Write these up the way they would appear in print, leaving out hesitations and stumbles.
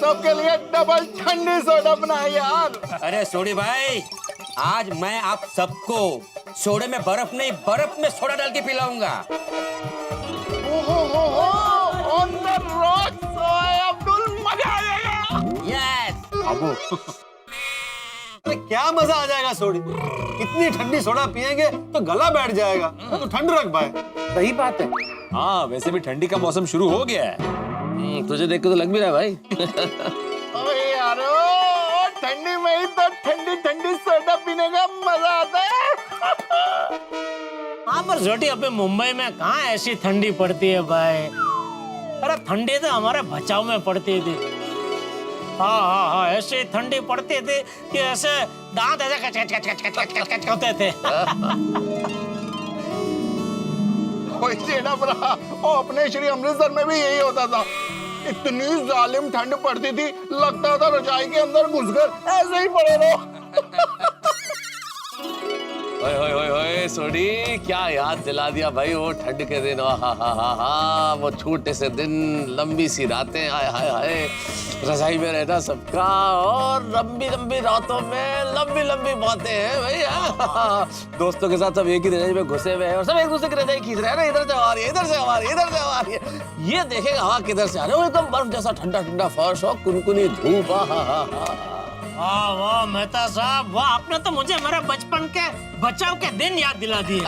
सबके लिए डबल ठंडी सोडा बनाए यार। अरे सोडी भाई, आज मैं आप सबको सोडे में बर्फ नहीं, बर्फ में सोडा डाल के पिलाऊंगा। ऑन द रॉक्स अब्दुल, मजा आ जाएगा। यस अबू अरे क्या मजा आ जाएगा सोडी, इतनी ठंडी सोडा पिएंगे तो गला बैठ जाएगा, तो ठंड रख भाई। सही बात है। हाँ वैसे भी ठंडी का मौसम शुरू हो गया है। तुझे देख के तो लग भी रहा है भाई। ओए यारो, ठंडी में ही तो ठंडी ठंडी सोडा पीने का मजा आता है। हाँ पर छोटी अबे मुंबई में कहाँ ऐसी ठंडी पड़ती है भाई। अरे ठंडी तो हमारे बचाव में पड़ती थी। हाँ ऐसी ठंडी पड़ती थी कि ऐसे दांत ऐसे कच कच कच कच कच कच कच होते थे। अपने श्री अमृतसर में भी यही होता था। इतनी जालिम ठंड पड़ती थी, लगता था रजाई के अंदर घुसकर ऐसे ही पड़े रहो। ओए ओए ओए ओए सोडी, क्या याद दिला दिया भाई वो ठंड के दिन। हा वो छोटे से दिन, लंबी सी रातें, हाय हाय हाय, रजाई में रहना सबका, और लंबी लंबी रातों में लंबी लंबी बातें हैं भाई। दोस्तों के साथ सब एक ही रजाई में घुसे हुए हैं और सब एक दूसरे की रजाई खींच रहे हैं ना, इधर से हवा रही है, इधर से हवा रही है, इधर से हवा रही है। ये देखेगा हवा किधर से आ रही है, एकदम बर्फ जैसा ठंडा ठंडा फर्श और कुनकुनी धूप। वाह वाह मेहता साहब वाह, आपने तो मुझे मेरे बचपन के बचाव के दिन याद दिला दिए।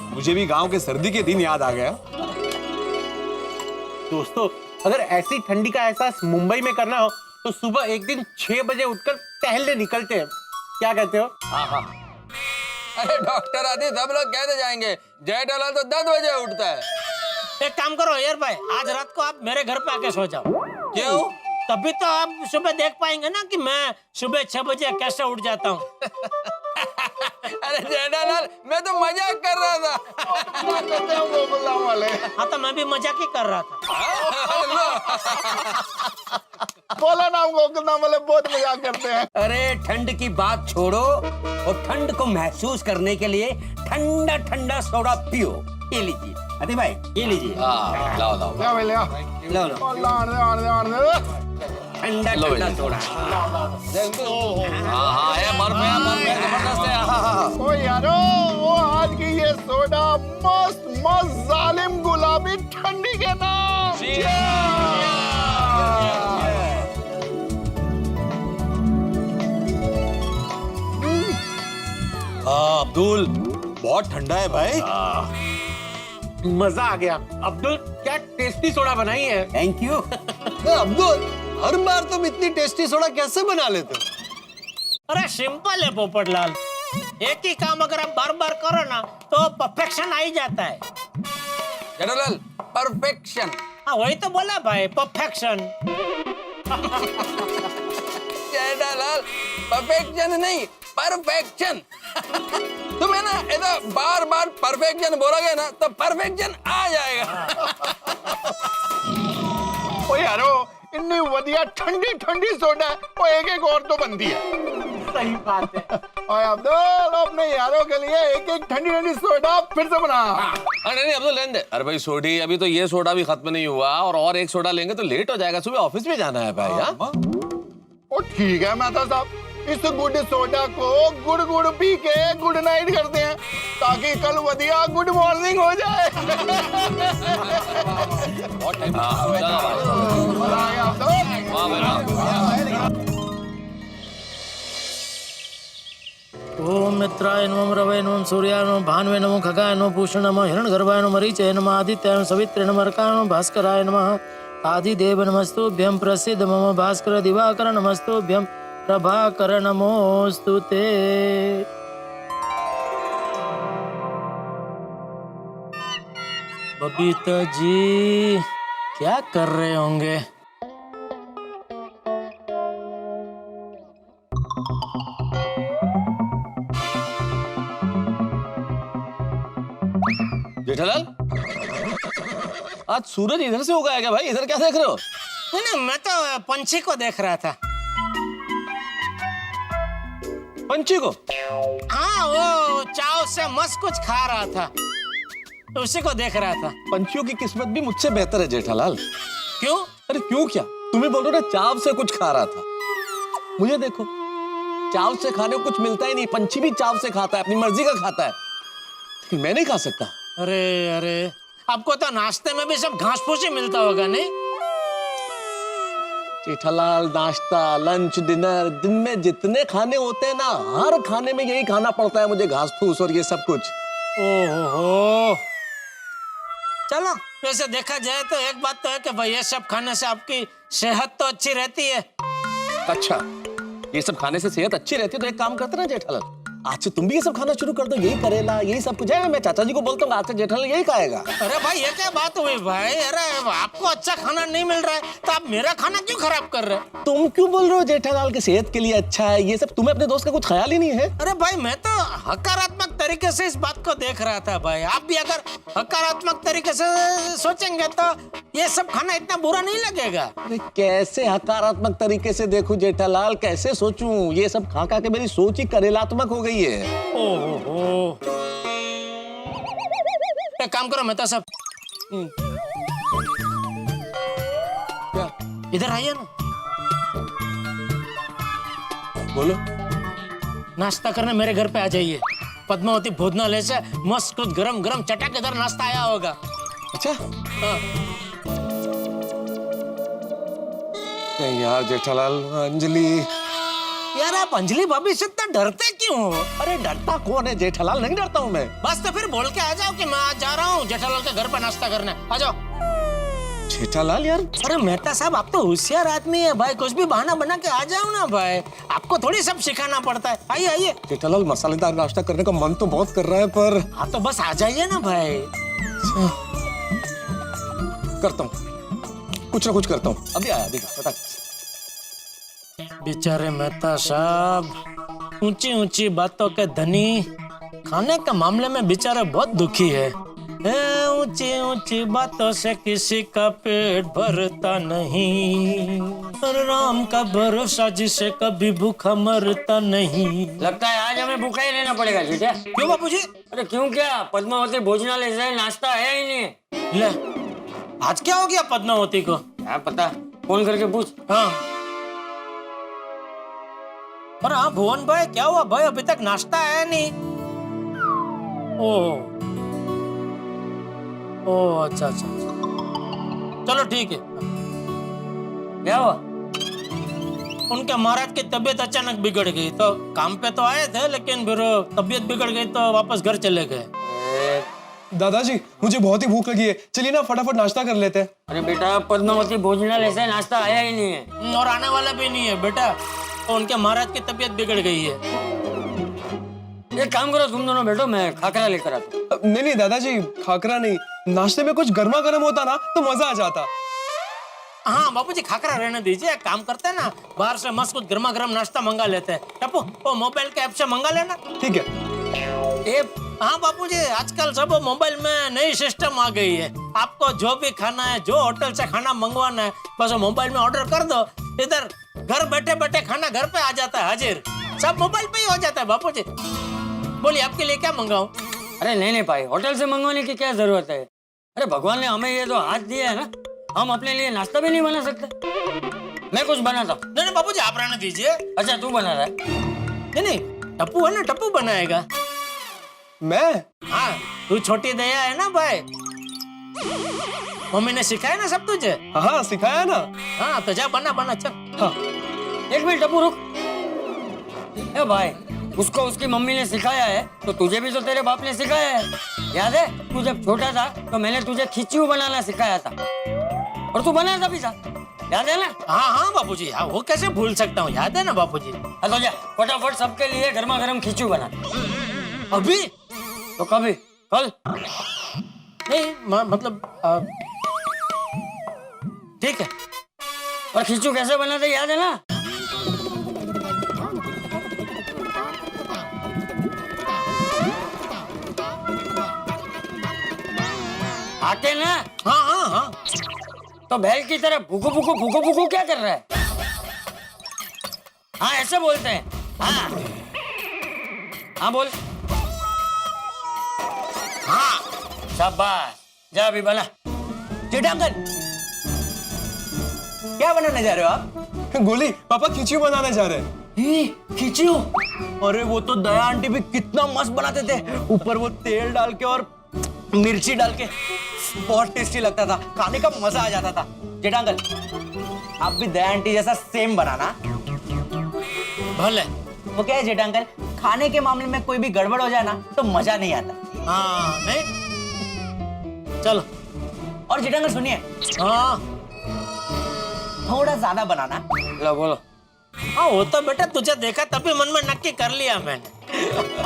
मुझे भी गांव के सर्दी के दिन याद आ गया। दोस्तों अगर ऐसी ठंडी का एहसास मुंबई में करना हो तो सुबह एक दिन 6 बजे उठकर टहलने निकलते हैं, क्या कहते हो? अरे डॉक्टर आदि सब लोग कहते जाएंगे, जेठालाल तो 10 बजे उठता है। एक काम करो यार भाई, आज रात को आप मेरे घर पे आके सो जाओ। क्यों? तभी तो आप सुबह देख पाएंगे ना कि मैं सुबह 6 बजे कैसे उठ जाता हूँ। अरे जेठालाल, मैं तो मजाक कर रहा था। हाँ तो मैं भी मजाक ही कर रहा था। बोला ना, गोकुलधाम वाले बहुत मजाक करते हैं। अरे ठंड की बात छोड़ो और ठंड को महसूस करने के लिए ठंडा ठंडा सोडा पियो। ये लीजिए अति भाई, ये लीजिए। लाओ लाओ क्या भाई लिया? लो ठंडा ठंडा सोडा। हाँ ये बर्फ है जबरदस्त है। ओ यारो, वो आज की ये सोडा मस्त मस्त जालिम गुलाबी ठंडी के नाम। अब्दुल बहुत ठंडा है भाई। मजा आ गया। अब्दुल क्या टेस्टी सोडा बनाई है। Thank you. अब्दुल हर बार तुम इतनी टेस्टी सोडा कैसे बना लेते हो? अरे सिंपल है पोपटलाल, एक ही काम अगर आप बार बार करो ना तो परफेक्शन आ ही जाता है। जेठालाल, परफेक्शन। हाँ वही तो बोला भाई, परफेक्शन। जेठालाल, परफेक्शन नहीं, परफेक्शन। तुम है ना ऐसा बार बार परफेक्शन बोलोगे ना तो परफेक्शन आ जाएगा। ओ यारो, इतनी बढ़िया ठंडी ठंडी सोडा है, वो एक और तो बनती है। सही बात है। और अब्दुल अपने यारों के लिए एक ठंडी ठंडी सोडा फिर से बना। अरे नहीं अब्दुल लेने दे। अरे भाई सोडी, अभी तो ये सोडा भी खत्म नहीं हुआ और एक सोडा लेंगे तो लेट हो जाएगा, सुबह ऑफिस में जाना है भाई। ओ ठीक है मेहता साहब, इस गुड सोडा को गुड़ गुड़ पी के गुड नाइट करते हैं ताकि कल बढ़िया गुड मॉर्निंग हो जाए। ओम मित्राय नमः रवै नमः सूर्याय नमः भानुवे नमः खगाय नमः पूषण नमः हिरण्यगर्भाय नमः मरीचाय नमः आदित्याय नमः सवित्रे नमः अर्काय नमः भास्कराय नमः आदिदेव नमस्तुभ्यं प्रसीद मम भास्कर दिवाकर नमस्तुभ्यं प्रभाकर नमोस्तुते। बबीता जी क्या कर रहे होंगे? जेठालाल, आज सूरज इधर से उगा है क्या भाई? इधर क्या देख रहे हो? नहीं मैं तो पंछी को देख रहा था। पंछी को? हाँ वो चाव से मस्त कुछ खा रहा था, उसी को देख रहा था। पंछियों की किस्मत भी मुझसे बेहतर है जेठालाल। क्यों? अरे क्यों क्या, तुम ही बोल रहे हो ना चाव से कुछ खा रहा था। मुझे देखो, चाव से खाने को कुछ मिलता ही नहीं। पंछी भी चाव से खाता है, अपनी मर्जी का खाता है। मैं नहीं खा सकता। अरे अरे, आपको तो नाश्ते में भी सब घास फूस ही मिलता होगा नहीं? जेठालाल, नाश्ता, लंच, डिनर, दिन में जितने खाने होते हैं ना, हर खाने में यही खाना पड़ता है मुझे, घास फूस और ये सब कुछ। ओहो, चलो वैसे देखा जाए तो एक बात तो है कि भाई ये सब खाने से आपकी सेहत तो अच्छी रहती है। अच्छा, ये सब खाने से सेहत अच्छी रहती है तो एक काम करते ना जेठालाल, आज से तुम भी ये सब खाना शुरू कर दो। यही करेला, यही सब कुछ है। मैं चाचा जी को बोलता हूँ आज से जेठालाल यही खाएगा। अरे भाई ये क्या बात हुई भाई? अरे आपको अच्छा खाना नहीं मिल रहा है तो आप मेरा खाना क्यों खराब कर रहे हैं? तुम क्यों बोल रहे हो जेठालाल के सेहत के लिए अच्छा है ये सब? तुम्हें अपने दोस्त का कुछ ख्याल ही नहीं है? अरे भाई मैं तो हकारात्मक तरीके से इस बात को देख रहा था भाई। आप भी अगर हकारात्मक तरीके से सोचेंगे तो ये सब खाना इतना बुरा नहीं लगेगा। अरे कैसे हकारात्मक तरीके से देखूं जेठालाल, कैसे सोचूं? ये सब खा खा के मेरी सोच ही करेलात्मक हो गई है। ओहो, एक काम करो मेहता साहब, इधर आइए ना। बोलो। नाश्ता करने मेरे घर पे आ जाइए। पद्मावती भोजनालय से मस्त कुछ गरम गरम चटकदार नाश्ता आया होगा। अच्छा हाँ। नहीं यार जेठालाल, अंजलि। यार आप अंजलि भाभी से इतना डरते क्यों हो? अरे डरता कौन है जेठालाल, नहीं डरता हूँ मैं। बस तो फिर बोल के आ जाओ कि मैं आज जा रहा हूँ जेठालाल के घर पे नाश्ता करने। आ जाओ। जेठालाल यार। अरे मेहता साहब आप तो होशियार आदमी है भाई, कुछ भी बहाना बना के आ जाओ ना भाई। आपको थोड़ी सब सिखाना पड़ता है। आइए आइए। जेठालाल मसालेदार नाश्ता करने का मन तो बहुत कर रहा है पर। हाँ तो बस आ जाइए ना भाई। करता हूँ, कुछ ना कुछ करता हूँ। अभी आया, अभी बता। बेचारे मेहता साहब ऊंची ऊंची बातों के धनी, खाने के मामले में बेचारे बहुत दुखी है। ऊंची ऊंची बातों से किसी का पेट भरता नहीं, और राम का भरोसा जिसे कभी भूखा मरता नहीं। लगता है आज हमें भूखा ही रहना पड़ेगा जीजा। क्यों बापूजी? अरे क्यों क्या, पद्मावती भोजनालय से नाश्ता है ही नहीं। ले, आज क्या हो गया पद्मावती को? क्या पता, फोन करके पूछ। हाँ। और हाँ भुवन भाई, क्या हुआ भाई? अभी तक नाश्ता आया नहीं। ओह ओह, अच्छा अच्छा, चलो ठीक है। क्या हुआ? उनके महाराज की तबीयत अचानक बिगड़ गई तो काम पे तो आए थे, लेकिन फिर तबीयत बिगड़ गई तो वापस घर चले गए। दादाजी मुझे बहुत ही भूख लगी है, चलिए ना फटाफट नाश्ता कर लेते हैं। अरे बेटा, पद्मावती भोजनालय से नाश्ता आया ही नहीं है और आने वाला भी नहीं है बेटा। तो उनके महाराज की तबीयत बिगड़ गई है। एक काम करो, तुम दोनों बैठो, मैं खाकरा लेकर आता हूँ। नहीं दादाजी, खाकरा नहीं, नाश्ते में कुछ गर्मा गर्म होता ना तो मजा आ जाता। हाँ बापूजी, खाकरा रहने दीजिए। एक काम करते हैं ना, बाहर से मस्त कुछ गर्मा गर्म नाश्ता मंगा लेते हैं। टप्पू, वो मोबाइल के ऐप से मंगा लेना। ठीक है। ऐप? हाँ बापूजी, आजकल सब मोबाइल में नई सिस्टम आ गई है। आपको जो भी खाना है, जो होटल से खाना मंगवाना है, बस मोबाइल में ऑर्डर कर दो। इधर घर बैठे बैठे खाना घर पे आ जाता है, हाजिर। सब मोबाइल पे ही हो जाता है बापूजी। बोलिए आपके लिए क्या मंगाऊं? अरे नहीं भाई, होटल से मंगवाने की क्या जरूरत है? अरे भगवान ने हमें ये जो हाथ दिया है ना, हम अपने लिए नाश्ता भी नहीं बना सकते। मैं कुछ बनाता हूँ। नहीं बापूजी, आप रहने दीजिए। अच्छा तू बना रहा है? नहीं, टप्पू है ना, टप्पू बनाएगा। मैं? हाँ, तू छोटी दया है ना भाई, मम्मी ने सिखाया ना सब तुझे। हाँ सिखाया ना। हाँ तो जा बना बना, चल। हाँ। एक मिनट टप्पू रुक। ए भाई, उसको उसकी मम्मी ने सिखाया है तो तुझे भी तो तेरे बाप ने सिखाया है। याद है, तू जब छोटा था तो मैंने तुझे खिचड़ी बनाना सिखाया था और तू बनाता भी था, याद है ना? हाँ हाँ बापूजी, हाँ वो कैसे भूल सकता हूँ, याद है ना बापूजी। हाँ तो जा फटाफट सबके लिए गर्मा गर्म खिचड़ी बना। अभी? तो कभी? कल? नहीं मतलब ठीक है। और खिचड़ी कैसे बनाते याद है ना? आते ना? हाँ हाँ हाँ। तो बैल की तरह भूकू भूकू भूकू भूकू क्या कर रहा है? हाँ ऐसे बोलते हैं। हाँ हाँ बोल। हाँ शाबाश, जा अभी बना। चिड़ांगन, क्या बनाने जा रहे हो आप? गोली, पापा खिचड़ी बनाने जा रहे हैं। खिचड़ी? अरे वो तो दया आंटी भी कितना मस्त बनाते थे, ऊपर वो तेल डाल के और मिर्ची डाल के, बहुत टेस्टी लगता था, खाने का मजा आ जाता था। जेठा अंकल, आप भी दया आंटी जैसा सेम बनाना। भले। वो क्या है जेठा अंकल, खाने के मामले में कोई भी गड़बड़ हो जाए ना तो मजा नहीं आता। हाँ नहीं, चलो। और जेठा अंकल सुनिए, हाँ थोड़ा ज्यादा बनाना। लो बोलो। हाँ, वो तो बेटा तुझे देखा तभी मन में नक्की कर लिया मैंने।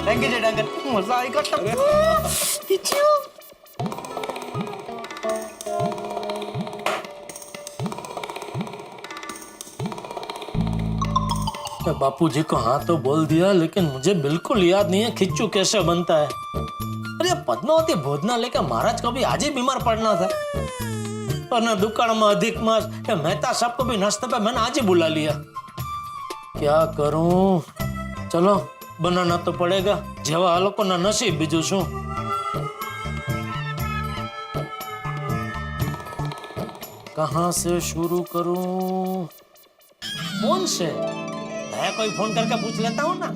थैंक यू जेठा अंकल, मजा आएगा। बापूजी को हाँ तो बोल दिया, लेकिन मुझे बिल्कुल याद नहीं है खिच्चू कैसे बनता है। अरे पद्मावती भोजनालय के महाराज को भी आज ही बीमार पड़ना था, और ना दुकान में अधिक मास, मेहता सबको भी नाश्ते पे मैंने आज ही बुला लिया। क्या करूं? चलो बनाना तो पड़ेगा, जेवा लोगों ना नसीब बीजू शू। कहाँ से शुरू करूं? फोन से? मैं कोई फोन करके पूछ लेता हूँ ना।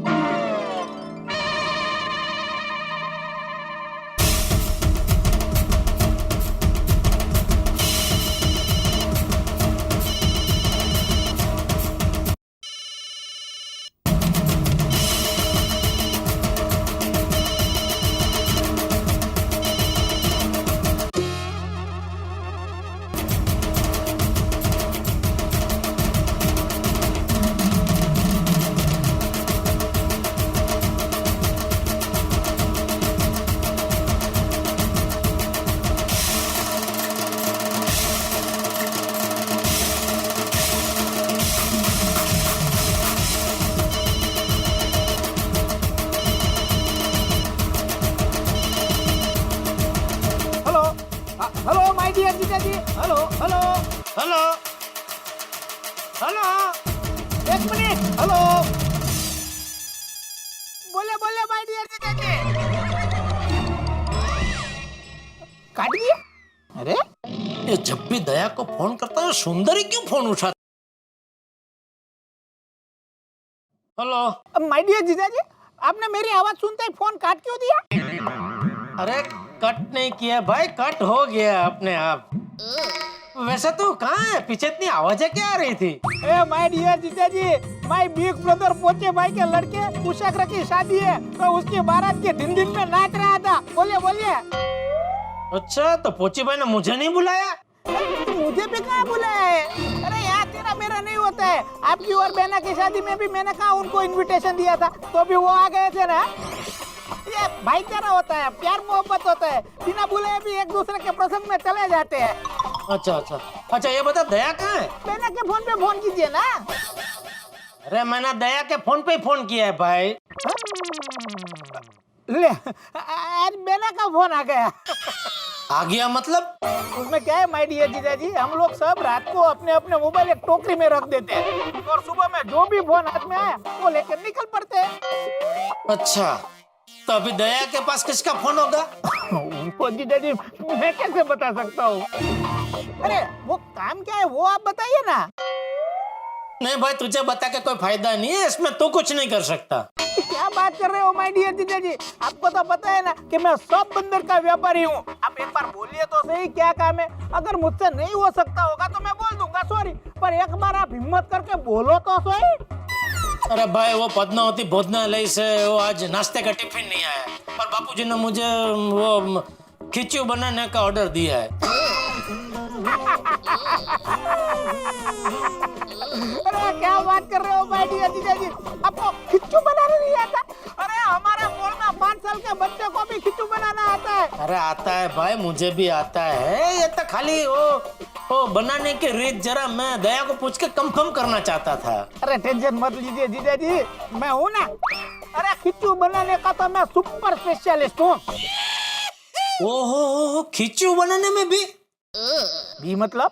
हेलो माय डियर जीजा जी। हेलो हेलो हेलो हेलो, एक मिनट। हेलो, बोले बोले माय डियर जीजा जी। काट दिया? अरे ये जब भी दया को फोन करता है सुंदरी क्यों फोन उठाता? हेलो माय डियर जीजा जी, आपने मेरी आवाज सुनते ही फोन काट क्यों दिया? अरे कट नहीं किया भाई, कट हो गया अपने आप। वैसे तो कहाँ है, पीछे इतनी आवाजें क्या आ रही थी? ए माय डियर जीजा जी, माय बिग ब्रदर पोचे भाई के लड़के कुशाग्र की शादी है, तो उसकी बारात के दिन में नाच रहा था। बोलिए बोलिए। अच्छा, तो पोची भाई ने मुझे नहीं बुलाया? तो मुझे भी कहाँ बुलाया है? अरे यार तेरा मेरा नहीं होता है। आपकी और बहना की शादी में भी मैंने कहा उनको इनविटेशन दिया था, तो भी वो आ गए थे ना। ये भाईचारा होता है, प्यार मोहब्बत होता है, बिना बुलाए भी एक दूसरे के प्रसंग में चले जाते हैं। अच्छा अच्छा अच्छा, ये बता दया कहाँ है? बहना के फोन पे फोन कीजिए ना। अरे मैंने दया के फोन पे ही फोन किया है भाई। ले, आज बहना का फोन आ गया। आ गया मतलब? उसमें क्या है माय डियर जीजा जी, हम लोग सब रात को अपने अपने मोबाइल एक टोकरी में रख देते हैं, और सुबह में जो भी फोन हाथ में आया वो लेकर निकल पड़ते हैं। अच्छा, तो अभी दया के पास किसका फोन होगा? उनको जीजा जी मैं कैसे बता सकता हूँ? अरे वो काम क्या है वो आप बताइए ना। नहीं भाई, तुझे बता के कोई फायदा नहीं है, इसमें तू कुछ नहीं कर सकता। क्या बात कर रहे हो माय डियर जीजा जी, आपको तो पता है ना कि मैं सब बंदर का व्यापारी हूँ। आप एक बार बोलिए तो सही क्या काम है। अगर मुझसे नहीं हो सकता होगा तो मैं बोल दूंगा सॉरी, पर एक बार आप हिम्मत करके बोलो तो सही। अरे भाई, वो पद्मावती भोजनालय से वो आज नाश्ते का टिफिन नहीं आया, और बापूजी ने मुझे वो खिचड़ी बनाने का ऑर्डर दिया है। अरे क्या बात कर रहे हो माय डियर जीजा जी, आपको खिचड़ी बनाने नहीं आता? अरे हमारे मोल में 5 साल के बच्चे को भी खिचड़ी बनाना आता है। अरे आता है भाई, मुझे भी आता है। ये तो खाली वो बनाने की रीत जरा मैं दया को पूछ के कंफर्म करना चाहता था। अरे टेंशन मत लीजिए जीजा जी, मैं हूँ ना। अरे खिचड़ी बनाने का तो मैं सुपर स्पेशलिस्ट हूँ। ओहो, खिचड़ी बनाने में भी मतलब?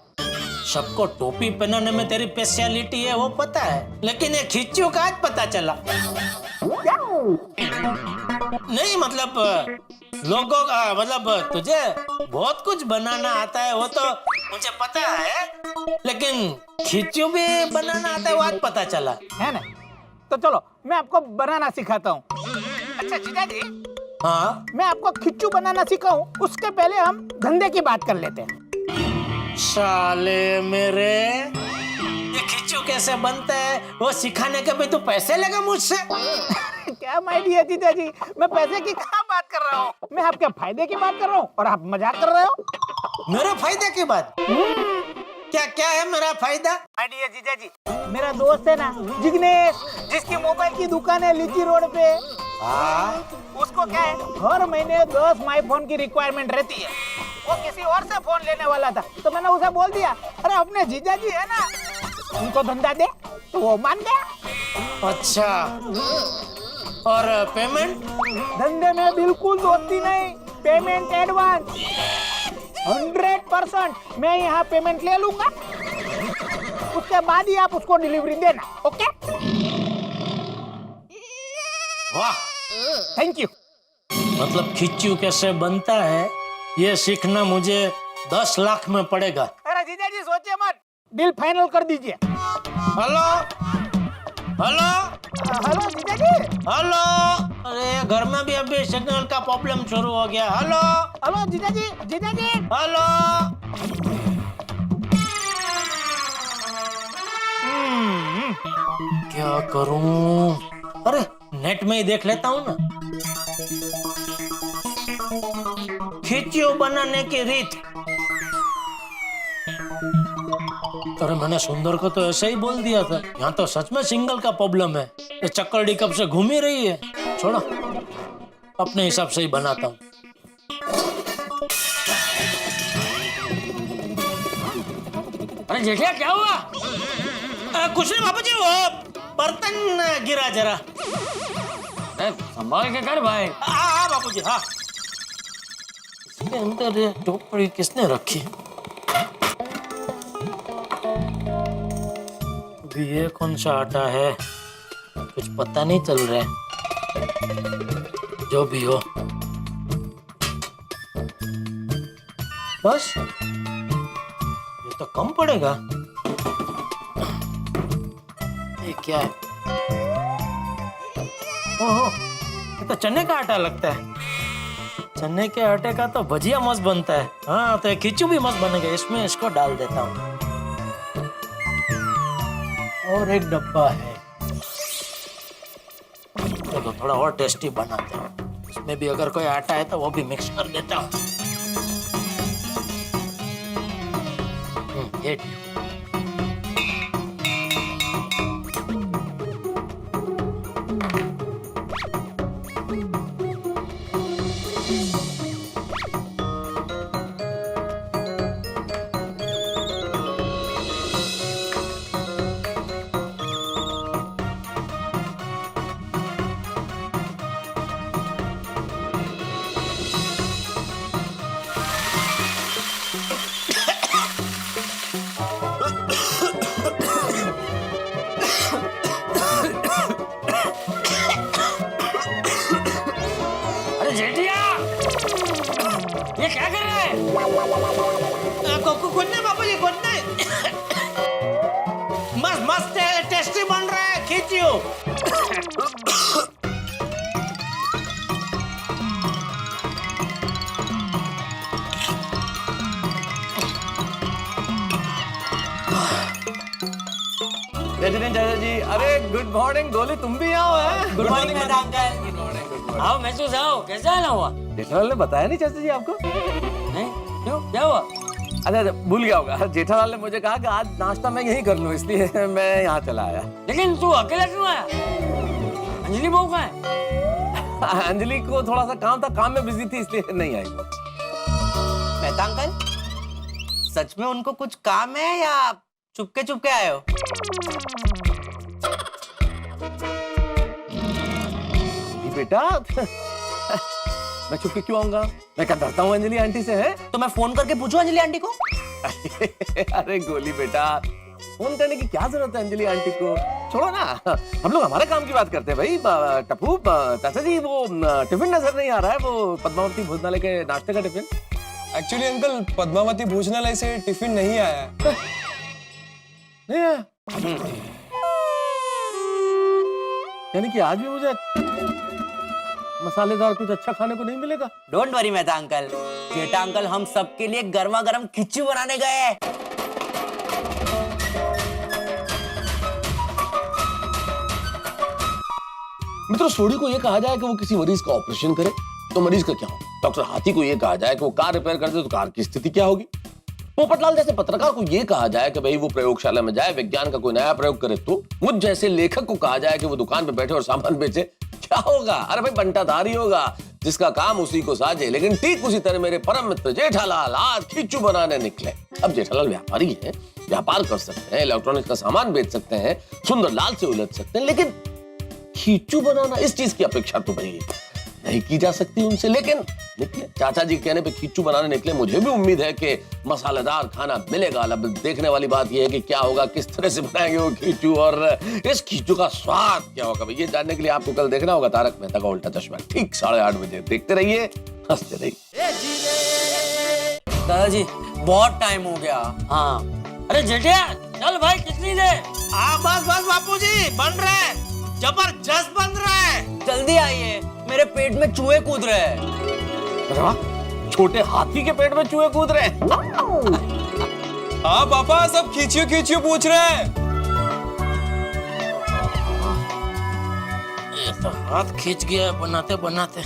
सबको टोपी पहनाने में तेरी स्पेशलिटी है वो पता है, लेकिन ये खिचड़ी का आज पता चला। क्या? नहीं मतलब लोगों का मतलब तुझे बहुत कुछ बनाना आता है, वो तो मुझे पता है, लेकिन खिचू भी बनाना आता है वो आज पता चला है ना? तो चलो मैं आपको बनाना सिखाता हूँ। अच्छा जीजा जी, हाँ मैं आपको खिच्चू बनाना सिखाऊं उसके पहले हम धंधे की बात कर लेते हैं। साले मेरे, ये खिचू कैसे बनता है वो सिखाने के भी तू पैसे लेगा मुझसे? क्या माय डियर जीजा जी, मैं पैसे की कहाँ बात कर रहा हूँ, मैं आपके फायदे की बात कर रहा हूँ और आप मजाक कर रहे हो। मेरे फायदे की बात? क्या क्या है मेरा फायदा? माय डियर जीजा जी, मेरा दोस्त है ना जिग्नेश, जिसकी मोबाइल की दुकान है लीची रोड पे, उसको क्या है हर महीने 10 माई फोन की रिक्वायरमेंट रहती है। वो किसी और से फोन लेने वाला था, तो मैंने उसे बोल दिया अरे अपने जीजा जी है ना, उनको धंधा दे, तो वो मान गया। अच्छा, और पेमेंट? धंधे में बिल्कुल दोस्ती नहीं, पेमेंट एडवांस 100%। मैं यहाँ पेमेंट ले लूंगा, उसके बाद ही आप उसको डिलीवरी देना। ओके? वाह, थैंक यू। मतलब खिचू कैसे बनता है ये सीखना मुझे 10 लाख में पड़ेगा। अरे जीजा जी सोचिए मत, डील फाइनल कर दीजिए। हेलो हेलो हेलो जीजा जी। हेलो, अरे घर में भी अभी सिग्नल का प्रॉब्लम शुरू हो गया। हेलो हेलो जीजा जी, जीजा जी। हेलो, क्या करूं? अरे नेट में ही देख लेता हूं ना, खिचू बनाने की रीत। अरे मैंने सुंदर को तो ऐसे ही बोल दिया था, यहाँ तो सच में सिंगल का प्रॉब्लम है। ये चक्करडी कब से घूम ही रही है। छोड़ो, अपने हिसाब से ही बनाता हूँ। अरे जेठिया क्या हुआ? कुछ नहीं बाबूजी, वो बर्तन गिरा जरा। संभाल के कर भाई। हाँ बाबूजी, हाँ। इसके अंदर ये टोकरी किसने रखी? अभी ये कौन सा आटा है, कुछ पता नहीं चल रहा है। जो भी हो, बस ये तो कम पड़ेगा। ये क्या है? ओहो, ये तो चने का आटा लगता है। चने के आटे का तो भजिया मस्त बनता है। हाँ, तो खिचू भी मस्त बनेगा। इसमें इसको डाल देता हूँ। और एक डब्बा है, तो थोड़ा और टेस्टी बनाते हैं। इसमें भी अगर कोई आटा है तो वो भी मिक्स कर देता हूँ। ये ठीक। ये क्या कर रहा है? कुछ नहीं बाबू जी, कुछ नहीं। मस्त मस्त टेस्टी बन रहा है खिचू। चाचा जी, अरे गुड मॉर्निंग। गोली तुम भी आओ है? Good morning uncle. आओ महसूस आओ, कैसा आना हुआ? जेठालाल ने बताया नहीं चाचा जी आपको? नहीं क्यों, क्या हुआ? अच्छा, भूल गया होगा। जेठालाल ने मुझे कहा कि आज नाश्ता मैं यहीं कर लूं, इसलिए मैं यहाँ चला आया। लेकिन तू अकेला क्यों आया? अंजलि बहू कहाँ है? अंजलि को थोड़ा सा काम था, काम में बिजी थी, इसलिए नहीं आई वो। मेहता अंकल, सच में उनको कुछ काम है या चुपके चुपके आए हो? बेटा मैं चुपके क्यों आऊंगा? मैं क्या डरता हूँ अंजलि आंटी से? है तो मैं फोन करके पूछूं अंजलि आंटी को? अरे गोली बेटा, फोन करने की क्या जरूरत है अंजलि आंटी को? छोड़ो ना, हम लोग हमारे काम की बात करते हैं भाई। टप्पू चाचा जी, वो टिफिन नजर नहीं आ रहा है, वो पद्मावती भोजनालय के नाश्ते का टिफिन। एक्चुअली अंकल पद्मावती भोजनालय से टिफिन नहीं आया है। नहीं आया? यानी कि आज भी मुझे मसालेदार कुछ अच्छा खाने को नहीं मिलेगा। Don't worry Mehta uncle, Jetha uncle हम सबके लिए गर्मा गर्म खिचड़ी बनाने गए हैं। मित्रों, सोडी को ये कहा जाए कि वो किसी मरीज का ऑपरेशन करे तो मरीज का क्या हो, डॉक्टर हाथी को ये कहा जाए कि वो कार रिपेयर कर दे तो कार की स्थिति क्या होगी, पोपटलाल जैसे पत्रकार को ये कहा जाए कि भाई वो प्रयोगशाला में जाए, विज्ञान का कोई नया प्रयोग करे, तो मुझ जैसे लेखक को कहा जाए कि वो दुकान पे बैठे और सामान बेचे, क्या होगा? अरे भाई बंटाधार ही होगा, जिसका काम उसी को साजे। लेकिन ठीक उसी तरह मेरे परम मित्र जेठालाल आज खिचू बनाने निकले। अब जेठालाल व्यापारी है, व्यापार कर सकते हैं, इलेक्ट्रॉनिक्स का सामान बेच सकते हैं, सुंदरलाल से उलझ सकते हैं, लेकिन खिचू बनाना इस चीज की अपेक्षा तो भाई नहीं की जा सकती उनसे। लेकिन निकले, चाचा जी कहने पे खिचू बनाने निकले। मुझे भी उम्मीद है कि मसालेदार खाना मिलेगा। अब देखने वाली बात यह है कि क्या होगा, किस तरह से बनाएंगे वो खिचू और इस खिचू का स्वाद क्या होगा। ये जानने के लिए आपको कल देखना होगा तारक मेहता का उल्टा चश्मा, ठीक 8:30 बजे। देखते रहिए, हंसते रहिए। दादाजी बहुत टाइम हो गया। हाँ, अरे जेठिया चल भाई, कितनी देर? हाँ बस बस बापूजी, बन रहा है, जबरदस्त बन रहा है। जल्दी आइए, मेरे पेट में चूहे कूद रहे हैं। अरे वाह, छोटे हाथी के पेट में चूहे कूद रहे हैं। हाँ पापा, सब खींचियो खींचियो पूछ रहे हैं। ये तो हाथ खींच गया बनाते बनाते,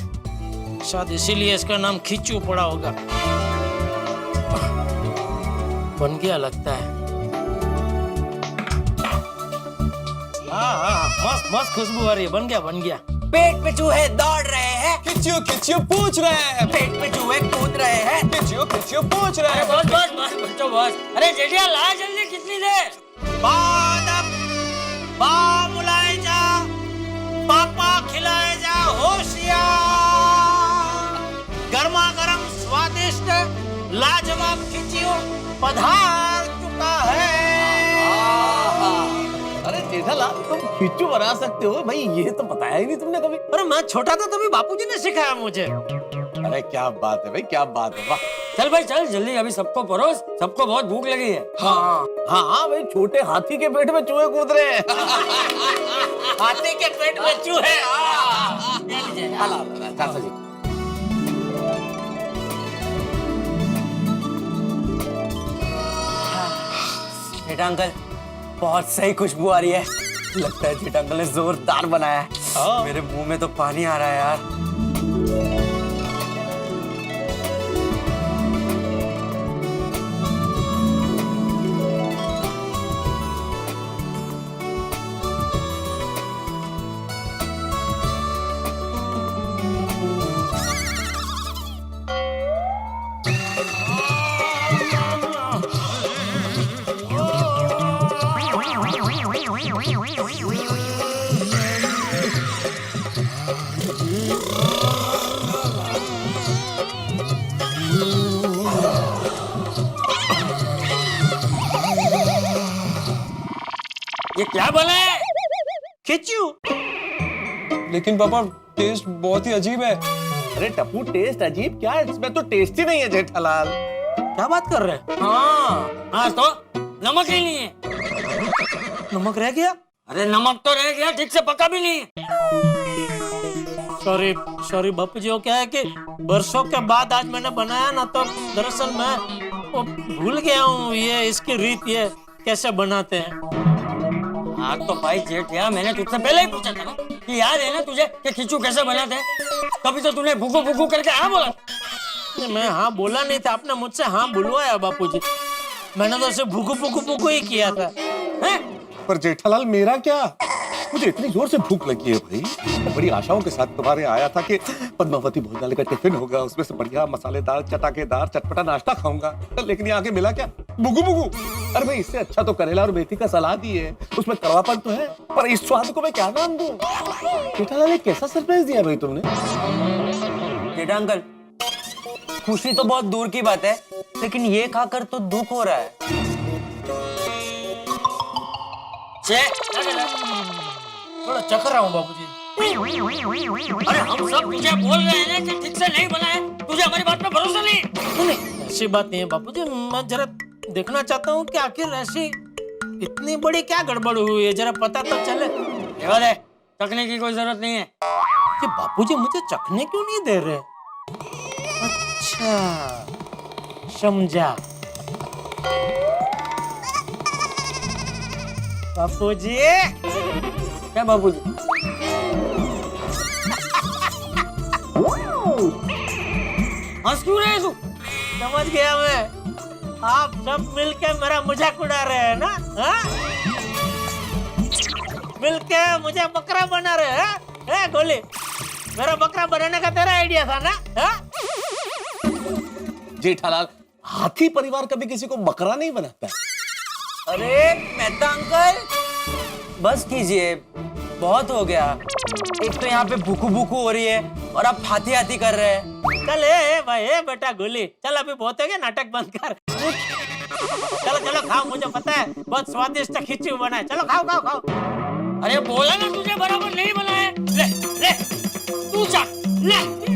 शायद इसीलिए इसका नाम खिचू पड़ा होगा। बन गया लगता है। हाँ, मस्त मस्त खुशबू आ रही है। बन गया बन गया। पेट पे चूहे दौड़ रहे हैं, खींचियो खींचियो पूछ रहे हैं। पेट पे चूहे कूद रहे हैं। खींचियो खींचियो पूछ रहे अरे हैं। बस बस बस बच्चों बस। अरे जेठिया ला जल्दी, कितनी देर? बुलाए जा, पापा खिलाए जा, होशियार। गर्मा गर्म स्वादिष्ट लाजवाब खिचियो पधार चुका है। अरे जेठालाल, तुम खिचू बना सकते हो भाई, ये तो बताया ही नहीं तुमने कभी। अरे मैं छोटा था तभी बापूजी ने सिखाया मुझे। अरे क्या बात है भाई, क्या बात है, वाह। चल भाई चल जल्दी, अभी सबको परोस, सबको बहुत भूख लगी है। हाँ हाँ हाँ भाई, छोटे हाथी के पेट में चूहे कूद रहे हैं। हाथी के पेट में चूहे। चाचा जी, जेठा अंकल बहुत सही खुशबू आ रही है। लगता है जेठा अंकल ने जोरदार बनाया है। मेरे मुंह में तो पानी आ रहा है यार। ये क्या बना है? खिचू। लेकिन पापा टेस्ट बहुत ही अजीब है। अरे टप्पू, टेस्ट अजीब क्या है? इसमें तो टेस्ट ही नहीं है जेठालाल। क्या बात कर रहे हैं? हाँ हाँ, तो नमक ही नहीं है। नमक रह गया? अरे नमक तो रह गया, ठीक से पका भी नहीं है। सॉरी सॉरी बापूजी, वो क्या है कि बरसों के बाद आज मैंने बनाया ना, तो दरअसल मैं वो भूल गया हूँ ये इसकी रीत, ये कैसे बनाते हैं। हाँ तो भाई जेठिया, मैंने तुझसे पहले ही पूछा था ना कि याद है ना तुझे कि खिचू कैसे बनाते हैं? तभी तो तूने भूकू भूकू करके हाँ बोला। मैं हाँ बोला नहीं था, आपने मुझसे हाँ बुलवाया बापूजी। मैंने तो सिर्फ भूकू भूकू भूकू ही किया था। पर जेठालाल मेरा क्या, मुझे इतनी जोर से भूख लगी है भाई। मैं बड़ी आशाओं के साथ तुम्हारे आया था कि पद्मावती भोजनालय का टिफिन होगा, उसमें से बढ़िया मसालेदार चटाकेदार चटपटा नाश्ता खाऊंगा। लेकिन यहाँ आके मिला क्या? बुगू बुगू। अरे भाई, इससे अच्छा तो करेला और मेथी का सलाद ही है, उसमें कड़वापन तो है, पर इस स्वाद को मैं क्या नाम दूं? जेठालाल, कैसा सरप्राइज दिया भाई तुमने? जेठा अंकल, खुशी तो बहुत दूर की बात है, लेकिन ये खाकर तो दुख हो रहा है। थोड़ा चक्कर रहा हूँ बापूजी। अरे हम सब तुझे बोल रहे हैं कि ठीक से नहीं बना है, तुझे हमारी बात पे भरोसा नहीं? ऐसी बात नहीं है बापूजी, मैं जरा देखना चाहता हूँ कि आखिर ऐसी इतनी बड़ी क्या गड़बड़ हुई है, जरा पता तो चले। रेवा दे, चखने की कोई जरूरत नहीं है। कि बापूजी मुझे चखने क्यों नहीं दे रहे? अच्छा समझा। बापूजी क्या बापूजी? हंस क्यों रहे तू? समझ गया मैं, आप सब मिलके मेरा मजाक उड़ा रहे हैं ना? हाँ? मिलके मुझे बकरा बना रहे हैं? गोली, मेरा बकरा बनाने का तेरा आइडिया था ना? हाँ? जेठालाल, हाथी परिवार कभी किसी को बकरा नहीं बनाता है। अरे मेहता अंकल, बस कीजिए, बहुत हो गया। एक तो यहाँ पे भूखू भूखू हो रही है और आप हाथी हाथी कर रहे हैं। चल भाई बेटा गोली, चल अभी बहुत हो गया, नाटक बंद कर। चलो चलो खाओ, मुझे पता है बहुत स्वादिष्ट खिचड़ी बना है। चलो खाओ खाओ खाओ। अरे बोला ना तुझे बराबर नहीं बना है। ले ले तू चख ले।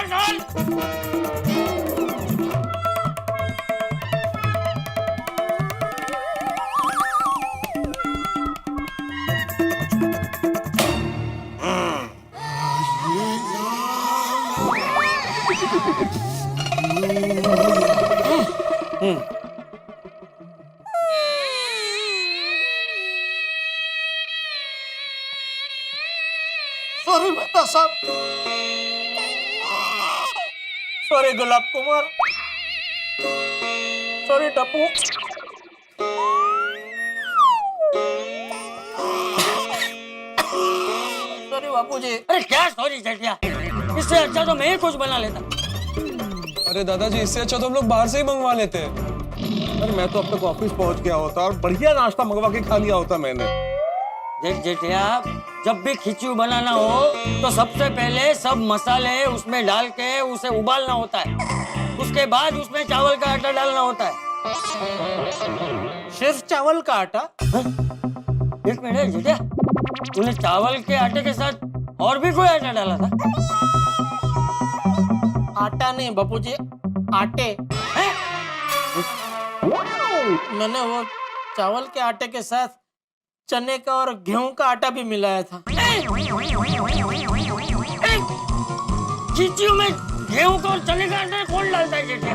डाल। सॉरी मेहता साहब, सॉरी गुलाब कुमार, सॉरी टप्पू। सॉरी बापूजी। अरे क्या सॉरी चटिया, इससे अच्छा तो मैं ही कुछ बना लेता। अरे दादाजी, इससे अच्छा तो हम लोग बाहर से ही मंगवा लेते हैं। अरे मैं तो अब तक ऑफिस पहुंच गया होता और बढ़िया नाश्ता मंगवा के खा लिया होता मैंने। देख जेठिया, जब भी खिचड़ी बनाना हो तो सबसे पहले सब मसाले उसमें डाल के उसे उबालना होता है। उसके बाद उसमें चावल का आटा डालना होता है। सिर्फ चावल का आटा? एक मिनट जेठिया, तूने चावल के आटे के साथ और भी कोई आटा डाला था? आटा नहीं बापूजी, आटे। मैंने वो चावल के आटे के साथ चने का और गेहूं का आटा भी मिलाया था। खिचड़ी में गेहूं का और चने का आटा कौन डालता है जेठिया?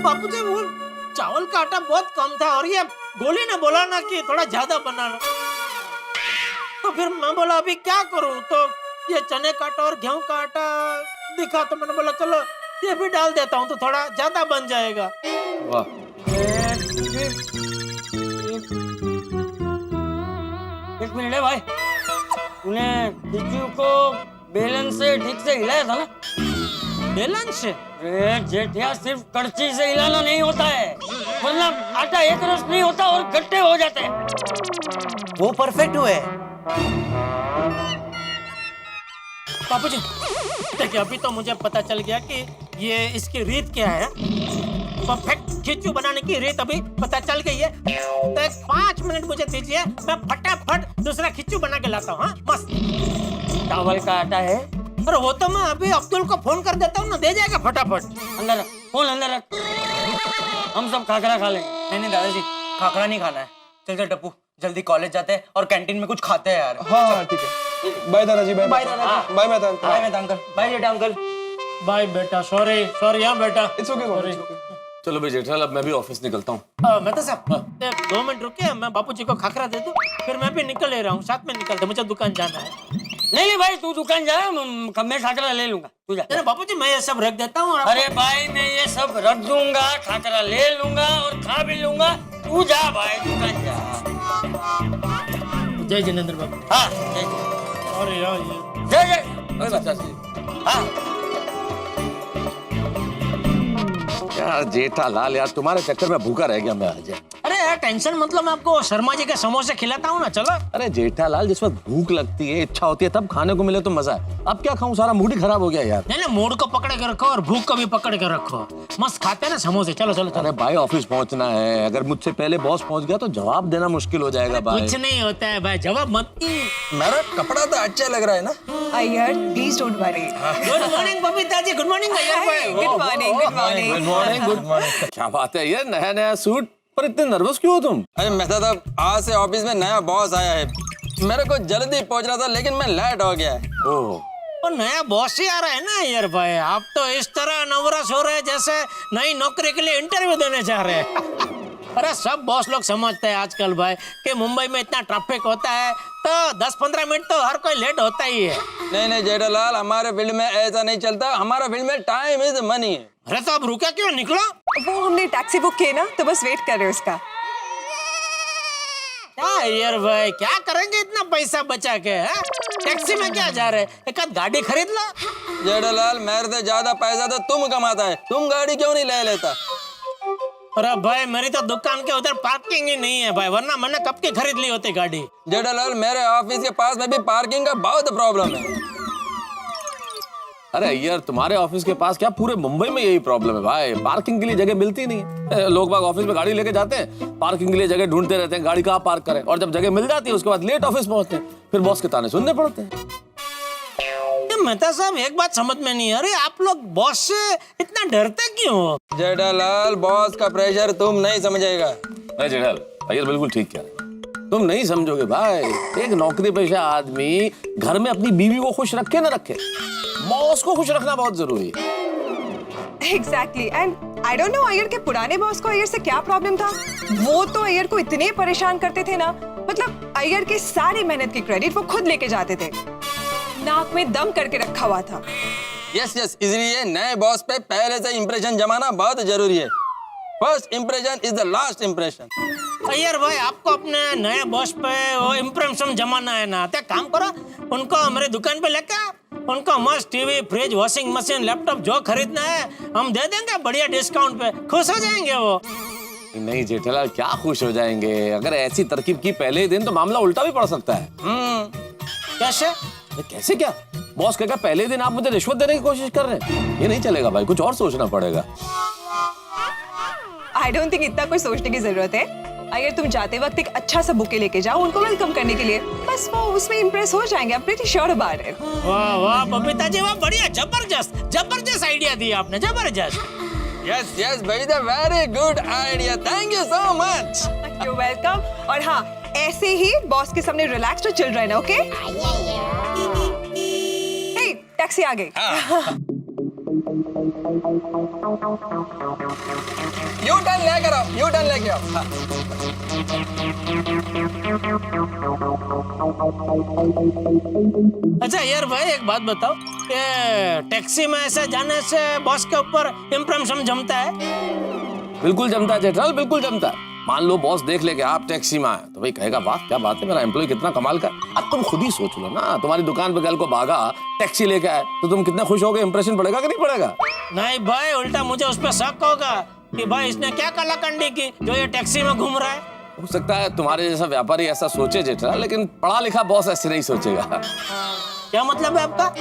बापूजी वो चावल का आटा बहुत कम था और ये गोली ने बोला ना कि थोड़ा ज्यादा बनाना, तो फिर मैं बोला अभी क्या करूं, तो ये चने का आटा और गेहूं का आटा दिखा तो मैंने बोला चलो ये भी डाल देता हूं तो थोड़ा ज्यादा बन जाएगा। वाह, एक मिनट है भाई, तूने खिचड़ी को बेलन से ठीक से हिलाया था ना? बेलन से? अरे जेठिया, सिर्फ कड़छी से हिलाना नहीं होता है, वरना आटा एक रस नहीं होता और गट्टे हो जाते हैं। वो परफेक्ट हुए। बापूजी देखिए, अभी तो मुझे पता चल गया कि ये इसकी रीत क्या है। परफेक्ट खिचड़ी बनाने की रीत अभी पता चल गई है। तो 5 मिनट मुझे दीजिए, मैं फटाफट दूसरा खिचड़ी बना के लाता हूँ। हाँ मस्त। चावल का आटा है? अरे वो तो मैं अभी अब्दुल को फोन कर देता हूँ ना, दे जाएगा फटाफट। अंदर रख, फोन अंदर रख, हम सब खाकरा खा लेंगे। नहीं दादाजी, खाखरा नहीं खाना है। चल टप्पू, जल्दी कॉलेज जाते हैं और कैंटीन में कुछ खाते हैं यार। हाँ ठीक है। बाय दादाजी, बाय बाय दादाजी, bye Mehta uncle, bye Mehta uncle, bye Jetha uncle. Bye बेटा, सॉरी हाँ बेटा। It's okay. चलो भाई जेठालाल, अब मैं भी ऑफिस निकलता हूँ। मेहता साहब 2 मिनट रुकिए, मैं बापूजी को खाखरा दे दूं, फिर मैं भी निकल ले रहा हूँ, साथ में निकलते, मुझे दुकान जाना है। नहीं भाई, तू दुकान जा, मैं खाकरा ले लूंगा, तू जा। अरे बापूजी मैं ये सब रख देता हूँ। अरे भाई, मैं ये सब रख दूंगा, खाकरा ले लूंगा और खा भी लूंगा, तू जा भाई, दुकान जा। जय जिनेंद्र बाबू। हाँ अरे यार जय हाँ। यार जेठालाल, यार तुम्हारे चक्कर में भूखा रह गया मैं आज। अरे अरे टेंशन मतलब मैं आपको शर्मा जी के समोसे खिलाता हूँ ना, चलो। अरे जेठालाल, जिस वक्त भूख लगती है, इच्छा होती है, तब खाने को मिले तो मजा है। अब क्या खाऊं, सारा मूड ही खराब हो गया यार। नहीं मूड को पकड़ के रखो और भूख को भी पकड़ के रखो। मस्त खाते हैं ना समोसे, चलो चलो चलो। अरे भाई ऑफिस पहुंचना है, अगर मुझसे पहले बॉस पहुंच गया तो जवाब देना मुश्किल हो जाएगा भाई। कुछ नहीं होता है भाई, जवाब मत। मेरा कपड़ा तो अच्छा लग रहा है ना। Iyer please don't worry. Good morning Babita ji, good morning Iyer भाई। Good morning, good morning. Good morning. क्या बात है, ये नया नया सूट, पर इतने नर्वस क्यों हो तुम? अरे मेहता साहब, आज से ऑफिस में नया बॉस आया है। मेरे को जल्दी पहुंचना था लेकिन मैं लेट हो गया। और नया बॉस ही आ रहा है ना अय्यर भाई। आप तो इस तरह नवरस हो रहे हैं जैसे नई नौकरी के लिए इंटरव्यू देने जा रहे हैं। अरे सब बॉस लोग समझते हैं आजकल भाई कि मुंबई में इतना ट्रैफिक होता है तो 10-15 मिनट तो हर कोई लेट होता ही है। नहीं जेठालाल, हमारे फील्ड में ऐसा नहीं चलता। हमारा फील्ड में टाइम इज मनी है। अरे तो अब रुका क्यों, निकलो। वो हमने टैक्सी बुक की ना, तो बस वेट कर रहे हैं उसका। क्या अय्यर भाई, क्या करेंगे इतना पैसा बचा के? टैक्सी में क्या जा रहे हैं, एक आध गाड़ी खरीद लो। जेठालाल, मेरे से ज्यादा पैसा तो तुम कमाता है, तुम गाड़ी क्यों नहीं ले लेता? अरे भाई मेरी तो दुकान के उधर पार्किंग ही नहीं है भाई, वरना मैंने कब की खरीद ली होती गाड़ी। जेठालाल, मेरे ऑफिस के पास में भी पार्किंग का बहुत प्रॉब्लम है। अरे यार, तुम्हारे ऑफिस के पास क्या पूरे मुंबई में यही प्रॉब्लम है भाई, पार्किंग के लिए जगह मिलती नहीं है। लोग बाग ऑफिस में गाड़ी लेके जाते हैं, पार्किंग के लिए जगह ढूंढते रहते हैं, गाड़ी कहाँ पार्क करें, और जब जगह मिल जाती है उसके बाद लेट ऑफिस पहुंचते हैं, फिर बॉस के ताने सुनने पड़ते हैं। मेहता साहब, एक बात समझ में नहीं आ रही, आप लोग बॉस से इतना डरते क्यों हो? जेठालाल, बॉस का प्रेशर तुम नहीं समझेगा। जेठालाल, अय्यर बिल्कुल ठीक कह रहे हैं, तुम नहीं समझोगे भाई। एक नौकरी पेशा आदमी घर में अपनी बीवी को खुश रखे ना रखे, बॉस को खुश रखना बहुत जरूरी है। Exactly, and I don't know Iyer के पुराने बॉस को अय्यर से क्या प्रॉब्लम था। वो तो अय्यर को इतने परेशान करते थे ना, मतलब अय्यर की सारी मेहनत की क्रेडिट वो खुद लेके जाते थे, नाक में दम करके रखा हुआ था। यस, इसलिए नए बॉस पे पहले से इंप्रेशन जमाना बहुत जरूरी है। First impression is the last impression. Iyer भाई, आपको अपने नए बॉस पे वो इंप्रेशन जमाना है ना, तो काम करो, उनको हमारी दुकान पे लेकर उनको मस्त TV, fridge, washing machine, laptop जो खरीदना है हम दे देंगे बढ़िया डिस्काउंट पे, खुश हो जाएंगे वो। नहीं जेठालाल, क्या खुश हो जाएंगे, अगर ऐसी तरकीब की पहले ही दिन तो मामला उल्टा भी पड़ सकता है। कैसे? कैसे क्या? बॉस कहेगा पहले दिन आप मुझे रिश्वत देने की कोशिश कर रहे हैं, ये नहीं चलेगा भाई, कुछ और सोचना पड़ेगा। आई डोंट थिंक इतना कोई सोचने की जरूरत है। अगर तुम जाते वक्त एक अच्छा सा बुके लेके जाओ उनको वेलकम करने के लिए, बस वो उसमें इम्प्रेस हो जाएंगे। I am pretty sure about it. वाह वाह बबीता जी, वाह, बढ़िया, जबरदस्त आइडिया दिया आपने, जबरदस्त। यस बेटा, very good idea, thank you so much. You welcome. और हाँ, ऐसे ही बॉस के सामने रिलैक्स्ड और चिल रहना, ओके? हे, टैक्सी आ गई। यू टर्न लेकर आओ, यू टर्न लेके आओ। अच्छा यार भाई, एक बात बताओ, ये टैक्सी में ऐसे जाने से बॉस के ऊपर इंप्रेशन जमता है? बिल्कुल जमता है जेठालाल, बिल्कुल जमता है। मान लो बॉस देख ले कि आप टैक्सी में आए तो भाई कहेगा वाह क्या बात है, मेरा एम्प्लॉय कितना कमाल का। अब तुम खुद ही सोच लो ना, तुम्हारी दुकान पे कल को भागा टैक्सी लेके आए तो तुम कितना खुश होगे, इंप्रेशन पड़ेगा कि नहीं पड़ेगा? नहीं भाई, उल्टा मुझे उस पर शक होगा कि भाई इसने क्या कलाकंडी की जो ये टैक्सी में घूम रहा है। हो सकता है तुम्हारे जैसा व्यापारी ऐसा सोचे जेठालाल, लेकिन पढ़ा लिखा बॉस ऐसे नहीं सोचेगा। क्या मतलब है आपका?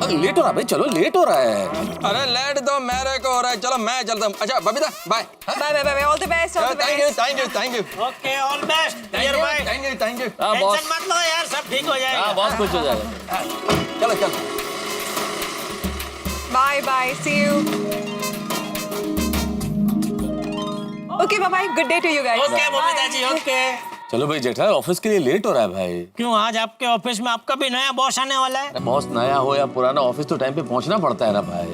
लेट हो रहा भाई, चलो लेट हो रहा है। अरे लेट तो मेरे को हो रहा है, चलो मैं चलता हूँ। अच्छा Babita, bye bye bye, all the best, all the best. Thank you. Okay, all best यार भाई। Thank you. टेंशन मत लो यार, सब ठीक हो जाएगा। बॉस खुश हो जाएगा। चलो। Bye bye, see you. Okay bye bye, good day to you guys. Okay Babita ji, okay. चलो भाई जेठालाल, ऑफिस के लिए लेट हो रहा है भाई। क्यों, आज आपके ऑफिस में आपका भी नया बॉस आने वाला है? बॉस नया हो या पुराना, ऑफिस तो टाइम पे पहुंचना पड़ता है ना भाई।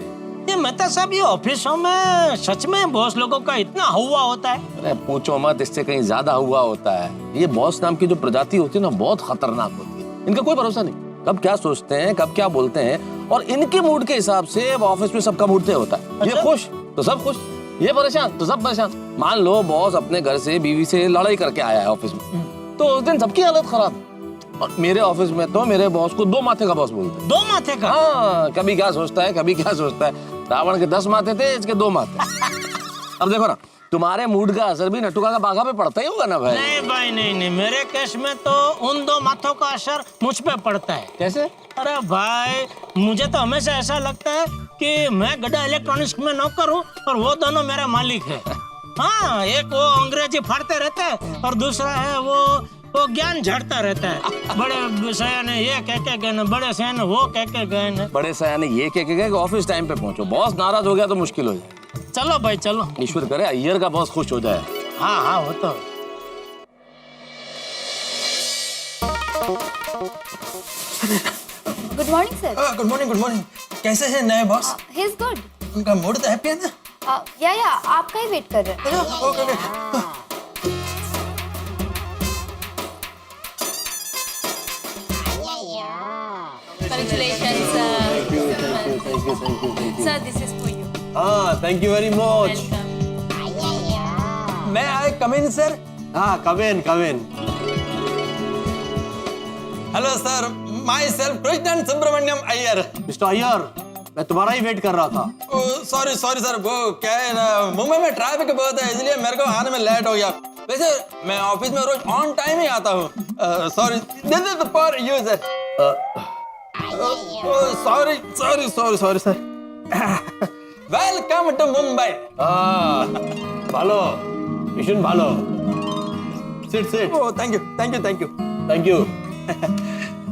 ये मेहता साहब, ये ऑफिसों में सच में बॉस लोगों का इतना हुआ होता है? अरे पूछो मत, इससे कहीं ज्यादा हुआ होता है। ये बॉस नाम की जो प्रजाति होती है ना, बहुत खतरनाक होती है। इनका कोई भरोसा नहीं, कब क्या सोचते हैं, कब क्या बोलते हैं, और इनके मूड के हिसाब से ऑफिस में सबका मूड तय होता है। अच्छा? ये खुश तो सब खुश, ये परेशान तो सब परेशान। मान लो बॉस अपने घर से बीवी से लड़ाई करके आया है ऑफिस में, तो उस दिन सबकी हालत खराब। और मेरे ऑफिस में तो मेरे बॉस को 2 माथे का बॉस बोलते हैं। 2 माथे का? हाँ, कभी क्या सोचता है, कभी क्या सोचता है। रावण के 10 माथे थे, इसके 2 माथे। अब देखो ना, तुम्हारे मूड का असर भी नटुका का बाघा पे पड़ता ही होगा ना भाई। नहीं भाई नहीं, मेरे केस में तो उन दो माथों का असर मुझ पे पड़ता है। कैसे? अरे भाई मुझे तो हमेशा ऐसा लगता है कि मैं गड्ढा इलेक्ट्रॉनिक्स में नौकर हूँ और वो दोनों मेरा मालिक है। हाँ, एक वो अंग्रेजी फाड़ते रहता है और दूसरा है वो ज्ञान झड़ता रहता है। बड़े सयाने ये कह के गए न, बड़े सयाने वो कह के गए न। बड़े सयाने ये कह के गए कि ऑफिस टाइम पे पहुंचो, बॉस नाराज हो गया तो मुश्किल हो जाए। चलो भाई चलो। ईश्वर करे अय्यर का बॉस खुश हो जाए। हाँ वो तो। Good morning sir. Good morning. कैसे हैं नए बॉस? He is good. उनका मूड तो हैप्पी है ना? या आपका ही वेट कर रहे हैं। Okay. Congratulations, sir. Sir, this is for you. हाँ, thank you very much. Welcome. May I come in sir? हाँ, come in. Hello sir, myself Krishnan Subramaniam Iyer. Mister Iyer, मैं तुम्हारा ही वेट कर रहा था। सॉरी सर, वो क्या है ना, मुंबई में ट्रैफिक बहुत है, इसलिए मेरे को आने में लेट हो गया। वैसे मैं ऑफिस में रोज ऑन टाइम ही आता हूँ। Sorry, this is for you sir. Sorry sir. Welcome to Mumbai. भालो, मिशन भालो। Sit. Oh, thank you.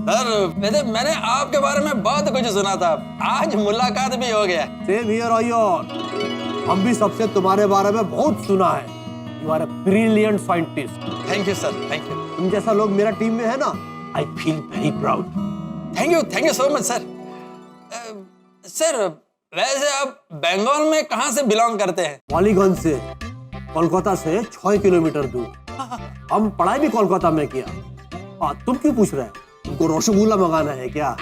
Sir, वैसे मैंने आपके बारे में बहुत कुछ सुना था, आज मुलाकात भी हो गया। सेम हियर अय्यर, हम भी सबसे तुम्हारे बारे में बहुत सुना है। You are a brilliant scientist. Thank you sir, thank you. तुम जैसा लोग मेरा टीम में है ना, I feel very proud. Thank you so much sir. Sir, वैसे आप बंगाल में कहाँ से बिलोंग करते हैं? वालीगंज से, कोलकाता से 6 किलोमीटर दूर। हम पढ़ाई भी कोलकाता में किया। तुम क्यों पूछ रहे हैं? तुमको रसगुल्ला मंगाना है क्या?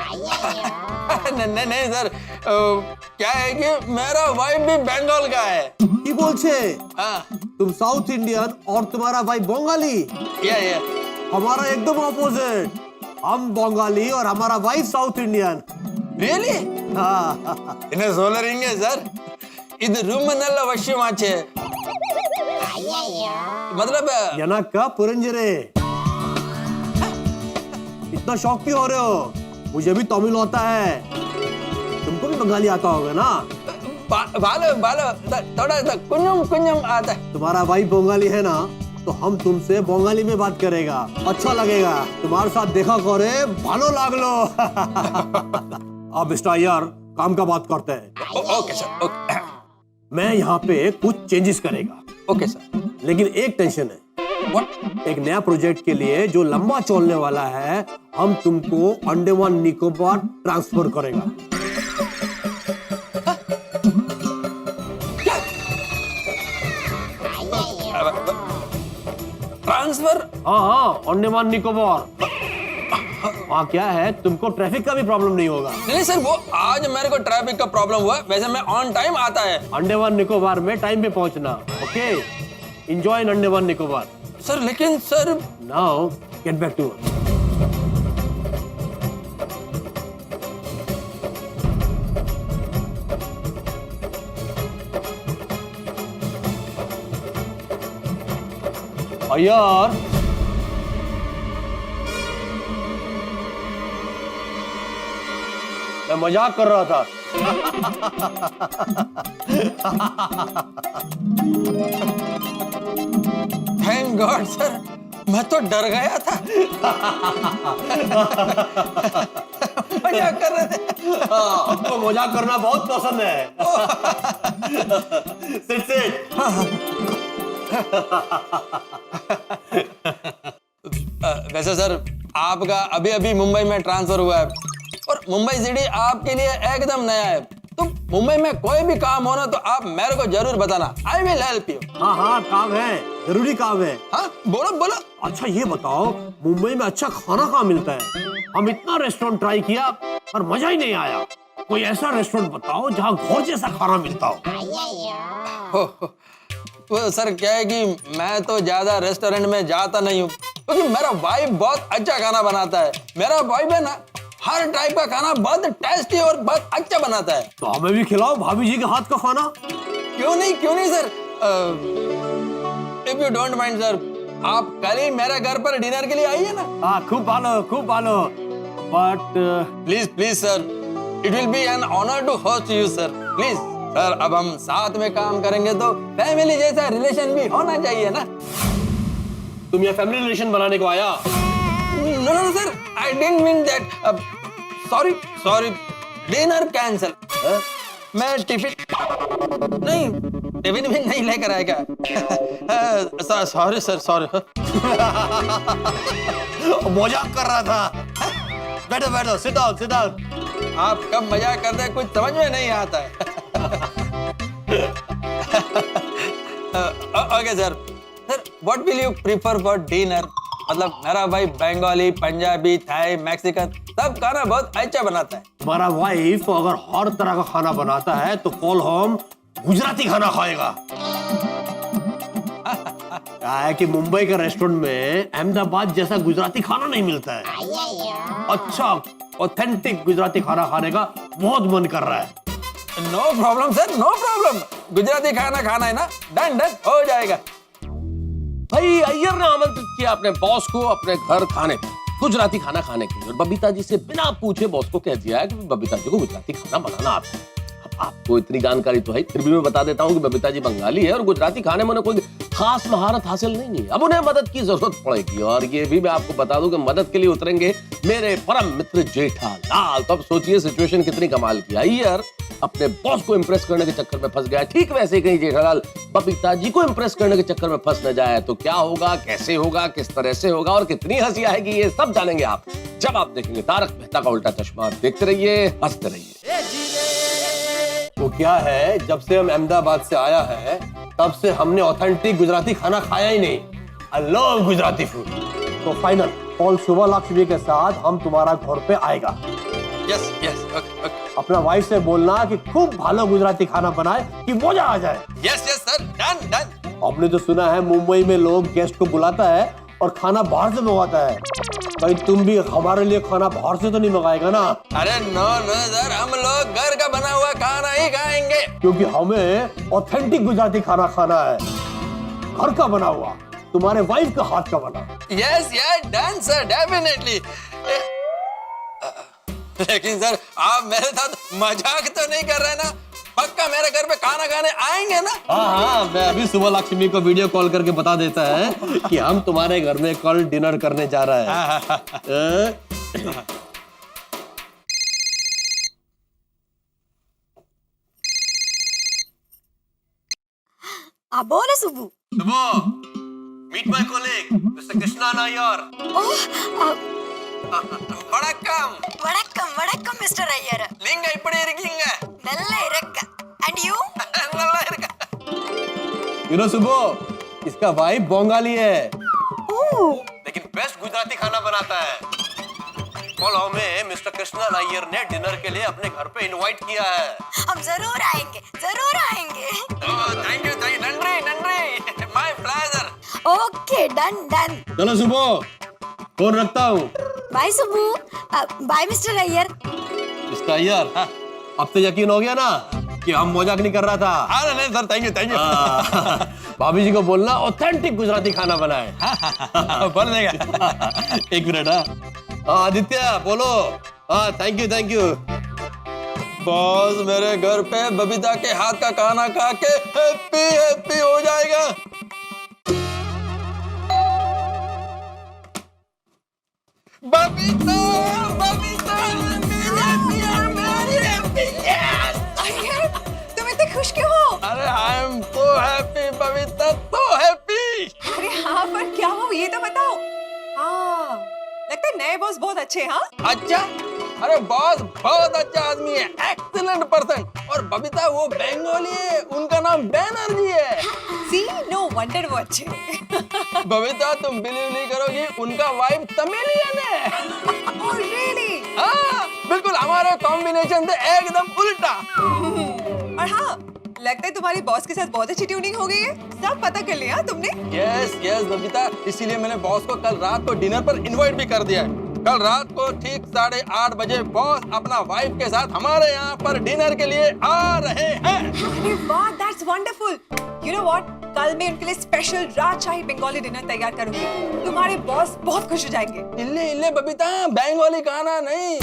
नहीं सर, क्या है कि मेरा वाइफ भी बंगाल का है। की बोलछे? हाँ। तुम साउथ इंडियन और तुम्हारा भाई बंगाली। या हमारा एकदम ऑपोजिट। हम बंगाली और हमारा वाइफ साउथ इंडियन। रियली? हाँ। इन्हें सोलरिंगे सर, इधर रूम नल्ला वश्यमाचे, मतलब जनक पुरंजरे। इतना शौक क्यों हो रहे हो? मुझे भी तमिल आता है, तुमको भी बंगाली आता होगा ना? बालो थोड़ा सा कुंजम आता है। तुम्हारा भाई बंगाली है ना, तो हम तुमसे बंगाली में बात करेगा, अच्छा लगेगा। तुम्हारे साथ देखा करे, भालो लागलो। अब मिस्टर अय्यर, काम का बात करते हैं। Okay sir, okay. मैं यहाँ पे कुछ चेंजेस करेगा। Okay sir. लेकिन एक टेंशन है। What? एक नया प्रोजेक्ट के लिए जो लंबा चलने वाला है, हम तुमको अंडमान निकोबार ट्रांसफर करेगा। ट्रांसफर? हाँ, अंडमान निकोबार। वहाँ क्या है, तुमको ट्रैफिक का भी प्रॉब्लम नहीं होगा। नहीं सर, वो आज मेरे को ट्रैफिक का प्रॉब्लम हुआ, वैसे मैं ऑन टाइम आता है। अंडमान निकोबार में टाइम पे पहुंचना। Okay, enjoy Andaman Nicobar. Sir, लेकिन sir, now get back to work. Iyer, मैं मजाक कर रहा था। थैंक गॉड सर, मैं तो डर गया था। मजाक कर रहे थे। आपको मजाक करना बहुत पसंद है। सिट। वैसे सर, आपका अभी अभी मुंबई में ट्रांसफर हुआ है और मुंबई सिटी आपके लिए एकदम नया है, तो मुंबई में कोई भी काम हो ना तो आप मेरे को जरूर बताना। I will help you. हाँ, काम है, जरूरी काम है। हाँ, बोलो। अच्छा ये बताओ, मुंबई में अच्छा खाना कहाँ मिलता है? हम इतना रेस्टोरेंट ट्राई किया पर मजा ही नहीं आया। कोई ऐसा रेस्टोरेंट बताओ जहाँ घर जैसा खाना मिलता हो। वो सर, क्या है कि मैं तो ज्यादा रेस्टोरेंट में जाता नहीं हूँ, क्योंकि मेरा वाइफ बहुत अच्छा खाना बनाता है। मेरा वाइफ है ना, हर टाइप का खाना बहुत टेस्टी और बहुत अच्छा बनाता है। तो हमें भी खिलाओ भाभी जी के हाथ का खाना। क्यों नहीं sir. If you don't mind sir, आप कल ही मेरे घर पर डिनर के लिए आइए ना। हाँ खूब भालो but please please sir, it will be an honour to host you sir, please sir. अब हम साथ में काम करेंगे तो फैमिली जैसा रिलेशन भी होना चाहिए ना। तुम यहाँ फैमिली रिलेशन बनाने को आया? No no sir, I didn't mean that. Sorry, dinner cancel. मैं टिफिन भी नहीं लेकर आएगा। Sorry sir, sorry. मजाक कर रहा था। बैठो, सिट डाउन। आप कब मजाक करते हैं कुछ समझ में नहीं आता है। Okay sir, what will you prefer for dinner? मतलब मेरा भाई बंगाली, पंजाबी, थाई, मैक्सिकन सब खाना बहुत अच्छा बनाता है। हमारा वाइफ अगर हर तरह का खाना बनाता है तो कल हम गुजराती खाना खाएगा। क्या है कि मुंबई के रेस्टोरेंट में अहमदाबाद जैसा गुजराती खाना नहीं मिलता है। अच्छा ऑथेंटिक गुजराती खाना खाने का बहुत मन कर रहा है। No problem sir, no problem. Gujarati खाना खाना है ना, डन हो जाएगा। भाई अय्यर ने आमंत्रित किया अपने बॉस को अपने घर खाने पे, गुजराती खाना खाने के लिए, और बबीता जी से बिना पूछे बॉस को कह दिया है कि बबीता जी को गुजराती खाना बनाना आता है। अब आपको इतनी जानकारी तो है, फिर भी मैं बता देता हूँ कि बबीता जी बंगाली है और गुजराती खाने में उन्हें कोई खास महारत हासिल नहीं है। अब उन्हें मदद की जरूरत पड़ेगी, और ये भी मैं आपको बता दूं कि मदद के लिए उतरेंगे मेरे परम मित्र जेठालाल। तो अब सोचिए सिचुएशन कितनी कमाल की। अय्यर अपने बॉस को इंप्रेस करने के चक्कर में फंस गया, ठीक वैसे ही कहीं जेठालाल बबीता जी को इंप्रेस करने के चक्कर में फंस न जाए तो क्या होगा, कैसे होगा, किस तरह से होगा और कितनी हंसी आएगी, ये सब जानेंगे आप जब आप देखेंगे तारक मेहता का उल्टा चश्मा। देखते रहिए, हंसते रहिए। तो क्या है, जब से हम अहमदाबाद से आया है तब से हमने ऑथेंटिक गुजराती खाना खाया ही नहीं। I love Gujarati food. तो फाइनल कल सुबह लक्ष्मी के साथ हम तुम्हारा घर पे आएगा। Yes yes, okay. अपना वाइफ से बोलना कि खूब भालो गुजराती खाना बनाए कि मजा आ जाए। Yes yes sir, done. आपने तो सुना है मुंबई में लोग गेस्ट को बुलाता है और खाना बाहर से मंगाता है, भाई तुम भी हमारे लिए खाना बाहर से तो नहीं मंगाएगा ना? अरे नो सर, हम लोग घर का बना हुआ खाना ही खाएंगे, क्योंकि हमें ऑथेंटिक गुजराती खाना खाना है, घर का बना हुआ, तुम्हारे वाइफ का हाथ का बना। Yes done sir, definitely. लेकिन सर आप मेरे साथ मजाक तो नहीं कर रहे ना? पक्का मेरे घर पे खाना खाने आएंगे ना? हाँ, मैं अभी सुबह लक्ष्मी को वीडियो कॉल करके बता देता है कि हम तुम्हारे घर में कल डिनर करने जा रहे हैं। बोले Subbu. Meet my colleague mister Krishna Nair. வணக்கம் மிஸ்டர் ஐயர். நீங்க எப்படி இருக்கீங்க? நல்லா இருக்க. And you? நல்லா இருக்க। You know सुबो, इसका वाइफ बंगाली है, ओह, लेकिन बेस्ट गुजराती खाना बनाता है। कल हमें मिस्टर कृष्णा नायर ने डिनर के लिए अपने घर पे इनवाइट किया है। हम जरूर आएंगे। थैंक यू, नंद्री, माय प्लेजर। Okay, done. चलो सुबो, फोन रखता हूँ। Bye Subbu. Bye mister Iyer. Mister Iyer, अब तो यकीन हो गया ना कि हम मजाक नहीं कर रहा था। हाँ नहीं सर, थैंक यू। भाभी जी को बोलना ऑथेंटिक गुजराती खाना बनाए। बोल देगा। एक मिनट। हाँ आदित्य बोलो। हाँ थैंक यू। बॉस मेरे घर पे बबीता के हाथ का खाना खा के हैप्पी हो जाएगा। बबीता तुम इतने खुश क्यों हो? अरे I am so happy Babita, so happy. अरे हाँ, पर क्या हो ये तो बताओ। हाँ, लगता है नए बॉस बहुत अच्छे। हाँ अच्छा, अरे बॉस बहुत अच्छा आदमी है, एक्सीलेंट पर्सन। और बबीता वो बंगाली है, उनका नाम बैनर्जी है। सी, नो वंडर वो अच्छे। बबीता तुम बिलीव नहीं करोगी, उनका वाइफ तमिलियन है। Oh, really? हाँ बिल्कुल, हमारे कॉम्बिनेशन से एकदम उल्टा। और हाँ, लगता है तुम्हारी बॉस के साथ बहुत अच्छी ट्यूनिंग हो गई है। सब पता कर लिया तुमने? यस बबीता, इसीलिए मैंने बॉस को कल रात को डिनर पर इनवाइट भी कर दिया है। कल रात को ठीक 8:30 बजे बॉस अपना वाइफ के साथ हमारे यहाँ पर डिनर के लिए आ रहे हैं। अरे वाह, that's wonderful. You know what? कल मैं उनके लिए स्पेशल राजशाही बंगाली डिनर तैयार करूंगी। तुम्हारे बॉस बहुत खुश हो जाएंगे। इल्ले इल्ले बबीता, बंगाली खाना नहीं,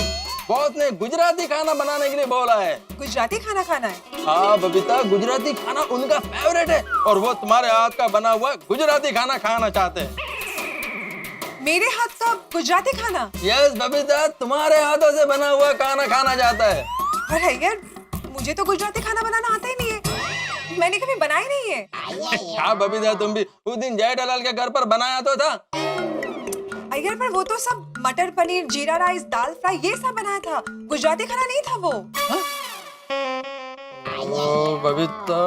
बॉस ने गुजराती खाना बनाने के लिए बोला है। गुजराती खाना खाना है? हाँ बबीता, गुजराती खाना उनका फेवरेट है और वो तुम्हारे हाथ का बना हुआ गुजराती खाना खाना चाहते हैं। मेरे हाथ का गुजराती खाना? यस बबीता, तुम्हारे हाथों से बना हुआ खाना खाना चाहता है। पर अय्यर, मुझे तो गुजराती खाना बनाना आता ही नहीं है, मैंने कभी बनाया नहीं है। हाँ बबीता, तुम भी उस दिन जेठालाल के घर पर बनाया तो था। अय्यर, पर वो तो सब मटर पनीर, जीरा राइस, दाल फ्राई ये सब बनाया था, गुजराती खाना नहीं था वो। ओ बबीता,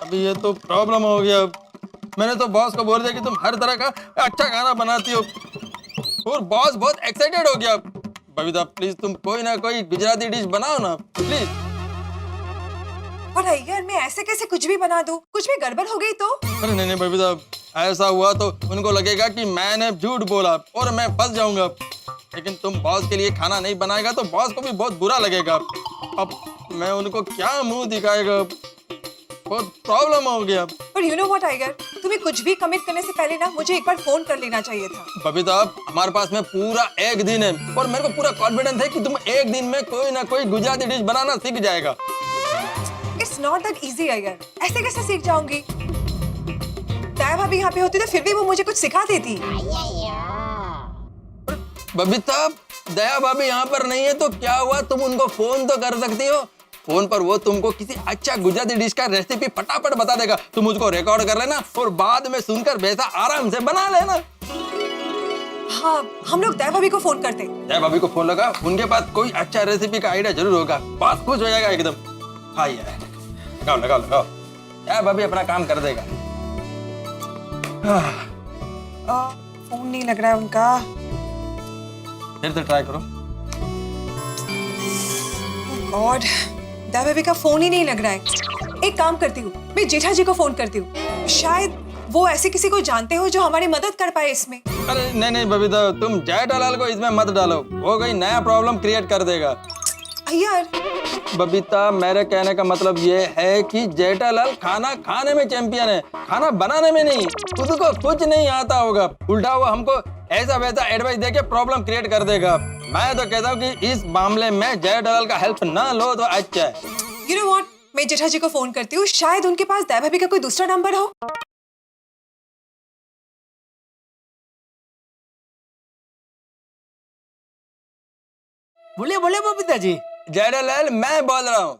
अभी ये तो प्रॉब्लम हो गया। मैंने तो बॉस को बोल दिया कि तुम हर तरह का अच्छा खाना बनाती हो और बॉस बहुत एक्साइटेड हो गया। बबीता प्लीज, तुम कोई ना कोई गुजराती डिश बनाओ ना प्लीज। पर अय्यर, मैं ऐसे कैसे कुछ भी बना दूं? कुछ भी गड़बड़ हो गई तो? अरे नहीं नहीं बबीता, ऐसा हुआ तो उनको लगेगा कि मैंने झूठ बोला और मैं फंस जाऊंगा। लेकिन तुम बॉस के लिए खाना नहीं बनाएगा तो बॉस को भी बहुत बुरा लगेगा। अब मैं उनको क्या मुंह दिखाएगा, बहुत प्रॉब्लम हो गया। पर यू नो व्हाट अय्यर, तुम्हें कुछ भी कमिट करने से पहले ना मुझे एक बार फोन कर लेना चाहिए था। बबीता, हमारे पास में पूरा एक दिन है और मेरे को पूरा कॉन्फिडेंस है कि तुम एक दिन में कोई ना कोई गुजराती डिश बनाना सीख जाएगा। It's not that easy Iyer, ऐसे कैसे सीख जाऊंगी? दया भाभी यहाँ पे होती तो फिर भी वो मुझे कुछ सिखा देती। बबीता, दया भाभी यहाँ पर नहीं है तो क्या हुआ, तुम उनको फोन तो कर सकती हो। फोन पर वो तुमको किसी अच्छा गुजराती डिश का रेसिपी फटाफट बता देगा। तुम उसको रिकॉर्ड कर लेना और बाद में सुनकर वैसा आराम से बना लेना। हाँ, हम लोग दया भाभी को फोन करते। दया भाभी को फोन लगा, उनके पास कोई अच्छा रेसिपी का आइडिया जरूर होगा, बात खुश हो जाएगा एकदम। हाँ यार, लगाओ लगाओ लगाओ, दया भाभी अपना काम कर देगा। फोन नहीं लग रहा है उनका। फिर से ट्राई करो। गॉड, दया भाभी का फोन ही नहीं लग रहा है। एक काम करती हूँ, मैं जेठा जी को फोन करती हूँ, शायद वो ऐसे किसी को जानते हो जो हमारी मदद कर पाए इसमें। अरे नहीं नहीं बबीता, तुम जेठालाल को इसमें मत डालो, वो कोई नया प्रॉब्लम क्रिएट कर देगा। यार बबीता, मेरे कहने का मतलब ये है कि जेठालाल खाना खाने में चैंपियन है, खाना बनाने में नहीं। उसको कुछ नहीं आता होगा, उल्टा वो हमको ऐसा वैसा एडवाइस देके प्रॉब्लम क्रिएट कर देगा। मैं तो कहता हूँ कि इस मामले में जेठालाल का हेल्प ना लो तो अच्छा है। यू नो व्हाट, मैं जेठा जी को फोन करती हूँ, शायद उनके पास दया भाभी का कोई दूसरा नंबर हो। बोलिए बोलिए बबीता जी। जेठालाल, मैं बोल रहा हूँ।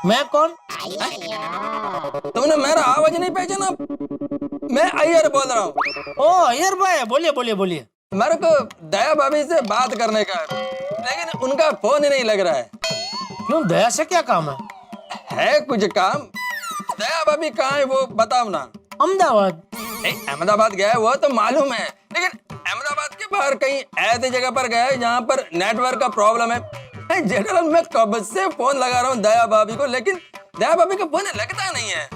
मैं कौन? तुमने मेरा आवाज नहीं पहचाना? मैं अय्यर बोल रहा हूँ। ओ अय्यर भाई, बोलिए बोलिए बोलिए। मेरे को दया भाभी से बात करने का है, लेकिन उनका फोन ही नहीं लग रहा है। क्यों, दया से क्या काम है? है कुछ काम। दया भाभी कहाँ है वो बताओ ना। अहमदाबाद। अहमदाबाद गया है वो तो मालूम है, लेकिन अहमदाबाद के बाहर कहीं ऐसी जगह पर गया है जहाँ पर नेटवर्क का प्रॉब्लम है। जेठालाल, मैं कब से फोन लगा रहा हूँ दया भाभी को, लेकिन दया भाभी का फोन लगता नहीं है।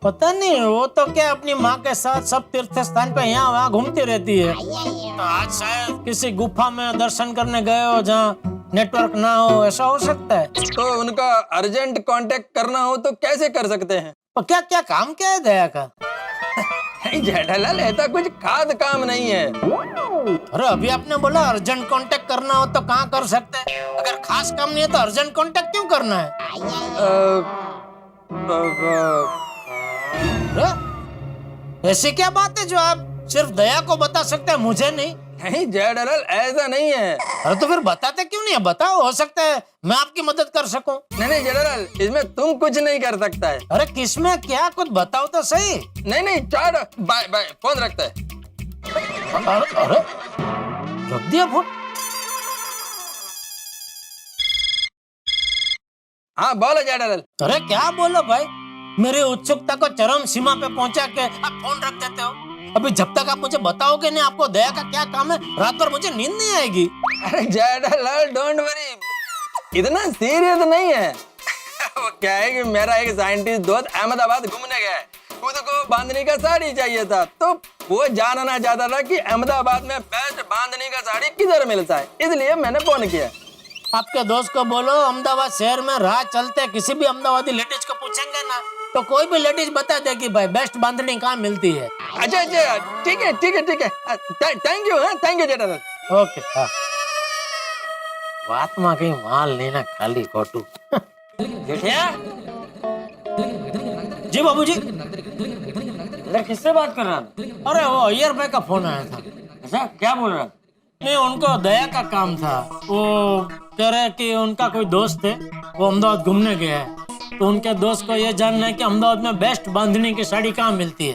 पता नहीं, वो तो क्या अपनी माँ के साथ सब तीर्थ स्थान पे यहाँ वहाँ घूमती रहती है। तो आज शायद किसी गुफा में दर्शन करने गए हो जहाँ नेटवर्क ना हो, ऐसा हो सकता है। तो उनका अर्जेंट कांटेक्ट करना हो तो कैसे कर सकते हैं? तो क्या क्या काम क्या है दया का? जेठालाल, ऐसा कुछ खास काम नहीं है। अरे अभी आपने बोला अर्जेंट कांटेक्ट करना हो तो कहाँ कर सकते हैं? अगर खास काम नहीं है तो अर्जेंट कांटेक्ट क्यों करना है? ऐसी क्या बात है जो आप सिर्फ दया को बता सकते हैं, मुझे नहीं? नहीं जेठालाल, ऐसा नहीं है। अरे तो फिर बताते क्यों नहीं है? बताओ, हो सकता है मैं आपकी मदद कर सकूं। नहीं नहीं जेठालाल, इसमें तुम कुछ नहीं कर सकता है। अरे किसमें क्या, कुछ बताओ तो सही। नहीं नहीं, छोड़, बाय बाय, फोन रखता है। अरे रख दिया फोन। हाँ बोलो जेठालाल। अरे क्या बोलो भाई, मेरी उत्सुकता को चरम सीमा पे पहुंचा के आप फोन रख देते हो। अभी जब तक आप मुझे बताओगे नहीं आपको दया का क्या काम है, रात भर मुझे नींद नहीं आएगी। अरे जेठालाल, डोंट वरी, इतना सीरियस नहीं है। वो क्या है कि मेरा एक साइंटिस्ट दोस्त अहमदाबाद घूमने गया है, खुद को बांधनी का साड़ी चाहिए था, तो वो जानना चाहता था कि अहमदाबाद में बेस्ट बांधनी का साड़ी किधर मिलता है, इसलिए मैंने फोन किया। आपके दोस्त को बोलो अहमदाबाद शहर में राह चलते किसी भी अहमदाबादी लेडीज को पूछेंगे ना तो कोई भी लेडीज बता दे कि भाई बेस्ट बांधनी कहाँ मिलती है। अच्छा अच्छा ठीक है ठीक है ठीक है, थैंक यू जेठालाल। ओके हाँ। बात में कहीं माल लेना खाली खोटू। जेठिया जी बाबूजी। इधर किससे बात कर रहा था? अरे वो अय्यर भाई का फोन आया था। अच्छा क्या बोल रहा? नहीं उनको दया का काम था। वो कह रहे कि उनका कोई दोस्त है, वो अहमदाबाद घूमने गया है, तो उनके दोस्त को ये जानना है कि अहमदाबाद में बेस्ट बांधनी की साड़ी कहाँ मिलती है।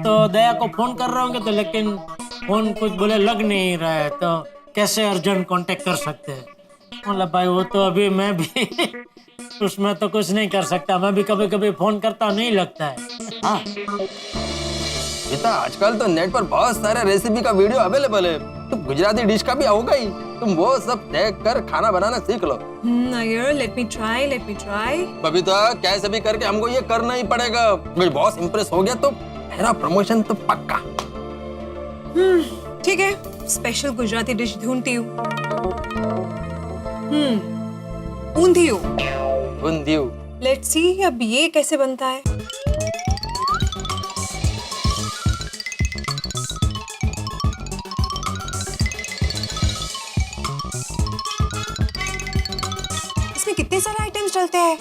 तो दया को फोन कर रहे होंगे तो, लेकिन फोन कुछ बोले लग नहीं रहा है, तो कैसे अर्जेंट कांटेक्ट कर सकते हैं। मतलब भाई वो तो अभी मैं भी उसमें तो कुछ नहीं कर सकता, मैं भी कभी कभी फोन करता नहीं लगता है। हाँ बेटा आजकल तो नेट पर बहुत सारे रेसिपी का वीडियो अवेलेबल है, तो गुजराती डिश का भी होगा ही, तुम वो सब देख कर खाना बनाना सीख लो। Iyer let me try. Babita कैसे भी करके हमको ये करना ही पड़ेगा, मेरी बॉस इंप्रेस हो गया तो मेरा प्रमोशन तो पक्का। ठीक है, स्पेशल गुजराती डिश ढूंढती हूँ। ऊंधियू। लेट्स सी अब ये कैसे बनता है। इसमें कितने सारे आइटम्स डलते हैं,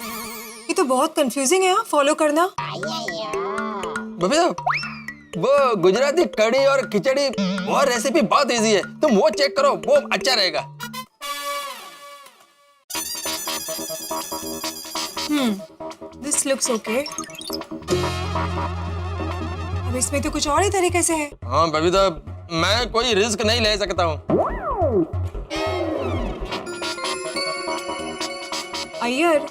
ये तो बहुत कंफ्यूजिंग है फॉलो करना। बबीता वो गुजराती कड़ी और खिचड़ी वो रेसिपी बहुत इजी है, तुम वो चेक करो, वो अच्छा रहेगा। This looks okay. अब इसमें तो कुछ और ही तरीके से है। हाँ बबीता मैं कोई रिस्क नहीं ले सकता हूँ। अय्यर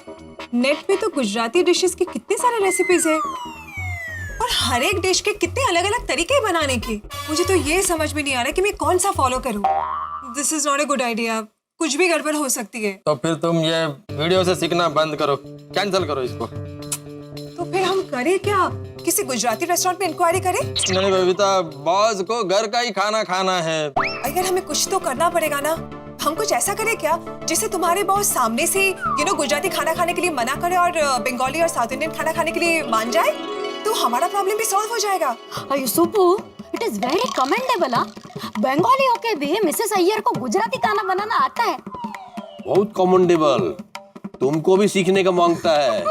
नेट पे तो गुजराती डिशेस की कितने सारे रेसिपीज है और हर एक डिश के कितने अलग अलग तरीके हैं बनाने के। मुझे तो ये समझ में नहीं आ रहा कि मैं कौन सा फॉलो करूं। This is not a good idea, कुछ भी गड़बड़ हो सकती है। तो फिर तुम ये वीडियो से सीखना बंद करो, कैंसिल करो इसको। तो फिर हम करें क्या, किसी गुजराती रेस्टोरेंट में इंक्वायरी करें? नहीं बबीता बॉस को घर का ही खाना खाना है। अगर हमें कुछ तो करना पड़ेगा ना, हम कुछ ऐसा करें क्या जिससे तुम्हारे बॉस सामने से गुजराती खाना खाने के लिए मना करे और बंगाली और साउथ इंडियन खाना खाने के लिए मान जाए, तो हमारा प्रॉब्लम भी सॉल्व हो जाएगा। अरे Subbu, it is very commendable. Bengali होके भी मिसेस अय्यर को गुजराती खाना बनाना आता है। बहुत कमेंडेबल, तुमको भी सीखने का मांगता है।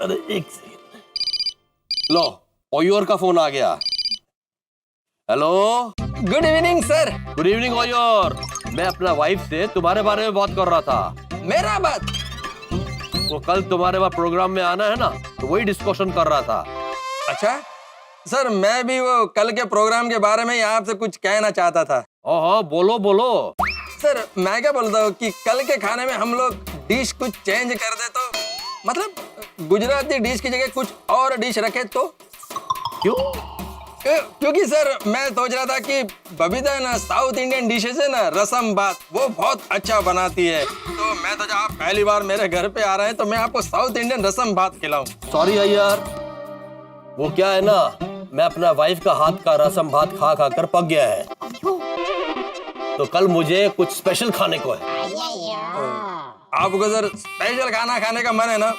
अरे एक सेकंड, लो ओयोर का फोन आ गया। Hello good evening sir. Good evening Iyer, मैं अपना वाइफ से तुम्हारे बारे में बात कर रहा था। मेरा बात? वो कल तुम्हारे पास प्रोग्राम में आना है ना, तो वही डिस्कशन कर रहा था। अच्छा सर मैं भी वो कल के प्रोग्राम के बारे में ही आपसे कुछ कहना चाहता था। हाँ बोलो बोलो। सर मैं क्या बोलता हूँ कि कल के खाने में हम लोग डिश कुछ चेंज कर दे, तो मतलब गुजराती डिश की जगह कुछ और डिश रखे तो? क्यों? क्योंकि सर मैं सोच रहा था कि बबीता ना साउथ इंडियन डिशेस है ना, रसम भात वो बहुत अच्छा बनाती है, तो मैं तो जब आप पहली बार मेरे घर पे आ रहे हैं तो मैं आपको साउथ इंडियन रसम भात खिलाऊं। सॉरी यार, वो क्या है ना, मैं अपना वाइफ का हाथ का रसम भात खा खा कर पक गया है, तो कल मुझे कुछ स्पेशल खाने को है। आपको सर स्पेशल खाना खाने का मन है ना,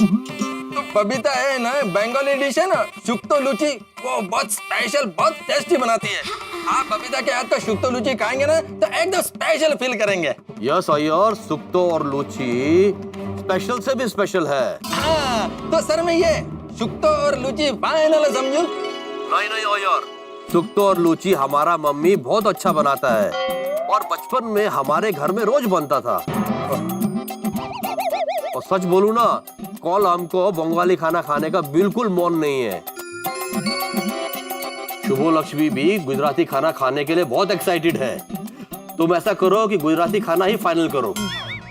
तो बबीता है ना बंगाली डिश है ना शुक्तो लुची, वो बहुत स्पेशल बहुत टेस्टी बनाती है। आप बबीता के हाथ का शुक्तो लुची खाएंगे ना तो एकदम स्पेशल फील करेंगे। यस अय्यर, शुक्तो और लुची स्पेशल से भी स्पेशल है। हाँ, तो सर मैं ये शुक्तो और लुची फाइनल समझूं? नहीं नहीं अय्यर, शुक्तो और लुची हमारा मम्मी बहुत अच्छा बनाता है और बचपन में हमारे घर में रोज बनता था। और सच बोलूं ना, कल हमको बंगाली खाना खाने का बिल्कुल मन नहीं है। शुभो लक्ष्मी भी गुजराती खाना खाने के लिए बहुत एक्साइटेड है। तुम ऐसा करो कि गुजराती खाना ही फाइनल करो।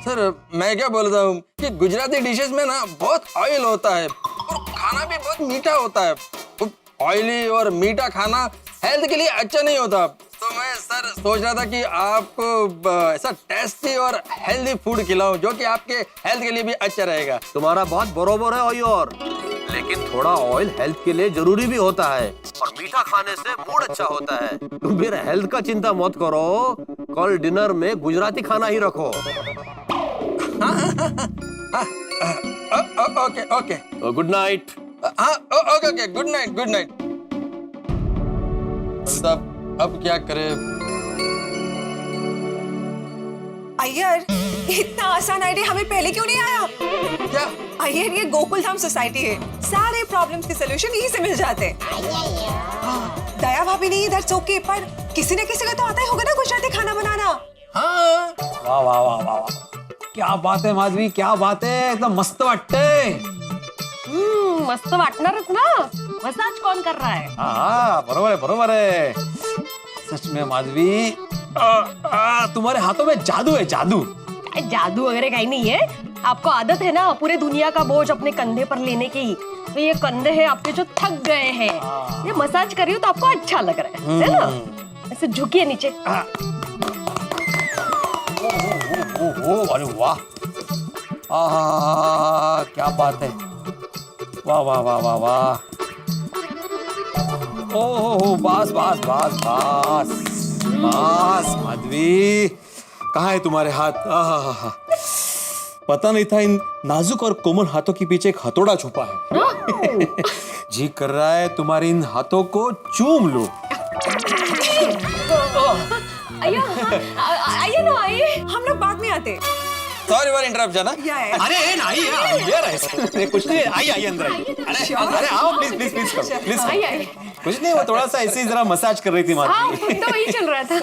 सर मैं क्या बोलता हूँ कि गुजराती डिशेस में ना बहुत ऑयल होता है और खाना भी बहुत मीठा होता है। ऑयली और मीठा खाना हेल्थ के लिए अच्छा नहीं होता, तो मैं सर सोच रहा था कि आपको ऐसा टेस्टी और हेल्दी फूड खिलाऊं जो कि आपके हेल्थ के लिए भी अच्छा रहेगा। तुम्हारा बात बरोबर है अय्यर, लेकिन थोड़ा ऑयल हेल्थ के लिए जरूरी भी होता है और मीठा खाने से मूड अच्छा होता है। तुम मेरे हेल्थ का चिंता मत करो, कल डिनर में गुजराती खाना ही रखो। Okay okay good night. हाँ okay okay good night good night. साहब अब क्या करें? अय्यर, इतना आसान आइडिया हमें पहले क्यों नहीं आया? क्या? अय्यर, ये गोकुल धाम सोसाइटी है, सारे प्रॉब्लम्स के सलूशन यहीं से मिल जाते हैं। दया भाभी नहीं इधर चौकी, पर किसी न किसी का तो आता ही होगा ना गुजराती खाना बनाना। हाँ वाह वाह वाह वाह वाह, क्या बात है माधवी, क्या बात है, एकदम मस्त वाटतंय। मस्त वाटणारच ना, मसाज कौन कर रहा है? हाँ बरोबर है। सच में माधवी, तुम्हारे हाथों में जादू है, जादू। जादू वगैरह कहीं नहीं है, आपको आदत है ना पूरे दुनिया का बोझ अपने कंधे पर लेने की, तो ये कंधे हैं आपके जो थक गए हैं, ये मसाज कर रही हो तो आपको अच्छा लग रहा है ना? ऐसे झुकिए नीचे। अरे वाह, क्या बात है, वाह वाह वाह वाह वाह। ओह बस बस बस बस बस माधवी, कहाँ है तुम्हारे हाथ? पता नहीं था इन नाजुक और कोमल हाथों के पीछे एक हथौड़ा छुपा है। जी कर रहा है तुम्हारे इन हाथों को चूम लो। आइए ना, आइए, हम लोग बाद में आते। Sorry for interruption. अरे ना आइए, कुछ नहीं, आइए अंदर आइए। अरे आओ प्लीज प्लीज प्लीज प्लीज। कुछ नहीं, वो थोड़ा सा ऐसे ही जरा मसाज कर रही थी माधवी। तो वही चल रहा था।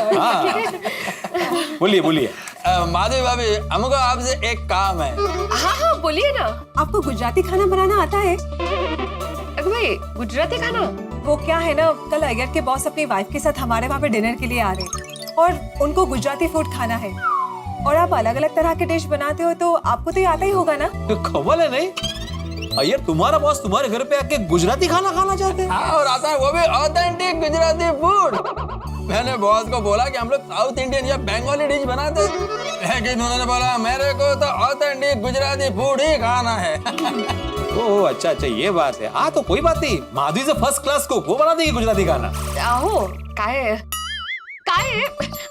बोलिए बोलिए। माधवी भाभी, हमको आपसे एक काम है। हाँ बोलिए ना। आपको गुजराती खाना बनाना आता है? अरे भाई, गुजराती खाना? वो क्या है ना, कल अय्यर के बॉस अपनी वाइफ के साथ हमारे वहाँ पे डिनर के लिए आ रहे हैं और उनको गुजराती फूड खाना है, और आप अलग अलग तरह के डिश बनाते हो तो आपको तो ये आता ही होगा ना? कमाल है नहीं? अय्यर, तुम्हारा बॉस तुम्हारे घर पे आके गुजराती खाना खाना चाहते हैं? हाँ, और आता है वो भी ऑथेंटिक गुजराती फूड। मैंने बॉस को बोला कि हम लोग साउथ इंडियन या बंगाली डिश बनाते हैं, लेकिन उन्होंने बोला मेरे को तो ऑथेंटिक गुजराती फूड ही खाना है। ओह अच्छा अच्छा, ये बात है। हाँ तो कोई बात नहीं, माधवी से फर्स्ट क्लास कुक, वो बना देगी गुजराती खाना। आहो, काय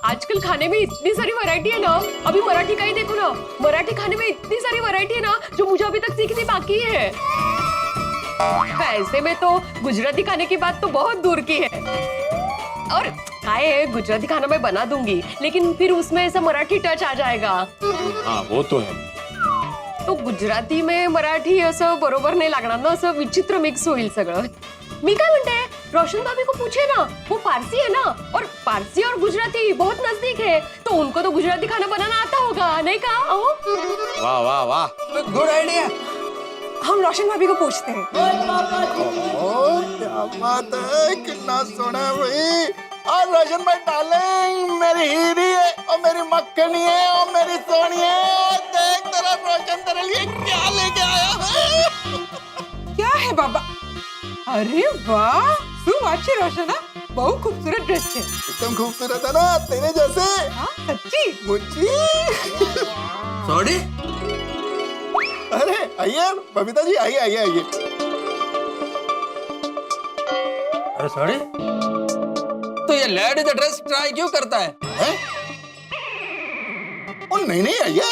आजकल खाने में इतनी सारी वैरायटी है ना, अभी मराठी का ही देखो ना, मराठी खाने में इतनी सारी वैरायटी है ना जो मुझे अभी तक सीखनी बाकी है। ऐसे में तो गुजराती खाने की बात तो बहुत दूर की है। और काय गुजराती खाना मैं बना दूंगी, लेकिन फिर उसमें ऐसा मराठी टच आ जाएगा। हाँ वो तो है। तो गुजराती में मराठी असं बरोबर नाही लागणार ना, असं विचित्र मिक्स होईल सगळं। मी काय म्हणते, रोशन भाभी को पूछे ना, वो पारसी है ना, और पारसी और गुजराती बहुत नजदीक है, तो उनको तो गुजराती खाना बनाना आता होगा, नहीं कहा? वाह वाह वाह, गुड आइडिया। हम रोशन भाभी को पूछते हैं। क्या बात है, कितना सोना है भाई। और रोशन भाई डार्लिंग, मेरी हीरी है और मेरी मक्खनी है और मेरी सोनी है। देख तेरा रोशन तेरे लिए क्या लेके आया है। क्या है बाबा? अरे वाह, सुवाची रोशन, बहुत खूबसूरत ड्रेस है। एकदम खूबसूरत है ना, तेरे जैसे। हाँ सच्ची? मुझी। सॉरी। अरे आइए बबीता जी, आइए आइए आइए। अरे सॉरी, तो ये लेडीज ड्रेस ट्राई क्यों करता है? ओ नहीं नहीं आइए,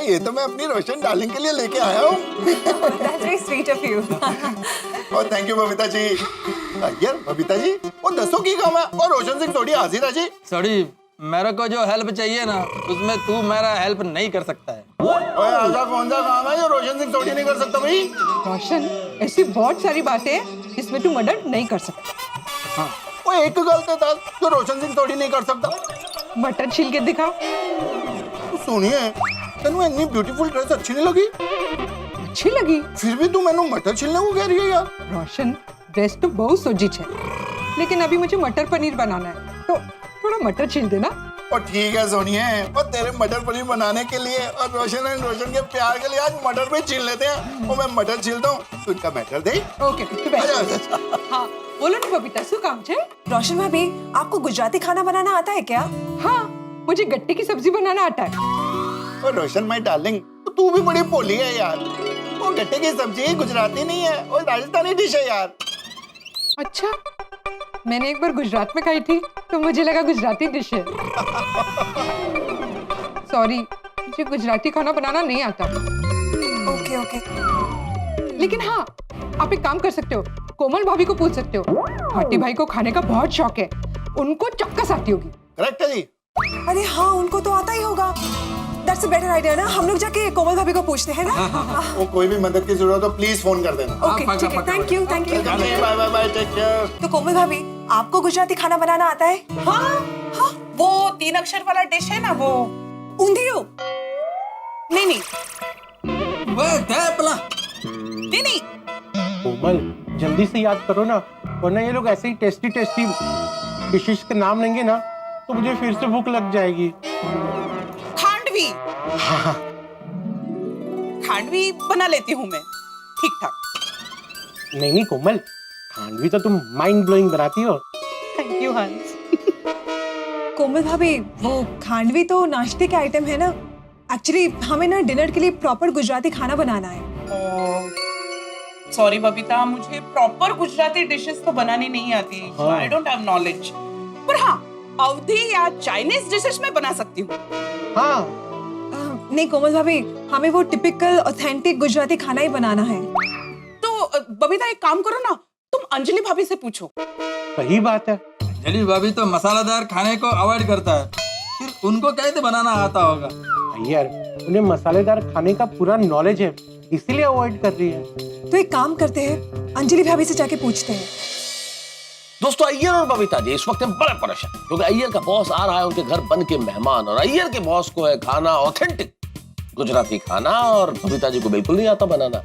ये तो मैं अपनी रोशन डार्लिंग के लिए लेके आया हूँ। That's very sweet of you. और थैंक यू बबीता जी। आइए बबीता जी, वो दसों की काम है और रोशन सिंह सोडी हाजिर है जी। सॉरी, मेरे को जो हेल्प चाहिए ना, उसमें तू मेरा हेल्प नहीं कर सकता है। ओए ऐसा कौन सा काम है जो रोशन सिंह सोडी नहीं कर सकता भाई? रोशन, ऐसी बहुत सारी बातें हैं जिसमें तू मदद नहीं कर सकता। हाँ, वो एक गलत था जो रोशन सिंह सोडी नहीं कर सकता। मटर छील के दिखा। सुनिए, तेनू इतनी ब्यूटीफुल ड्रेस अच्छी नहीं लगी? अच्छी लगी? फिर भी तू मैंने मटर छीलने को कह रही है यार। रोशन, ड्रेस तो बहुत सोजिच है, लेकिन अभी मुझे मटर पनीर बनाना है, तो थोड़ा मटर छील देना। और ठीक है सोनिए, और तेरे मटर पनीर बनाने के लिए और रोशन एंड रोशन के प्यार के लिए आज मटर भी छील लेते हैं। और मैं मटर छीलता हूँ, तू इनका मैटर दे। ओके, तू बैठ। हाँ, बोलो ना बबीता, શું काम છે? रोशन भाभी, आपको गुजराती खाना बनाना आता है क्या? हाँ, मुझे गट्टे की सब्जी बनाना आता है। और रोशन माय डार्लिंग, तू भी बड़ी भोली है यार। वो गट्टे की सब्जी गुजराती नहीं है, वो राजस्थानी डिश है यार। अच्छा, मैंने एक बार गुजरात में खाई थी तो मुझे लगा गुजराती डिश है। सॉरी, मुझे गुजराती खाना बनाना नहीं आता। Okay okay. लेकिन हाँ, आप एक काम कर सकते हो, कोमल भाभी को पूछ सकते हो। भाटी भाई को खाने का बहुत शौक है, उनको चक्कस आती होगी। करेक्ट है जी। अरे हाँ, उनको तो आता ही होगा। दैट्स अ बेटर आइडिया ना, हम लोग जाके कोमल भाभी को पूछते हैं ना। वो कोई भी मदद की जरूरत हो प्लीज फोन कर देना। ओके ठीक है, thank you thank you. Bye bye bye, take care. तो कोमल भाभी, आपको गुजराती खाना बनाना आता है? हाँ, हाँ, वो 3 अक्षर वाला डिश है ना, वो ऊंधियो? नहीं वह थैपला। नहीं कोमल जल्दी से याद करो ना, वरना ये लोग ऐसे ही टेस्टी टेस्टी डिशेस के नाम लेंगे ना तो मुझे फिर से भूख लग जाएगी। खांडवी। खांडवी बना लेती हूँ मैं ठीक ठाक। नहीं कोमल, खांडवी तो तुम माइंड ब्लोइंग बनाती हो। थैंक यू हंस। कोमल भाभी, वो खांडवी तो नाश्ते के आइटम है ना। एक्चुअली हमें ना डिनर के लिए प्रॉपर गुजराती खाना बनाना है। सॉरी बबीता, मुझे प्रॉपर गुजराती डिशेस तो बनानी नहीं आती। I don't have knowledge. पर हाँ, अवधी या चाइनीज डिशेस मैं बना सकती हूँ। हाँ नहीं कोमल भाभी, हमें वो टिपिकल ऑथेंटिक गुजराती खाना ही बनाना है। तो बबीता एक काम करो ना, तुम अंजलि भाभी से पूछो। सही बात है। अंजलि भाभी तो मसालेदार खाने को अवॉइड करता है, फिर उनको कैसे बनाना आता होगा? यार, उन्हें मसालेदार खाने का पूरा नॉलेज है, इसीलिए अवॉइड कर रही है। तो एक काम करते हैं, अंजलि भाभी से जाके पूछते हैं। दोस्तों, अय्यर और बबीता जी इस वक्त हैं बड़े परेशान, क्योंकि अय्यर का बॉस आ रहा है उनके घर बन के मेहमान, और अय्यर के बॉस को है खाना ऑथेंटिक गुजराती खाना, और बबीता जी को बिल्कुल नहीं आता बनाना।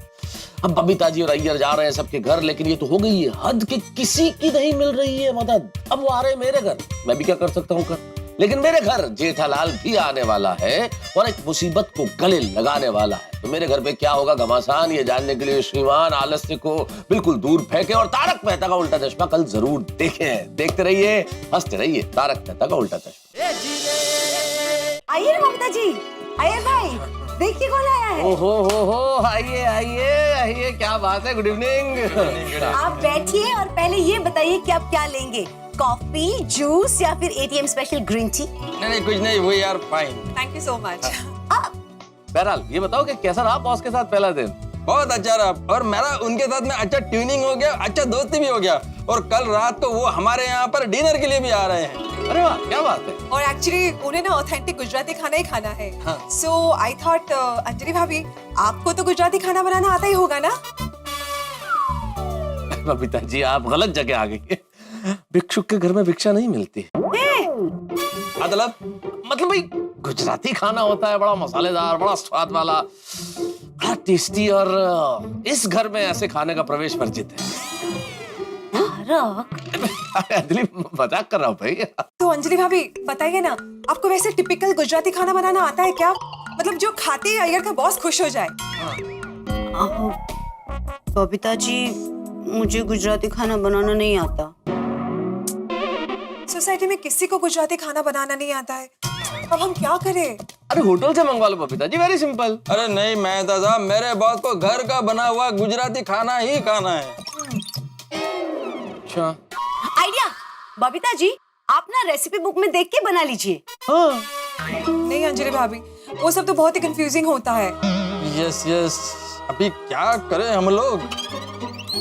अब बबीता जी और अय्यर जा रहे हैं सबके घर, लेकिन ये तो हो गई है हद कि किसी की नहीं मिल रही है मदद। अब वो आ रहे हैं मेरे घर, मैं भी क्या कर सकता हूँ कर। लेकिन मेरे घर जेठालाल भी आने वाला है और एक मुसीबत को गले लगाने वाला है। तो मेरे घर पे क्या होगा घमासान, ये जानने के लिए श्रीमान आलस्य को बिल्कुल दूर फेंके और तारक मेहता का उल्टा चश्मा कल जरूर देखें। देखते रहिए, हंसते रहिए। तारक मेहता का उल्टा चश्मा। आइए बबीता जी, आइए भाई, देखिए कौन आया है। हो, आइए आइए आइए, क्या बात है। Good evening. आप बैठिए और पहले ये बताइए कि आप क्या लेंगे, कॉफी, जूस या फिर एटीएम स्पेशल ग्रीन टी? नहीं कुछ नहीं, वो यार fine. Thank you so much. बहरहाल ये बताओ कि कैसा रहा बॉस के साथ पहला दिन? बहुत अच्छा रहा, और मेरा उनके साथ में अच्छा ट्यूनिंग हो गया, अच्छा दोस्ती भी हो गया, और कल रात को वो हमारे यहाँ पर डिनर के लिए भी आ रहे हैं। अरे वाह, क्या बात है। और एक्चुअली उन्हें ना ऑथेंटिक गुजराती खाना ही खाना है। सो आई थॉट, अंजलि भाभी, आपको तो गुजराती खाना बनाना आता ही होगा ना? बबीता जी, आप गलत जगह आ गई। भिक्षुक के घर में भिक्षा नहीं मिलती। मतलब भाई गुजराती खाना होता है बड़ा मसालेदार, बड़ा स्वाद वाला, बड़ा टेस्टी, और इस घर में ऐसे खाने का प्रवेश वर्जित है। अंजलि, मजाक कर रहा हूँ भाई। तो अंजलि भाभी बताइए ना, आपको वैसे टिपिकल गुजराती खाना बनाना आता है क्या? मतलब जो खाते ही अय्यर का बॉस खुश हो जाए। बबीता जी, मुझे गुजराती खाना बनाना नहीं आता। सोसाइटी में किसी को गुजराती खाना बनाना नहीं आता है, अब हम क्या करें? अरे होटल से मंगवा लो बबीता जी, वेरी सिंपल। अरे नहीं मेहता साहब, मेरे बॉस को घर का बना हुआ गुजराती खाना ही खाना है। अच्छा आइडिया, बबीता जी, आप ना रेसिपी बुक में देख के बना लीजिए। नहीं अंजलि भाभी, वो सब तो बहुत ही कंफ्यूजिंग होता है। यस, अभी क्या करें हम लोग?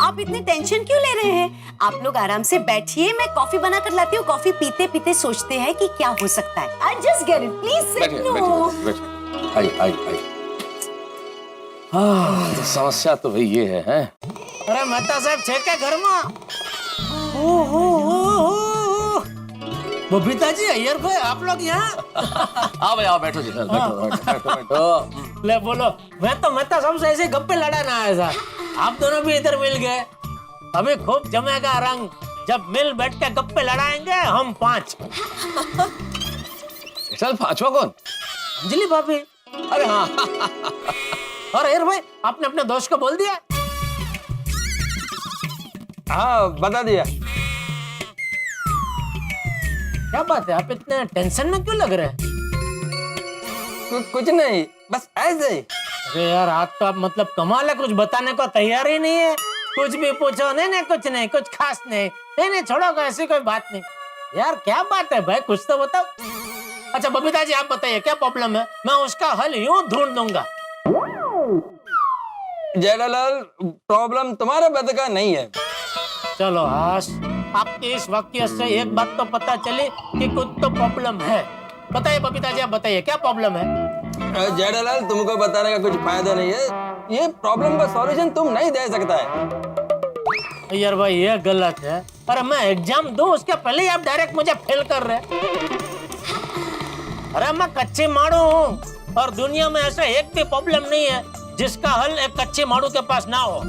आप इतनी टेंशन क्यों ले रहे हैं? आप लोग आराम से बैठिए, मैं कॉफी बना कर लाती हूँ। कॉफी पीते पीते सोचते हैं कि क्या हो सकता है। I just get it, please sit no. आई। तो समस्या तो भाई ये है। अरे मेहता साहब छे के घर में। बबीता जी, अय्यर भाई, आप लोग यहाँ? आओ भाई, आओ, बैठो जी, बैठो। ले बोलो, मैं तो मेहता साहब से ऐसे गप्पे लड़ाना आया था, आप दोनों भी इधर मिल गए। अभी खूब जमेगा रंग, जब मिल बैठ के गप्पे लड़ाएंगे हम 5। चल, पांचवा कौन? अंजलि भाभी। अरे हाँ। और अय्यर भाई, आपने अपने दोस्त को बोल दिया? हाँ, बता दिया। क्या बात है, आप इतने टेंशन में क्यों लग रहे हैं? कुछ नहीं, बस ऐसे ही। अरे यार, आज तो आप मतलब कमाल है, कुछ बताने को तैयार ही नहीं है। कुछ भी पूछो, नहीं कुछ नहीं, कुछ खास नहीं, छोड़ो, ऐसी कोई बात नहीं। यार क्या बात है भाई, कुछ तो बताओ। अच्छा बबीता जी, आप बताइए क्या प्रॉब्लम है, मैं उसका हल यूं ढूंढ दूंगा। जेठालाल प्रॉब्लम तुम्हारे पद का नहीं है। चलो हाश, आपके इस वाक्य से एक बात तो पता चली कि कुछ तो प्रॉब्लम है। बताइए बबीता जी, आप बताइए क्या प्रॉब्लम है? जेठालाल तुमको बताने का कुछ फायदा नहीं है, ये प्रॉब्लम का सॉल्यूशन तुम नहीं दे सकता है। यार भाई ये गलत है। अरे मैं एग्जाम दूं उसके पहले ही आप डायरेक्ट मुझे फेल कर रहे। अरे मैं कच्चे मारू हूँ और दुनिया में ऐसा एक भी प्रॉब्लम नहीं है जिसका हल एक कच्चे मारू के पास ना हो।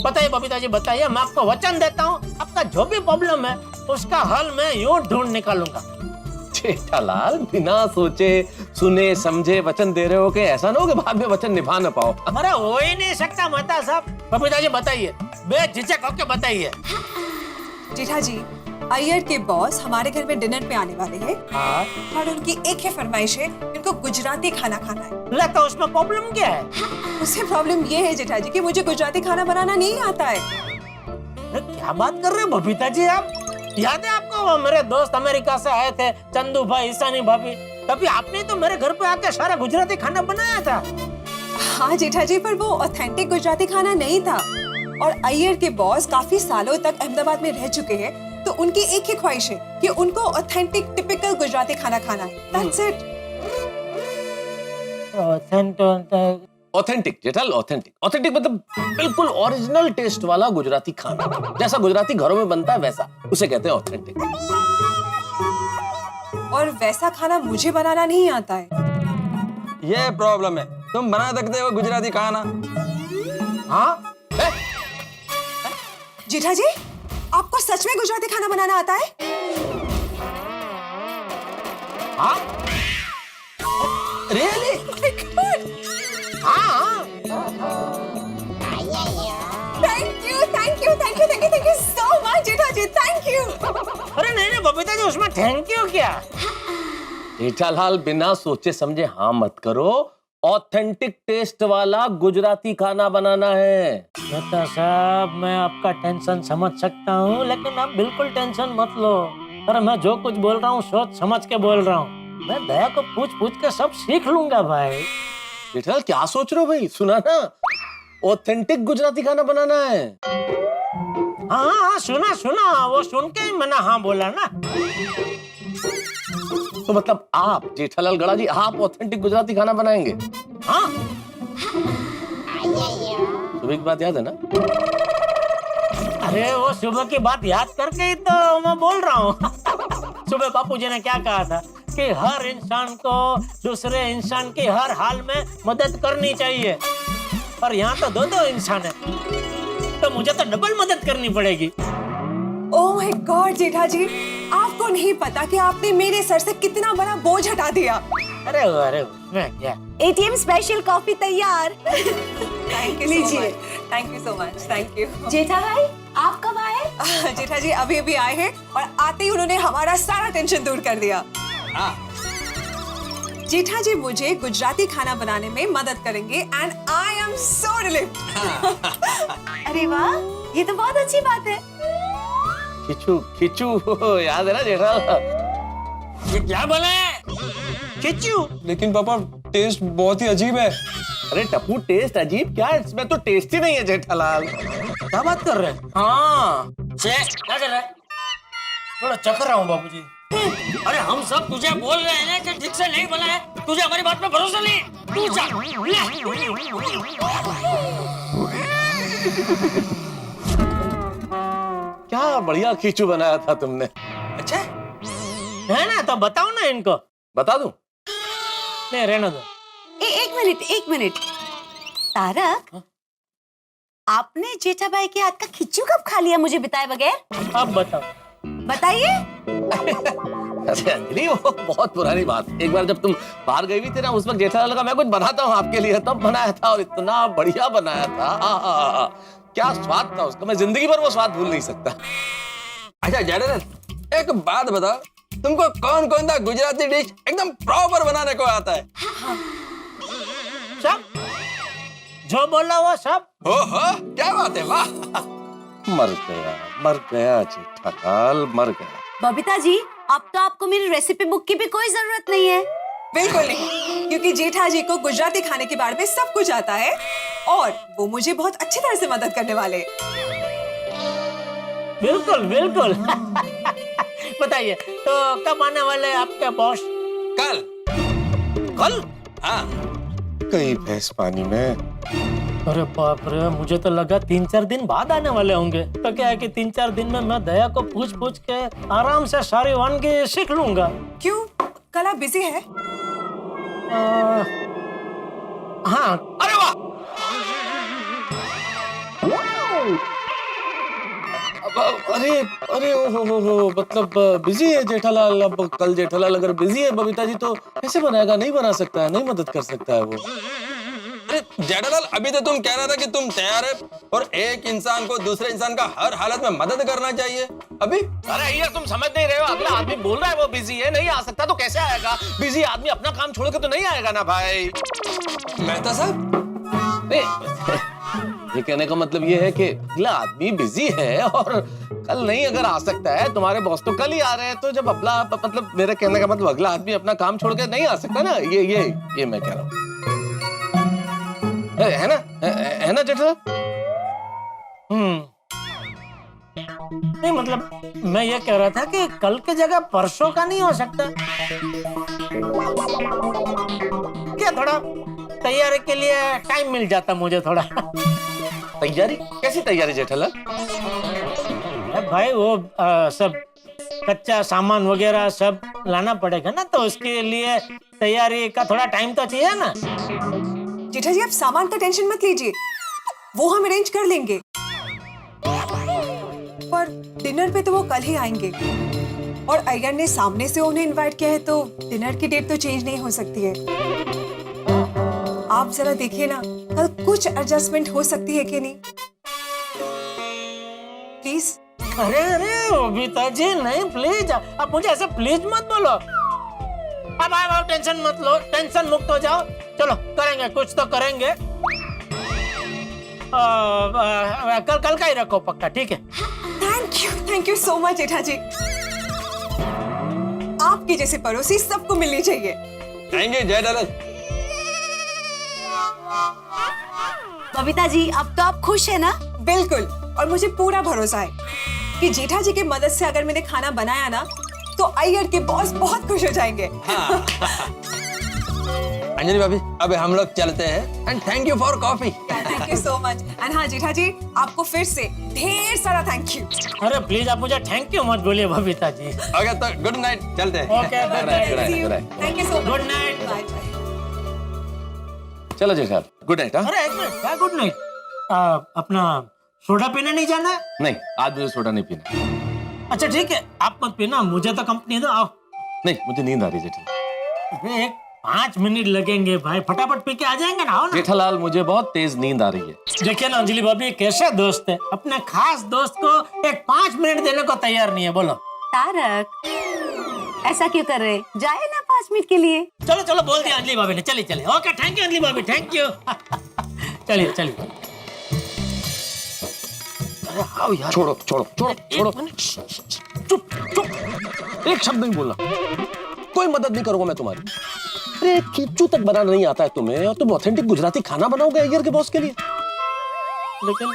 बताइए बबीता जी, बताइए। मैं आपको वचन देता हूँ आपका जो भी प्रॉब्लम है उसका हल मैं यूं ढूंढ निकालूंगा। जेठालाल बिना सोचे सुने समझे वचन दे रहे हो कि ऐसा ना हो कि बाद में वचन निभा ना पाओ। अरे हो ही नहीं सकता मेहता साहब। बबीता जी बताइए, बेझिझक होके बताइए। जेठा जी, अय्यर के बॉस हमारे घर में डिनर पे आने वाले हैं और उनकी एक ही फरमाइश है, उनको गुजराती खाना खाना है। लगता है उसमें प्रॉब्लम क्या है? उससे प्रॉब्लम ये है जेठा जी कि मुझे गुजराती खाना बनाना नहीं आता है। क्या बात कर रहे हो बबीता जी आप? याद है आपको वो मेरे दोस्त अमेरिका से आए थे, चंदू भाई, ईसानी भाभी, तभी आपने तो मेरे घर पे आके सारा गुजराती खाना बनाया था। हाँ जेठा जी, पर वो ऑथेंटिक गुजराती खाना नहीं था। और अय्यर के बॉस काफी सालों तक अहमदाबाद में रह चुके हैं, तो उनकी एक ही ख्वाहिश है कि उनको ऑथेंटिक टिपिकल गुजराती खाना खाना है। That's it. Authentic Jethalal, authentic मतलब बिल्कुल ओरिजिनल टेस्ट वाला गुजराती खाना, जैसा गुजराती घरों में बनता है वैसा, उसे कहते हैं ऑथेंटिक। और वैसा खाना मुझे बनाना नहीं आता है। ये प्रॉब्लम है, तुम बना सकते हो गुजराती खाना? हाँ जेठा जी, आपको सच में गुजराती खाना बनाना आता है? हाँ रियली? हाँ। Thank you so much Jetha ji, thank you. अरे नहीं बबीता जी, उसमें थैंक यू क्या? जेठालाल बिना सोचे समझे हाँ मत करो, ऑथेंटिक टेस्ट वाला गुजराती खाना बनाना है। मेहता साहब, मैं आपका टेंशन समझ सकता हूँ, लेकिन आप बिल्कुल टेंशन मत लो। अरे मैं जो कुछ बोल रहा हूँ सोच समझ के बोल रहा हूँ। मैं दया को पूछ के सब सीख लूंगा भाई। जेठालाल क्या सोच रहे हो भाई? सुना ना, ऑथेंटिक गुजराती खाना बनाना है। हाँ सुना, वो सुन के ही मैंने हाँ बोला ना। तो मतलब आप जेठालाल गड़ा जी, आप ऑथेंटिक गुजराती खाना बनाएंगे? हाँ। सुबह की बात याद है ना? अरे वो सुबह की बात याद करके ही तो मैं बोल रहा हूँ। सुबह बापूजी ने क्या कहा था कि हर इंसान को दूसरे इंसान की हर हाल में मदद करनी चाहिए। और यहाँ तो दो इंसान है, तो मुझे तो डबल मदद करनी पड़ेगी। ओह माय गॉड जेठा जी, आपको नहीं पता कि आपने मेरे सर से कितना बड़ा बोझ हटा दिया। अरे उसमें क्या? एटीएम स्पेशल कॉफी तैयार। लीजिए। Thank you so much, thank you. Jetha भाई, आप कब आए? जेठा जी अभी आए हैं और आते ही उन्होंने हमारा सारा टेंशन दूर कर दिया। जेठा जी मुझे गुजराती खाना बनाने में मदद करेंगे and I am so relieved. अरे वाह, ये तो बहुत अच्छी बात है। खिचू याद है ना जेठालाल? ये क्या बना है? खिचू? लेकिन पापा टेस्ट बहुत ही अजीब है। अरे टप्पू, टेस्ट अजीब क्या है? इसमें तो टेस्ट ही नहीं है जेठालाल। क्या बात कर रहे हैं? हाँ क्या कर रहा है? थोड़ा चकर रहा हूँ बाबूजी। अरे हम सब तुझे बोल रहे हैं ना कि ठीक से नहीं बना है, तुझे हमारी बात पे भरोसा नहीं। तू जा। क्या बढ़िया खिचू बनाया था तुमने। अच्छा है ना, तो बताओ ना इनको। बता दूं? नहीं रहने दो। एक मिनट तारक, आपने जेठा भाई के हाथ का खिच्चू कब खा लिया मुझे बताए बगैर? अब बताओ। बताइए। अरे अंजलि, वो बहुत पुरानी बात। एक बार जब तुम बाहर गई हुई थी ना, उस वक्त जेठालाल लगा मैं कुछ बनाता हूँ आपके लिए, तब बनाया था और इतना बढ़िया बनाया था। क्या स्वाद था उसका, मैं जिंदगी भर वो स्वाद भूल नहीं सकता। अच्छा जेठालाल, एक बात बताओ, तुमको कौन कौन सा गुजराती डिश एकदम प्रॉपर बनाने को आता है? सब जो बोला वो सब। ओहो क्या बात है, वाह। मर गया जेठालाल, मर गया। बबीता जी, अब तो आपको मेरी रेसिपी बुक की भी कोई जरूरत नहीं है। बिल्कुल नहीं, क्योंकि जेठा जी को गुजराती खाने के बारे में सब कुछ आता है और वो मुझे बहुत अच्छी तरह से मदद करने वाले हैं। बिल्कुल बिल्कुल। बताइए तो कब आने वाले हैं आपके बॉस? कल। कल? हाँ। कई भैंस पानी में। अरे बाप रे, मुझे तो लगा 3-4 दिन बाद आने वाले होंगे। तो क्या है कि 3-4 दिन में मैं दया को पूछ के आराम से सारी वानगी सीख लूंगा। क्यों, कल आप बिजी है? हाँ। अरे वाह, अरे अरे ओ मतलब बिजी है जेठालाल। अब कल जेठालाल अगर बिजी है बबीता जी तो कैसे बनाएगा? नहीं बना सकता है, नहीं मदद कर सकता है वो। अरे जेठालाल, अभी तो तुम कह रहा था कि तुम तैयार है और एक इंसान को दूसरे इंसान का हर हालत में मदद करना चाहिए। अभी अरे यार तुम समझ नहीं रहे हो, अगला आदमी बोल रहा है वो बिजी है, नहीं आ सकता तो कैसे आएगा? बिजी आदमी अपना काम छोड़ के तो नहीं आएगा ना भाई। मेहता साहब, ये कहने का मतलब ये है कि अगला आदमी बिजी है और कल नहीं अगर आ सकता है। तुम्हारे बॉस तो कल ही आ रहे हैं, तो जब अगला मतलब मेरे कहने का मतलब अगला आदमी अपना काम छोड़ के नहीं आ सकता ना। ये मैं कह रहा हूँ, है ना जेठा? नहीं मतलब मैं ये कह रहा था कि कल की जगह परसों का नहीं हो सकता क्या? थोड़ा तैयारी के लिए टाइम मिल जाता मुझे थोड़ा। तैयारी? कैसी तैयारी जेठालाल? भाई वो सब कच्चा सामान वगैरह सब लाना पड़ेगा ना, तो उसके लिए तैयारी का थोड़ा टाइम तो चाहिए ना। जेठा जी आप सामान का टेंशन मत लीजिए, वो हम अरेंज कर लेंगे। पर डिनर पे तो वो कल ही आएंगे और अय्यर ने सामने से उन्हें इनवाइट किया है, तो डिनर की डेट तो चेंज नहीं हो सकती है। आप जरा देखिए ना, कल कुछ एडजस्टमेंट हो सकती है कि नहीं, प्लीज। अरे बबीता जी नहीं, प्लीज आप मुझे ऐसे प्लीज मत बोलो। अब आओ, टेंशन मत लो, टेंशन मुक्त हो जाओ। चलो करेंगे, कुछ तो करेंगे। कल का ही रखो पक्का, ठीक है? Thank you so much Jetha ji. आपके जैसे पड़ोसी सबको मिलनी चाहिए। Thank you Jethalal. बबीता जी अब तो आप खुश है ना? बिल्कुल, और मुझे पूरा भरोसा है कि जेठा जी की मदद से अगर मैंने खाना बनाया ना तो अय्यर के बॉस बहुत खुश हो जाएंगे। हाँ। अंजलि भाभी, अब हम लोग चलते हैं and thank you for coffee. Thank you so much. And हाँ जेठा जी, आपको फिर से ढेर सारा थैंक यू। अरे प्लीज आप मुझे थैंक यू मत बोलिए बबीता जी। ओके तो गुड नाइट, चलते हैं। Okay good night. Thank you so much. Good night. चलो जेठा, गुड नाइट। अरे एक मिनट, क्या गुड नाइट? अपना सोडा पीने नहीं जाना है? नहीं, आज मुझे सोडा नहीं पीना। अच्छा ठीक है, आप मत पीना, मुझे तो कंपनी दो। आओ। नहीं, मुझे नींद आ रही है जेठा। अरे 5 मिनट लगेंगे भाई, फटाफट पी के आ जाएंगे ना। आओ ना। जेठालाल मुझे बहुत तेज नींद आ रही है। देखिए ना अंजलि भाभी कैसे दोस्त है, अपने खास दोस्त को एक 5 मिनट देने को तैयार नहीं है। बोलो तारक, ऐसा क्यों कर रहे? जाए ना 5 मिनट के लिए। चलो चलो, बोल दिया अंजलि भाभी ने। चलिए चलिए, ओके थैंक यू अंजलि भाभी, थैंक यू। चलिए चलिए। अरे आओ यार। छोड़ो छोड़ो छोड़ो छोड़ो, चुप चुप, एक शब्द नहीं बोलना। कोई मदद नहीं करूंगा मैं तुम्हारी। अरे खिच्चू तक बनाना नहीं आता है तुम्हें और तुम ऑथेंटिक गुजराती खाना बनाओगे अय्यर के बॉस के लिए? लेकिन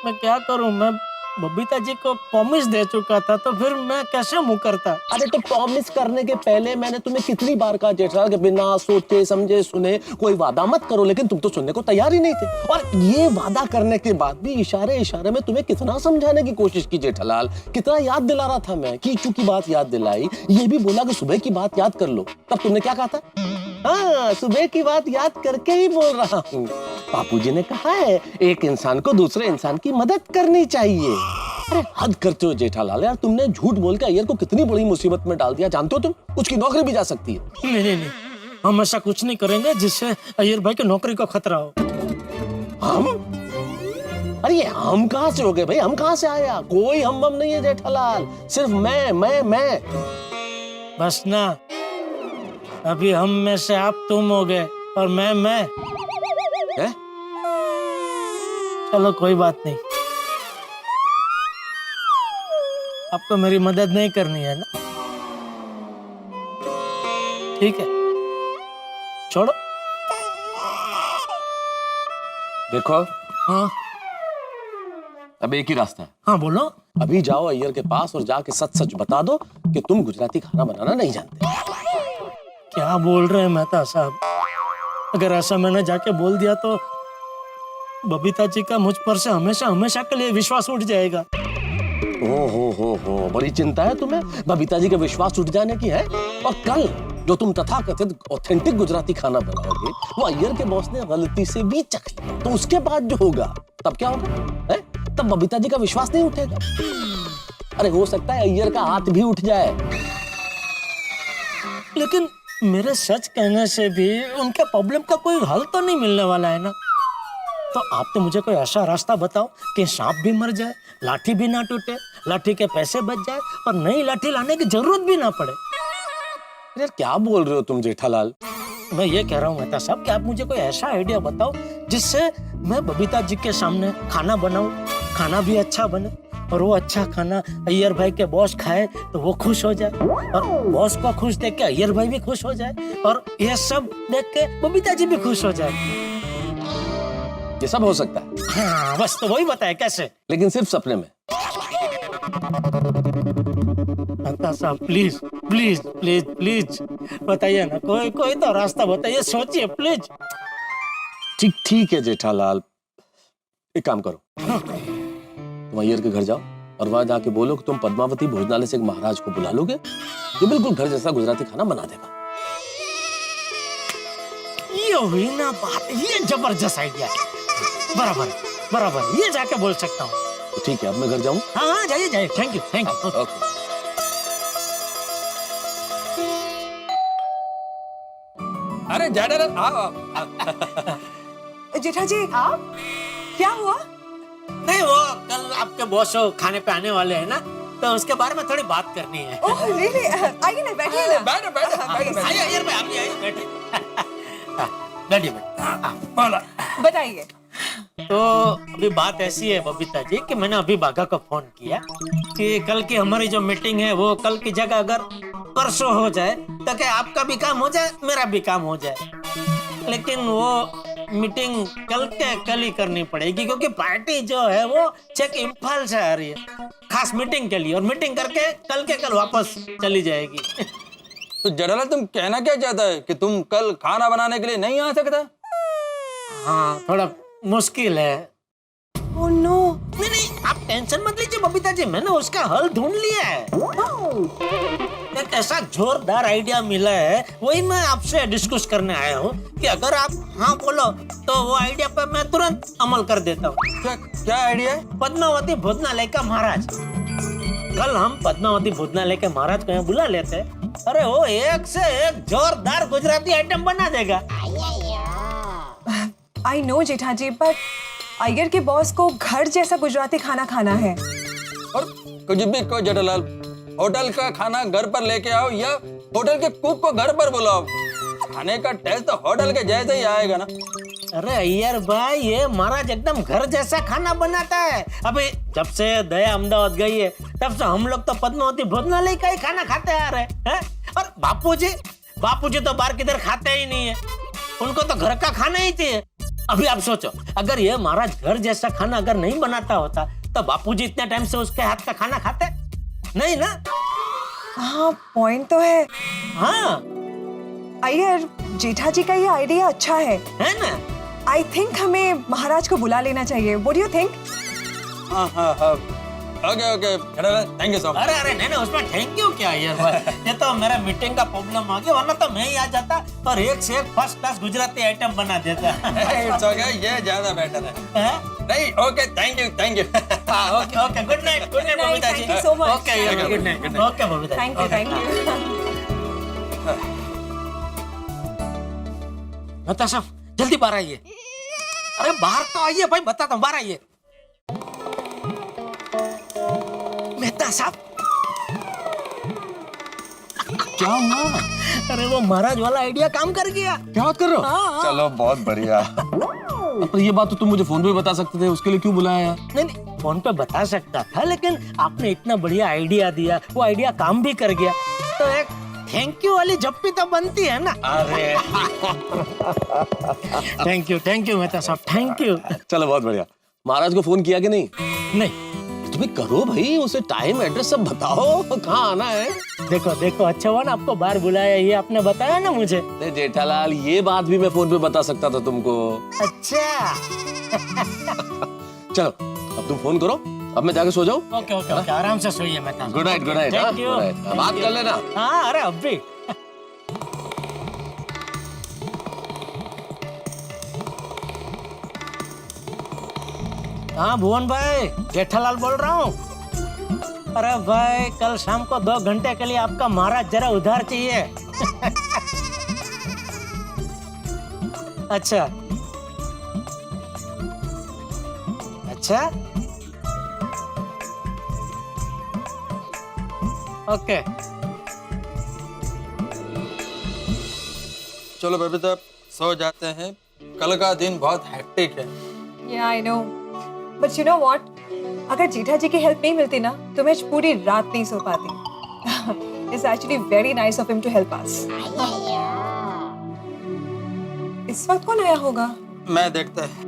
मैं क्या करूं, मैं बबीता जी को प्रॉमिस दे चुका था, तो फिर मैं कैसे मुंह करता? अरे तो प्रॉमिस करने के पहले मैंने तुम्हें कितनी बार कहा जेठा कि बिना सोचे समझे सुने कोई वादा मत करो, लेकिन तुम तो सुनने को तैयार ही नहीं थे। और ये वादा करने के बाद भी इशारे इशारे में तुम्हें कितना समझाने की कोशिश की जेठालाल, कितना याद दिला रहा था मैं। कीचू की बात याद दिलाई, ये भी बोला कि सुबह की बात याद कर लो। तब तुमने क्या कहा था? हाँ, सुबह की बात याद करके ही बोल रहा हूँ। बापूजी ने कहा है एक इंसान को दूसरे इंसान की मदद करनी चाहिए। अरे हद करते हो जेठालाल यार, तुमने झूठ बोल के अय्यर को कितनी बड़ी मुसीबत में डाल दिया जानते हो तुम? उसकी नौकरी भी जा सकती है। नहीं, हम ऐसा कुछ नहीं करेंगे जिससे अय्यर भाई की नौकरी को खतरा हो। हम? अरे हम कहाँ से हो गए भाई? हम कहाँ से आया? कोई हम नहीं है जेठालाल, सिर्फ मैं। बस ना, अभी हम में से आप तुम हो गए और मैं है? चलो कोई बात नहीं, आपको मेरी मदद नहीं करनी है ना? ठीक है, छोड़ो। देखो, हाँ अब एक ही रास्ता है। हाँ बोलो। अभी जाओ अय्यर के पास और जाके सच सच बता दो कि तुम गुजराती खाना बनाना नहीं जानते। क्या बोल रहे हैं मेहता साहब? अगर ऐसा मैंने जाके बोल दिया तो बबीता जी का मुझ पर से हमेशा हमेशा के लिए विश्वास उठ जाएगा। हो, बड़ी चिंता है तुम्हें बबीता जी का विश्वास उठ जाने की है। और कल जो तुम तथाकथित ऑथेंटिक गुजराती खाना बनाओगे वो अय्यर के बॉस ने गलती से भी चख लिया, तो उसके बाद जो होगा तब क्या होगा है? तब बबीता जी का विश्वास नहीं उठेगा। अरे हो सकता है अय्यर का हाथ भी उठ जाए। लेकिन मेरे सच कहने से भी उनके प्रॉब्लम का कोई हल तो नहीं मिलने वाला है ना। तो आप तो मुझे कोई ऐसा रास्ता बताओ कि सांप भी मर जाए, लाठी भी ना टूटे, लाठी के पैसे बच जाए और नई लाठी लाने की जरूरत भी ना पड़े। यार क्या बोल रहे हो तुम जेठालाल? मैं ये कह रहा हूँ मेहता साहब कि आप मुझे कोई ऐसा आइडिया बताओ जिससे मैं बबीता जी के सामने खाना बनाऊं, खाना भी अच्छा बने और वो अच्छा खाना अय्यर भाई के बॉस खाए तो वो खुश हो जाए और बॉस को खुश देख के अय्यर भाई भी खुश हो जाए और ये सब देख के बबीता जी भी खुश हो जाए। ये सब हो सकता है। हाँ, बस तो वही बताए कैसे। लेकिन सिर्फ सपने में। मेहता साहब प्लीज प्लीज प्लीज प्लीज बताइए ना, कोई तो रास्ता बताइए, सोचिए प्लीज। ठीक है जेठालाल, एक काम करो, तुम अय्यर के घर जाओ और वहां जाके बोलो कि तुम पद्मावती भोजनालय से एक महाराज को बुला लोगे जो बिल्कुल घर जैसा गुजराती खाना बना देगा। ये हुई ना बात, ये जबरदस्त आइडिया है। बराबर ये जाके बोल सकता हूँ। तो ठीक है, अब मैं घर जाऊं? हाँ जाइए। Thank you. ओके। अरे जेठालाल आओ। जेठा जी आप क्या हुआ? नहीं, वो कल आपके बॉस खाने पे आने वाले हैं ना, तो उसके बारे में थोड़ी बात करनी है। Oh really? आइए ना, बैठिए ना। बैठो। आइए अय्यर भाई, आप आइए, बैठिए। बोला। बताइए। तो अभी बात ऐसी है बबीता जी कि मैंने अभी बाघा को फोन किया कि कल की हमारी जो मीटिंग है वो कल की जगह अगर परसों हो जाए तो क्या आपका भी काम हो जाए, मेरा भी काम हो जाए। लेकिन वो मीटिंग कल ही करनी पड़ेगी क्योंकि पार्टी जो है वो चेक इम्फाल से आ रही है खास मीटिंग के लिए, और मीटिंग करके कल वापस चली जाएगी। तो जेठालाल तुम कहना क्या चाहता है कि तुम कल खाना बनाने के लिए नहीं आ सकता? हाँ, थोड़ा मुश्किल है। Oh no. नहीं, आप टेंशन मत लीजिए बबीता जी, मैंने उसका हल ढूंढ लिया है। एक ऐसा जोरदार आइडिया मिला है, वही मैं आपसे डिस्कस करने आया हूँ कि अगर आप हाँ बोलो तो वो आइडिया पे मैं तुरंत अमल कर देता हूँ। क्या आइडिया है? पद्मावती भोजनालय का महाराज। कल हम पद्मावती भोजनालय के महाराज को यहाँ बुला लेते हैं। अरे वो एक से एक जोरदार गुजराती आइटम बना देगा। आई नो जेठा जी, पर अय्यर के बॉस को घर जैसा गुजराती खाना खाना है। और कुछ भी कहो जेठालाल, होटल का खाना घर पर लेके आओ या होटल के कुक को घर पर बुलाओ, खाने का टेस्ट तो होटल के जैसे ही आएगा ना। अरे अय्यर भाई, ये महाराज एकदम घर जैसा खाना बनाता है। अभी जब से दया अहमदाबाद गई है तब से हम लोग तो पद्मावती भोजनालय का ही खाना खाते आ रहे हैं। और बापूजी तो बाहर किधर खाते ही नहीं है, उनको तो घर का खाना ही चाहिए। अभी आप सोचो, अगर ये महाराज घर जैसा खाना अगर नहीं बनाता होता तो बापूजी इतने टाइम से उसके हाथ का खाना खाते नहीं ना। हाँ, पॉइंट तो है। हाँ अय्यर, जेठा जी का ये आइडिया अच्छा है ना? आई थिंक हमें महाराज को बुला लेना चाहिए। What do you think? हाँ। Okay thank you so much. अरे नहीं, उसमें थैंक यू क्या यार भाई, ये तो मेरा मीटिंग का प्रॉब्लम आ गया, वरना तो मैं ही आ जाता और एक से एक फर्स्ट क्लास गुजराती आइटम बना देता। इट्स ओके, ये ज्यादा बेटर है। नहीं, okay thank you. Okay good night Babita ji. Thank you so much. Okay good night. Okay Babita, thank you. बता साहब, जल्दी बाहर आइए। अरे बाहर तो आइए भाई, बताता हूँ, बाहर आइए। मेहता साहब, क्या हुआ? अरे वो महाराज वाला आइडिया काम कर गया। क्या बात कर रहे हो? चलो बहुत बढ़िया। पर ये बात तो तुम मुझे फोन पे बता सकते थे, उसके लिए क्यों बुलाया? नहीं, फोन पे बता सकता था, लेकिन आपने इतना बढ़िया आइडिया दिया, वो आइडिया काम भी कर गया, तो एक थैंक यू वाली झप्पी तो बनती है ना। अरे थैंक यू मेहता साहब, थैंक यू। चलो बहुत बढ़िया। महाराज को फोन किया कि नहीं? नहीं। तुम्हें करो भाई, उसे टाइम एड्रेस सब बताओ, कहाँ आना है। देखो अच्छा हुआ ना आपको बाहर बुलाया, ये आपने बताया ना मुझे। जेठालाल, ये बात भी मैं फोन पे बता सकता था तुमको। अच्छा चलो अब तुम फोन करो, अब मैं जाके सो जाऊं। ओके आराम से सोइए मेहता साहब। Good night. Thank you. बात कर लेना। हाँ अरे अब भी। हाँ भुवन भाई, जेठालाल बोल रहा हूँ। अरे भाई कल शाम को 2 घंटे के लिए आपका महाराज जरा उधार चाहिए। अच्छा ओके। चलो बबीता सो जाते हैं, कल का दिन बहुत हेक्टिक है। Yeah, I know. But you know what? अगर जेठा जी की हेल्प नहीं मिलती ना तो मैं आज पूरी रात नहीं सो पाती। It's actually very nice of him to help us. इस वक्त कौन आया होगा? मैं देखता है।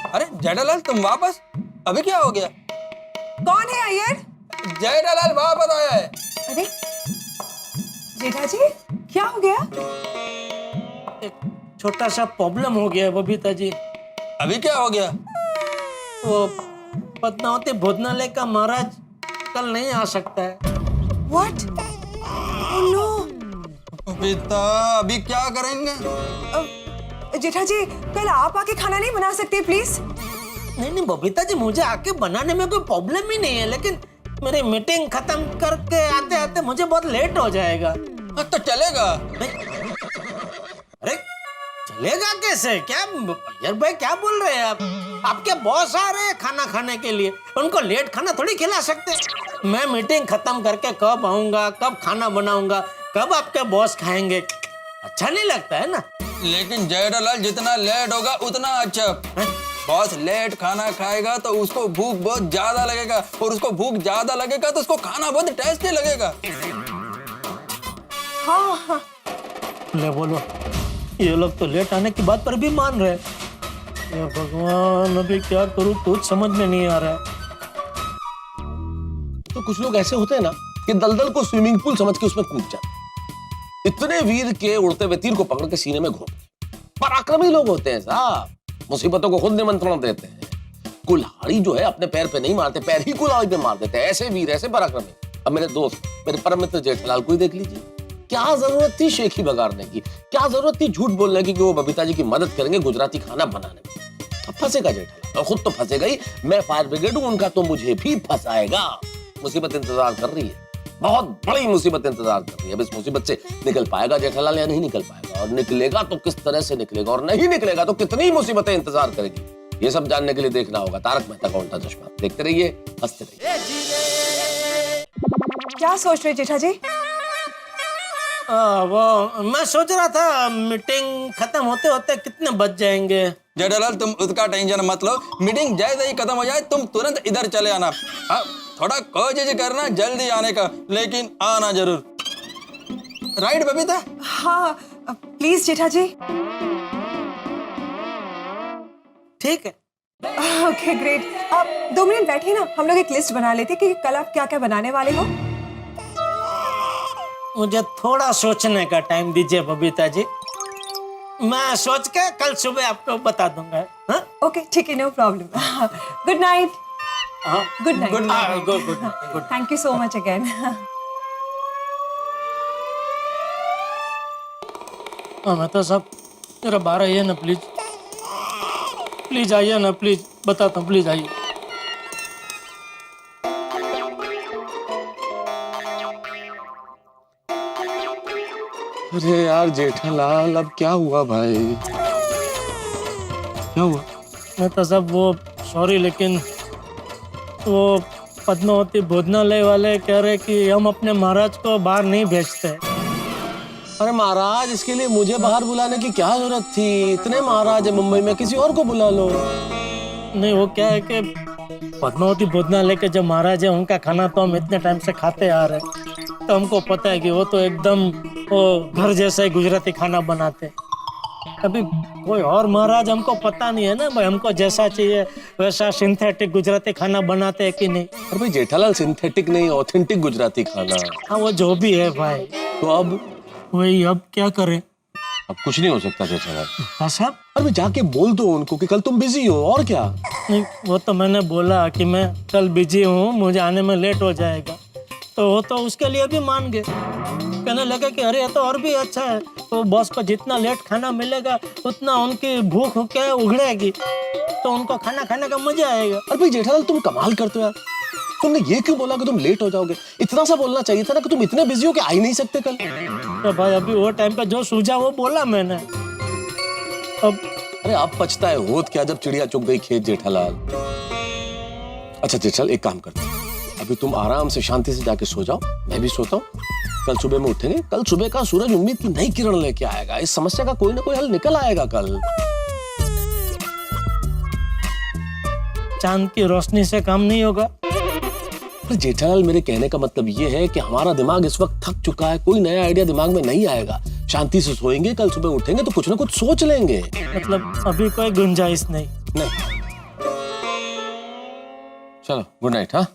अरे जेठालाल तुम वापस? अभी क्या हो गया? कौन है अय्यर? जेठालाल वापस आया है। अरे जेठा जी क्या हो गया? एक छोटा सा प्रॉब्लम हो गया है बबीता जी। अभी क्या हो गया? वो पद्मावती भोजनालय का महाराज कल नहीं आ सकता है। What? Oh no! बबीता अभी क्या करेंगे? जेठा जी कल आप आके खाना नहीं बना सकते प्लीज? नहीं बबीता जी, मुझे आके बनाने में कोई प्रॉब्लम ही नहीं है, लेकिन मेरी मीटिंग खत्म करके आते आते मुझे बहुत लेट हो जाएगा। तो चलेगा। अरे चलेगा कैसे? क्या यार भाई क्या बोल रहे हैं आप? आपके बॉस आ रहे हैं खाना खाने के लिए, उनको लेट खाना थोड़ी खिला सकते। मैं मीटिंग खत्म करके कब आऊंगा, कब खाना बनाऊंगा, कब आपके बॉस खाएंगे? अच्छा नहीं लगता है ना। लेकिन जेठालाल जितना लेट होगा उतना अच्छा। बॉस लेट खाना खाएगा तो उसको भूख बहुत ज्यादा लगेगा, और उसको भूख ज्यादा लगेगा तो उसको खाना बहुत टेस्टी लगेगा। हाँ। ले बोलो, ये लोग तो लेट आने की बात पर भी मान रहे हैं। ये भगवान अभी क्या करूं कुछ समझ में नहीं आ रहा है। तो कुछ लोग ऐसे होते हैं ना कि दलदल को स्विमिंग पूल समझ के उसमें कूद जाते। इतने वीर के उड़ते हुए तीर को पकड़ के सीने में घोंप, पराक्रमी लोग होते हैं साहब, मुसीबतों को खुद निमंत्रण देते हैं। कुल्हाड़ी जो है अपने पैर पे नहीं मारते, पैर ही कुल्हाड़ी पे मार देते हैं। ऐसे वीर, ऐसे पराक्रमी। अब मेरे दोस्त, मेरे परम मित्र जेठालाल को ही देख लीजिए, क्या जरूरत थी शेखी बगाड़ने की, क्या जरूरत थी झूठ बोलने की कि वो बबीता जी की मदद करेंगे गुजराती खाना बनाने में। अब फंसेगा जेठालाल, और खुद तो फंसेगा ही, मैं फायर ब्रिगेड हूं उनका, तो मुझे भी फंसाएगा। मुसीबत इंतजार कर रही है, बहुत बड़ी मुसीबत इंतजार कर रही है। अब इस मुसीबत से निकल पाएगा जेठालाल या नहीं निकल पाएगा, और निकलेगा तो किस तरह से निकलेगा, और नहीं निकलेगा तो कितनी मुसीबतें इंतजार करेगी, ये सब जानने के लिए देखना होगा तारक मेहता का उल्टा चश्मा। देखते रहिए, हंसते रहिए। क्या सोच रहे जेठा जी? वो मैं सोच रहा था मीटिंग खत्म होते होते कितने बज जाएंगे। जेठालाल तुम उसका टेंशन मत लो, मीटिंग जैसे ही खत्म हो जाए तुम तुरंत इधर चले आना। हाँ, थोड़ा कोशिश करना जल्दी आने का, लेकिन आना जरूर। राइट बबीता? हाँ प्लीज जेठा जी। ठीक है। Okay great. आप 2 मिनट बैठिए ना, हम लोग एक लिस्ट बना लेते कि कल आप क्या क्या बनाने वाले हो। मुझे थोड़ा सोचने का टाइम दीजिए बबीता जी, मैं सोच के कल सुबह आपको बता दूंगा। हाँ? ओके ठीक है, no problem. Good night. Good night. Good. Thank you so much again. Mehta साहब जरा बाहर आइए ना प्लीज, प्लीज आइए ना प्लीज, बताता हूँ, प्लीज आइए। अरे यार जेठालाल, अब क्या हुआ भाई? क्या हुआ? मेहता साहब वो सॉरी, लेकिन वो पद्मावती भोजनालय वाले कह रहे कि हम अपने महाराज को बाहर नहीं भेजते। अरे महाराज, इसके लिए मुझे बाहर बुलाने की क्या जरूरत थी? इतने महाराज है मुंबई में, किसी और को बुला लो। नहीं वो क्या है कि पद्मावती भोजनालय के जो महाराज है उनका खाना तो हम इतने टाइम से खाते आ रहे हैं, तो हमको पता है कि वो तो एकदम वो घर जैसा ही गुजराती खाना बनाते। अभी कोई और महाराज हमको पता नहीं है ना भाई, हमको जैसा चाहिए वैसा सिंथेटिक गुजराती खाना बनाते हैं कि नहीं। और भाई जेठालाल सिंथेटिक नहीं, ऑथेंटिक गुजराती खाना। हाँ वो जो भी है भाई। तो अब वही, अब क्या करें? अब कुछ नहीं हो सकता जेठालाल। हाँ साहब, अरे जाके बोल दो उनको कि कल तुम बिजी हो, और क्या। नहीं वो तो मैंने बोला कि मैं कल बिजी हूँ, मुझे आने में लेट हो जाएगा, तो वो तो उसके लिए भी मान गए। कहने लगे कि अरे ये तो और भी अच्छा है, तो बॉस को जितना लेट खाना मिलेगा उतना उनकी भूख क्या उगड़ेगी, तो उनको खाना खाने का मजा आएगा। अरे भाई जेठालाल तुम कमाल करते हो यार, तुमने ये क्यों बोला कि तुम लेट हो जाओगे? इतना सा बोलना चाहिए था ना कि तुम इतने बिजी हो कि आ ही नहीं सकते कल। तो भाई अभी वो टाइम पे जो सूझा वो बोला मैंने। अब अरे आप पछताए होत क्या जब चिड़िया चुग गई खेत जेठालाल। अच्छा जेठालाल एक काम करते हैं, अभी तुम आराम से शांति से जाके सो जाओ, मैं भी सोता हूँ। कल सुबह में उठेंगे, कल सुबह का सूरज उम्मीद की नई किरण लेके आएगा, इस समस्या का कोई ना कोई हल निकल आएगा कल। चांद की रोशनी से काम नहीं होगा। जेठालाल मेरे कहने का मतलब ये है कि हमारा दिमाग इस वक्त थक चुका है, कोई नया आइडिया दिमाग में नहीं आएगा। शांति से सोएंगे, कल सुबह उठेंगे तो कुछ ना कुछ सोच लेंगे। मतलब अभी कोई गुंजाइश नहीं। चलो गुड नाइट। हाँ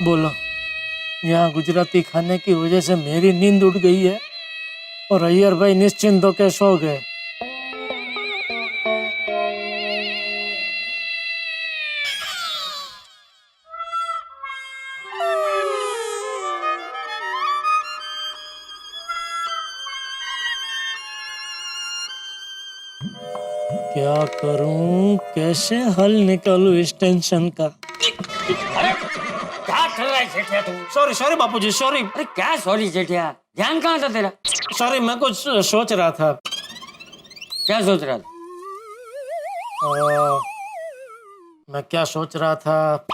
बोलो, यहाँ गुजराती खाने की वजह से मेरी नींद उड़ गई है और अय्यर भाई निश्चिंत होकर सो गए। क्या करूं, कैसे हल निकालूं इस टेंशन का? अरे क्या कर रहा है जेठिया तू? सॉरी सॉरी बापूजी, सॉरी। अरे क्या सॉरी जेठिया, ध्यान कहाँ था तेरा? सॉरी मैं कुछ सोच रहा था। क्या सोच रहा था? मैं क्या सोच रहा था,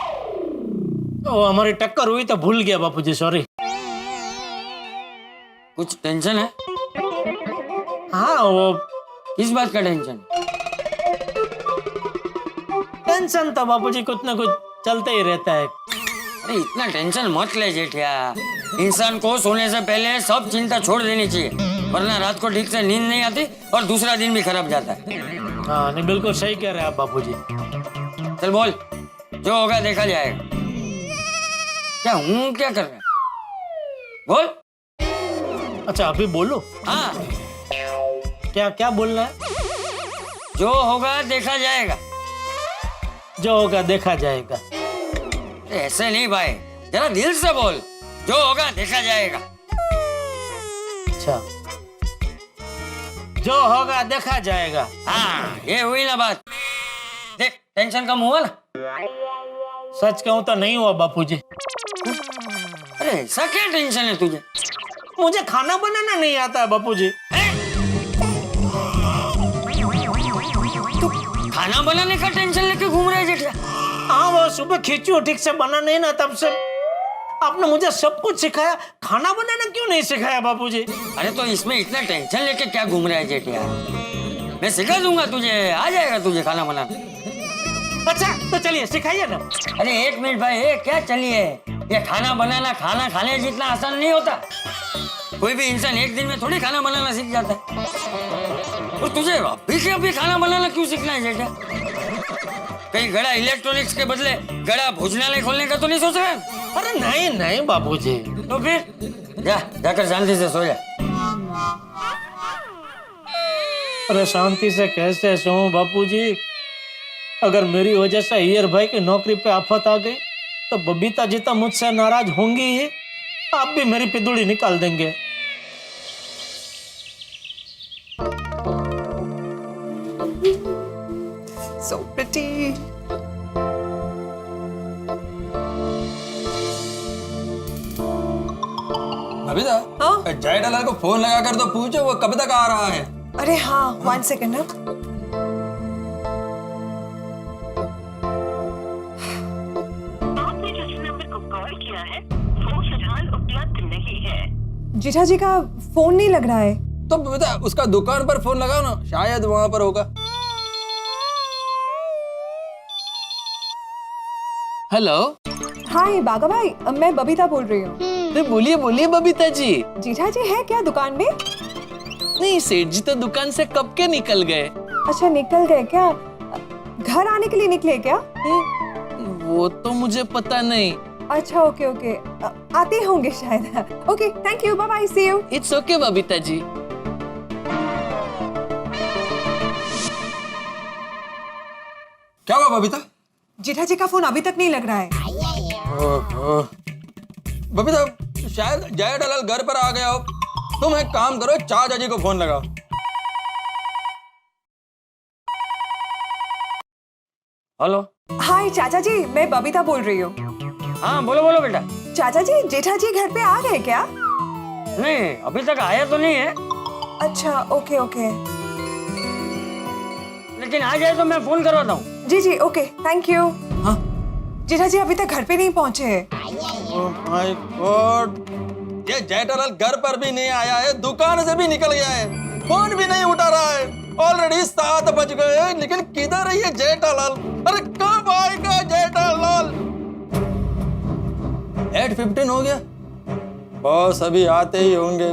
ओ हमारी टक्कर हुई तो भूल गया बापूजी, सॉरी। कुछ टेंशन है? हाँ वो किस बात का टेंशन? टेंशन तो बापूजी कुछ ना कुछ चलते ही रहता है। अरे इतना टेंशन मत ले जेठिया, इंसान को सोने से पहले सब चिंता छोड़ देनी चाहिए, वरना रात को ठीक से नींद नहीं आती और दूसरा दिन भी खराब जाता है। हाँ नहीं बिल्कुल सही कह रहे हैं आप बापूजी। चल बोल, जो होगा देखा जाएगा। क्या हूँ क्या कर रहा है? बोल। अच्छा अभी बोलो? हाँ क्या क्या बोलना है? जो होगा देखा जाएगा। जो होगा देखा जाएगा। ऐसे नहीं भाई, जरा दिल से बोल, जो होगा देखा जाएगा। अच्छा जो होगा देखा जाएगा। हाँ ये हुई ना बात। देख टेंशन कम हुआ ना? सच कहूं तो नहीं हुआ बापूजी। अरे ऐसा क्या टेंशन है तुझे? मुझे खाना बनाना नहीं आता है बापूजी। तू खाना बनाने का टेंशन लेके घूम रहा है जेठिया? हाँ वो सुबह खींचू ठीक से बना नहीं ना, तब से आपने मुझे सब कुछ सिखाया, खाना बनाना क्यों नहीं सिखाया बापूजी? अरे तो इसमें इतना टेंशन लेके क्या घूम रहा है जेठिया? मैं सिखा दूंगा तुझे, आ जाएगा तुझे खाना बनाना। अच्छा तो चलिए सिखाइए ना। अरे एक मिनट भाई, क्या चलिए? ये खाना बनाना खाना खाने जितना आसान नहीं होता। कोई भी इंसान एक दिन में थोड़ी खाना बनाना सीख जाता है। और तुझे अभी से अभी खाना बनाना क्यों सीखना है जेठा? कहीं गड़ा इलेक्ट्रॉनिक्स के बदले गड़ा भोजनालय खोलने का तो नहीं सोच रहा है? अरे नहीं नहीं बाबूजी। तो फिर जाकर शांति से सो जा। अरे शांति से कैसे सोऊं बापूजी? अगर मेरी वजह से अय्यर भाई की नौकरी पे आफत आ गई तो बबीता जी तो मुझसे नाराज होंगी ही, आप भी मेरी पिदुड़ी निकाल देंगे। So pretty. बबीता, जय दलाल को फोन लगाकर तो पूछो वो कब तक आ रहा है। अरे हाँ, 1 सेकंड ना। आपने जिस नंबर को कॉल किया है वो फिलहाल उपलब्ध नहीं है। जीठा जी का फोन नहीं लग रहा है। तो बबीता उसका दुकान पर फोन लगाओ ना, शायद वहां पर होगा। हेलो। हाय बागा भाई, मैं बबीता बोल रही हूँ। बोलिए बोलिए बबीता जी। जीठा जी है क्या दुकान में? नहीं, सेठ जी तो दुकान से कब के निकल गए। अच्छा निकल गए क्या? घर आने के लिए निकले क्या? वो तो मुझे पता नहीं। अच्छा ओके ओके, आते होंगे शायद। Okay thank you, bye bye, see you. It's okay Babita ji. क्या हुआ बबीता? जीठा जी का फोन अभी तक नहीं लग रहा है। बबीता शायद जय दलाल घर पर आ गया हो। तुम एक काम करो, चाचा जी को फोन लगाओ। हेलो। हाय चाचा जी, मैं बबीता बोल रही हूँ। हाँ बोलो बोलो बेटा। चाचा जी, जेठा जी घर पे आ गए क्या? नहीं अभी तक आया तो नहीं है। अच्छा ओके ओके। लेकिन आ जाए तो मैं फोन करवाता हूँ। जी जी ओके थैंक यू। हाँ? जेठा जी अभी तक घर पे नहीं पहुँचे। ओह माय गॉड, ये जय दलाल घर पर भी नहीं आया है, दुकान से भी निकल गया है, फोन भी नहीं उठा रहा है। ऑलरेडी 7 बज गए हैं, लेकिन किधर है ये जय दलाल? अरे कब आएगा जय दलाल? 8:15 हो गया, बॉस अभी आते ही होंगे।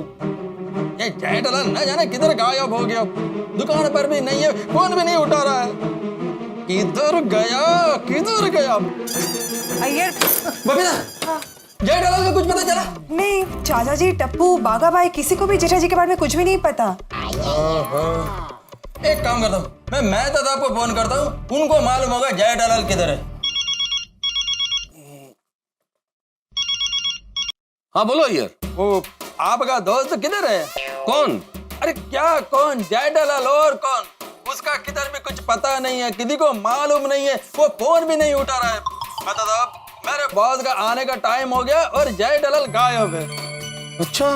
ये जय दलाल न जाने किधर गायब हो गया, दुकान पर भी नहीं है, फोन भी नहीं उठा रहा है। किधर गया किधर गया? अय्यर। बबीता, जय दलाल का कुछ पता चला? नहीं चाचा जी, टप्पू, बागा भाई, किसी को भी जेठा जी के बारे में कुछ भी नहीं पता। एक काम करता हूँ, मैं मेहता साहब को फोन करता हूँ, उनको मालूम होगा जय दलाल किधर है। हाँ बोलो अय्यर। वो आपका दोस्त किधर है? कौन? अरे क्या कौन, जय दलाल और कौन? उसका किधर भी कुछ पता नहीं है, किसी को मालूम नहीं है, वो फोन भी नहीं उठा रहा है। मेहता साहब, मेरे बॉस का आने का टाइम हो गया और जय दलाल गायब है। अच्छा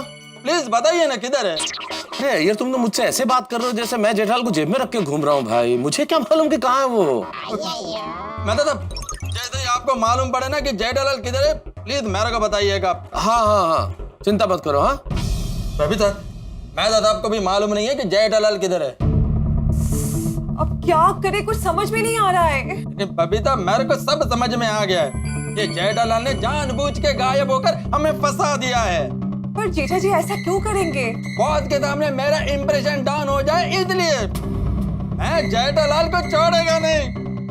प्लीज बताइए ना किधर है। अरे अय्यर, तुम तो मुझसे ऐसे बात कर रहे हो जैसे मैं जेठालाल को जेब में रख के घूम रहा हूँ भाई। मुझे क्या मालूम कि कहाँ है वो। मेहता साहब, जैसे ही आपको मालूम पड़े ना कि जय दलाल किधर है, प्लीज मेरे को बताइएगा। हाँ हाँ हाँ, चिंता मत करो। हाँ बबीता, मेहता साहब को भी मालूम नहीं है कि जय दलाल किधर है। अब क्या करे, कुछ समझ में नहीं आ रहा है। लेकिन बबीता, मेरे को सब समझ में आ गया है। ये जय दलाल ने जानबूझ के गायब होकर हमें फंसा दिया है। पर जेठा जी ऐसा क्यों करेंगे? बॉस के सामने मेरा इंप्रेशन डाउन हो जाए इसलिए। मैं जय दलाल को छोड़ेगा नहीं,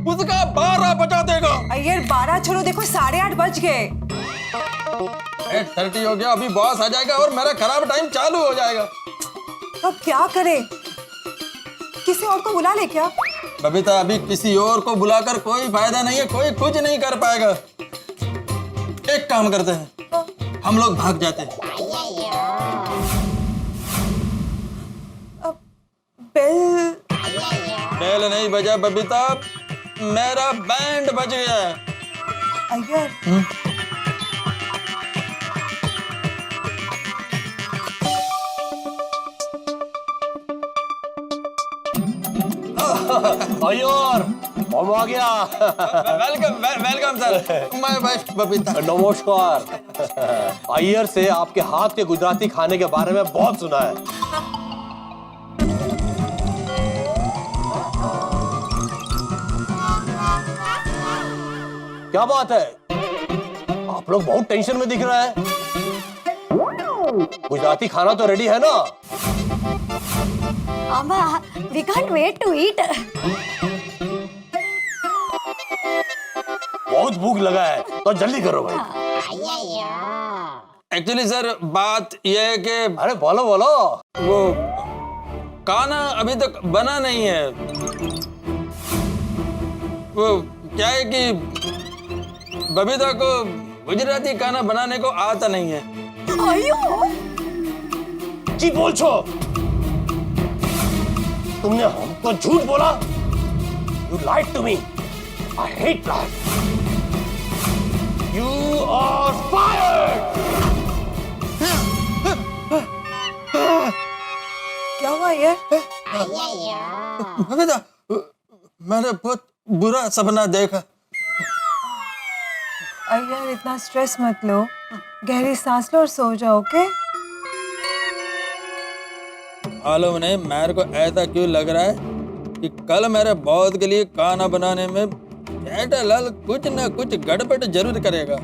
उसका 12 बजा देगा। अय्यर 12 छोड़ो, देखो 8:30 बज गए। 8:30 हो गया, अभी बॉस आ जाएगा और मेरा खराब टाइम चालू हो जाएगा। अब क्या करे, किसी और को बुला ले क्या? बबीता, अभी किसी और को बुलाकर कोई फायदा नहीं है, कोई कुछ नहीं कर पाएगा। एक काम करते हैं, हम लोग भाग जाते हैं। बेल नहीं बजा बबीता, मेरा बैंड बज गया है। अय्यर अय्यर हम आ गया। Welcome sir, my wife Babita. नमस्कार। अय्यर से आपके हाथ के गुजराती खाने के बारे में बहुत सुना है। क्या बात है, आप लोग बहुत टेंशन में दिख रहा है। गुजराती खाना तो रेडी है ना? we can't wait to eat. बहुत भूख लगा है तो जल्दी करो भाई। एक्चुअली सर बात यह है कि, अरे बोलो बोलो। वो खाना अभी तक बना नहीं है। वो क्या है कि बबीता को गुजराती खाना बनाने को आता नहीं है। जी बोल छो, तुमने हमको झूठ बोला। You lied to me. I hate lies. You are fired. Babita, मैंने बहुत बुरा सपना देखा। अय्यर इतना स्ट्रेस मत लो, गहरी सांस लो और सो जाओ, ओके? मालूम नहीं मेरे को ऐसा क्यों लग रहा है कि कल मेरे बॉस के लिए खाना बनाने में जेठालाल कुछ न कुछ गड़बड़ जरूर करेगा।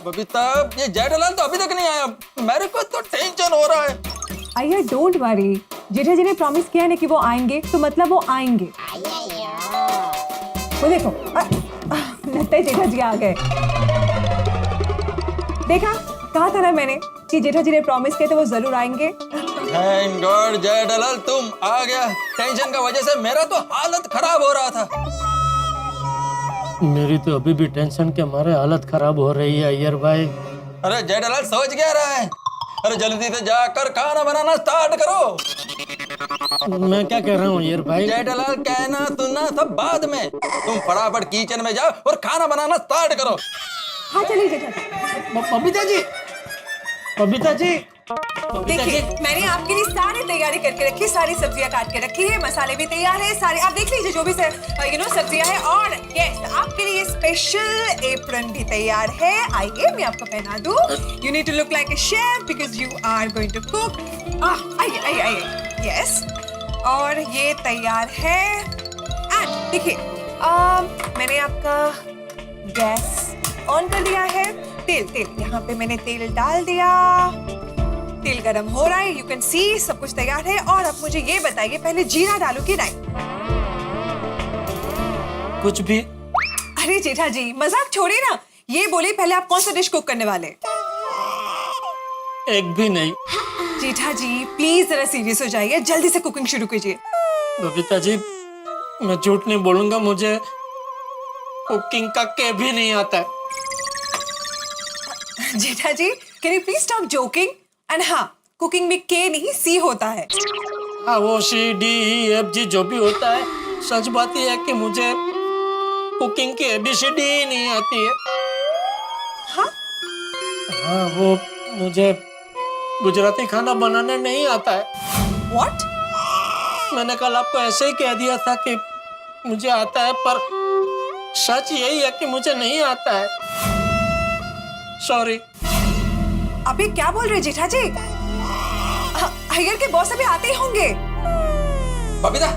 बबीता, ये जेठालाल तो अभी तक नहीं आया, मेरे को तो टेंशन हो रहा है। अय्यर डोंट वरी, जेठा जी ने प्रॉमिस किया है ना कि वो आएंगे, तो मतलब वो आएंगे। वो देखो, लगता है जेठा जी आ गए। देखा, कहा था ना मैंने कि जेठा जी ने प्रॉमिस किया तो वो जरूर आएंगे। थैंक गॉड जेठालाल तुम आ गया। टेंशन का वजह से मेरा तो हालत खराब हो रहा था। मेरी तो अभी भी टेंशन के मारे हालत खराब हो रही है अय्यर भाई। अरे जेठालाल सोच क्या रहा है? अरे जल्दी से जाकर खाना बनाना स्टार्ट करो। मैं क्या कह रहा हूँ अय्यर भाई? जेठालाल कहना सुनना सब बाद में, तुम फटाफट किचन में जाओ और खाना बनाना स्टार्ट करो। हाँ चलिए जेठा जी। बबीता जी, बबीता जी, देखिए मैंने आपके लिए सारी तैयारी करके रखी, सारी सब्जियां काट के रखी है, मसाले भी तैयार है, सारे आप देख लीजिए जो भी सब्जियां हैं। और यस, आपके लिए स्पेशल एप्रन भी तैयार है। आइए मैं आपको पहना दूं। You need to look like a chef because you are going to cook. आइए आइए आइए, यस। और ये तैयार है। एंड देखिए मैंने आपका गैस ऑन कर दिया है। तेल यहाँ पे मैंने तेल डाल दिया, तेल गरम हो रहा है, यू कैन सी सब कुछ तैयार है। और अब मुझे ये बताइए पहले जीरा डालू कि नहीं? कुछ भी। अरे जेठा जी मजाक छोड़िए ना, ये बोलिए पहले आप कौन सा डिश कुक करने वाले? एक भी नहीं। जेठा जी प्लीज जरा सीरियस हो जाइए, जल्दी से कुकिंग शुरू कीजिए। बबीता जी मैं झूठ नहीं बोलूंगा, मुझे कुकिंग का के भी नहीं आता है। Jetha ji can you please stop joking? And हाँ, कुकिंग में के नहीं सी होता है। हाँ वो C D E F G जो भी होता है, सच बात यह है कि मुझे कुकिंग की ABCD ही नहीं आती है। हाँ? हाँ वो मुझे गुजराती खाना बनाना नहीं आता है। What? मैंने कल आपको ऐसे ही कह दिया था कि मुझे आता है, पर सच यही है कि मुझे नहीं आता है। सॉरी। अभी क्या बोल रहे जेठा जी? अय्यर के बॉस अभी आते ही होंगे। बबीता,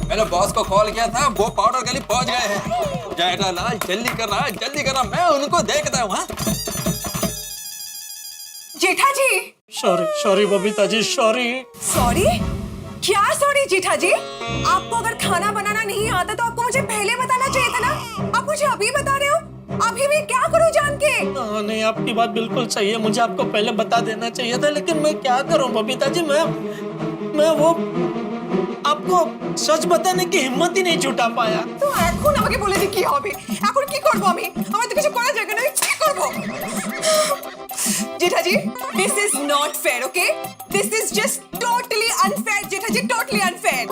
मैंने बॉस को कॉल किया था, वो पाउडर गली पहुंच गए हैं। जेठालाल जल्दी करना, मैं उनको देखता हूँ। जेठा जी सॉरी बबीता जी, सॉरी। क्या सॉरी जेठा जी? आपको अगर खाना बनाना नहीं आता तो आपको मुझे पहले बताना चाहिए था ना। आप मुझे अभी बता रहे हो? अभी मैं क्या करूं जान के? नहीं आपकी बात बिल्कुल सही है, मुझे आपको पहले बता देना चाहिए था, लेकिन मैं क्या करूं बबीता जी, मैं वो आपको सच बताने की हिम्मत ही नहीं जुटा पाया। तो এখন আমাকে বলে দি কি হবে? এখন কি করব আমি? আমার তো কিছু করা যাবে না, আমি কি করব? जेठा जी, this is not fair, okay? This is just totally unfair, Jetha ji, totally unfair.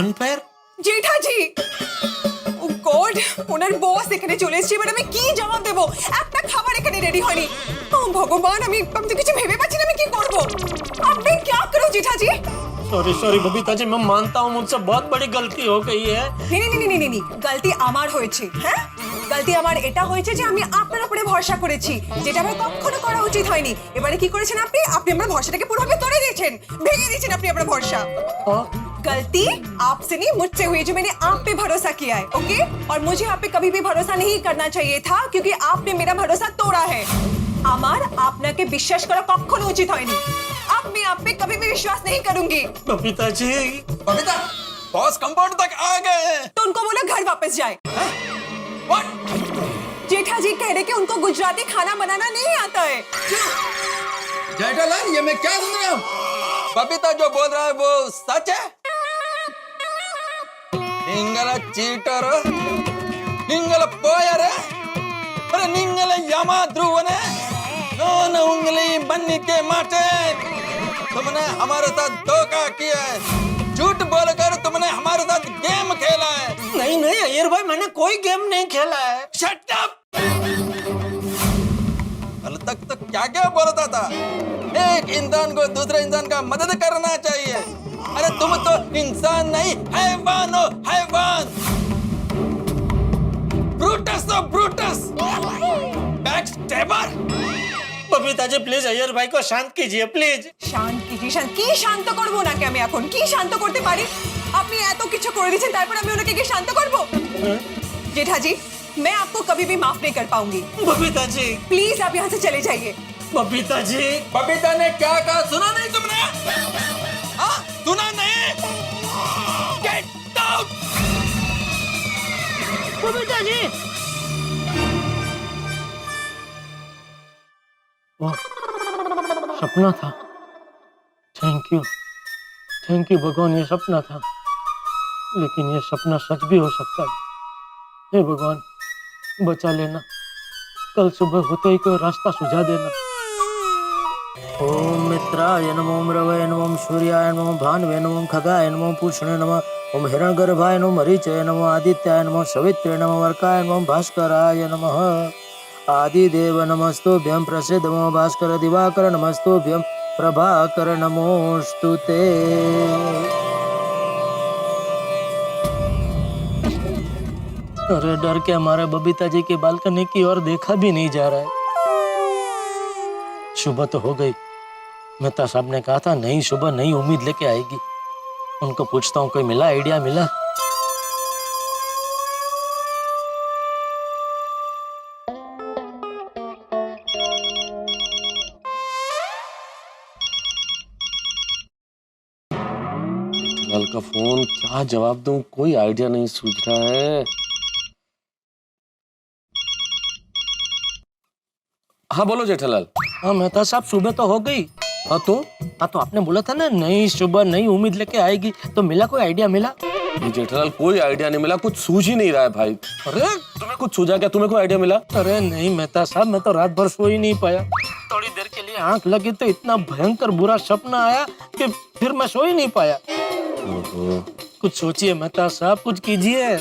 Unfair? Jetha ji, oh god, ওনার বস এখানে চলে এসেছে, এবার আমি কি জবাব দেব? একটা খাবার এখানে রেডি হয়নি। ও ভগবান, আমি তো কিছু ভেবে পাচ্ছি না আমি কি করব। अब मैं क्या करूं जेठा जी? सॉरी बबीता जी, मैं मानता हूँ मुझसे बहुत बड़ी गलती हो गई है। नहीं, गलती আমার হয়েছে। হ্যাঁ, গলতি আমার এটা হয়েছে যে আমি আপনার উপরে ভরসা করেছি, যেটা আমার কখনো করা উচিত হয়নি। এবারে কি করেছেন আপনি? আপনি আমার ভরসাটাকে পুরোভাবে তড়ে দিয়েছেন, ভেঙে দিয়েছেন আপনি আমার ভরসা। गलती आपसे नहीं मुझसे हुई, जो मैंने आप पे भरोसा किया है, ओके? और मुझे आप पे कभी भी भरोसा नहीं करना चाहिए था, क्योंकि आपने मेरा भरोसा तोड़ा है। আমার আপনাকে বিশ্বাস করা কখনো উচিত হয়নি। আমি आप पे कभी भी विश्वास नहीं करूंगी। बबीता जी। बबीता, बॉस कंपाउंड तक आ गए हैं। तो उनको बोलो घर वापस जाए। What? जेठा जी कह रहे कि उनको गुजराती खाना बनाना नहीं आता है। जेठालाल, ये मैं क्या सुन रहा हूँ? बबीता जो बोल रहा है वो सच है? निंगला चीटर, निंगला पोयर, अरे निंगला यामा ध्रुवने, नौन उंगली बन्नी के माटे, तुमने हमारे साथ धोखा किया है, झूठ बोलकर तुमने हमारे साथ गेम खेला है। नहीं अय्यर भाई, मैंने कोई गेम नहीं खेला है। Shut up! क्या क्या बोलता था। एक इंसान को दूसरे इंसान का मदद करना चाहिए। अरे तुम तो इंसान नहीं, हैवान हो, हैवान। ब्रूटस हो, Brutus. Backstabber. Babita ji please Iyer भाई को शांत कीजिए प्लीज। শান্ত কি শান্ত করব নাকি আমি এখন? কি শান্ত করতে পারি? আপনি এত কিছু করে দিয়েছেন তারপর আমি ওনাকে কি শান্ত করব? जेठाजी मैं आपको कभी भी माफ नहीं कर पाऊंगी। बबीता जी प्लीज आप यहाँ से चले जाइए। बबीता जी। बबीता ने क्या कहा सुना नहीं तुमने? हाँ सुना नहीं? Get out. बबीता जी। वाह सपना था। थैंक यू भगवान, ये सपना था लेकिन ये सपना सच भी हो सकता है। हे भगवान बचा लेना, कल सुबह होते ही कोई रास्ता सुझा देना। ओम मित्राय नमो, ओम रवये नमो, ओम सूर्याय नमो, भानवे नमो, ओम खगाय नमो, पूषणे नमः, ओम हिरण्यगर्भाय नमो, मरीचये नमो, आदित्याय नमो, सवित्रे नमो, वर्काय नमो, भास्कराय नमः। आदिदेव नमस्तुभ्यं, प्रसिद्ध नमो, भास्कर दिवाकर नमस्तुभ्यं, प्रभाकर नमोस्तुते। अरे डर के हमारे बबीता जी की बालकनी की ओर देखा भी नहीं जा रहा है। सुबह तो हो गई, मेहता साहब ने कहा था नई सुबह नई उम्मीद लेके आएगी। उनको पूछता हूँ कोई मिला, आइडिया मिला? लाल का फोन, क्या जवाब दूं? कोई आइडिया नहीं सूझ रहा है। हाँ बोलो जेठालाल। हाँ मेहता साहब सुबह तो हो गई। हाँ तो आपने बोला था ना नई सुबह नई उम्मीद लेके आएगी, तो मिला कोई आइडिया मिला? जेठालाल कोई आइडिया नहीं मिला, कुछ सूझ ही नहीं रहा है भाई। अरे तुम्हें कुछ सूझा क्या? तुम्हें कोई आइडिया मिला? अरे नहीं मेहता साहब, मैं तो रात भर सो ही नहीं पाया। थोड़ी देर के लिए आंख लगी तो इतना भयंकर बुरा सपना आया कि फिर मैं सो ही नहीं पाया। कुछ सोचिए मेहता साहब, कुछ कीजिए।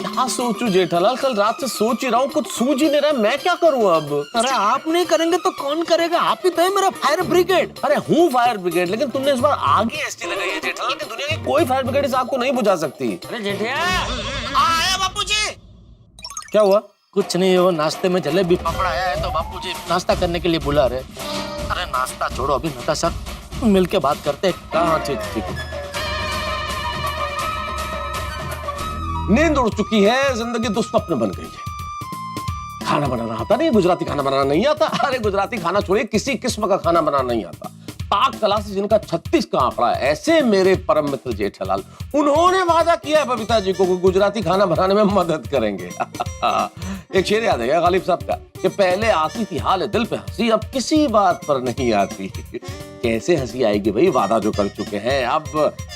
क्या सोचूं जेठालाल, कल रात से सोच ही रहा हूँ, कुछ सूझ ही नहीं रहा, मैं क्या करूँ अब? अरे आप नहीं करेंगे तो कौन करेगा? आप ही तो है मेरा फायर ब्रिगेड। अरे हूँ फायर ब्रिगेड, लेकिन तुमने इस बार आगे एसटी लगाई है जेठालाल की दुनिया की कोई फायर ब्रिगेड इस आग को नहीं बुझा सकती। अरे जेठिया आया बापूजी। क्या हुआ? कुछ नहीं, वो नाश्ते में जलेबी पापड़ आया है तो बापूजी नाश्ता करने के लिए बुला रहे। अरे नाश्ता छोड़ो, अभी मेहता साहब मिल के बात करते हैं। हाँ ठीक है। नींद उड़ चुकी है, जिंदगी दुस्वप्न बन गई है। खाना बनाना आता नहीं, गुजराती खाना बनाना नहीं आता। अरे गुजराती खाना छोड़िए, किसी किस्म का खाना बनाना नहीं आता। पाक कला से जिनका 36 का आंकड़ा है, ऐसे मेरे परम मित्र जेठालाल, उन्होंने वादा किया है बबीता जी को गुजराती खाना बनाने में मदद करेंगे। एक शेर याद है गालिब साहब का कि पहले आती थी हाल दिल पे हंसी, अब किसी बात पर नहीं आती। कैसे हंसी आएगी भाई, वादा जो कर चुके हैं, अब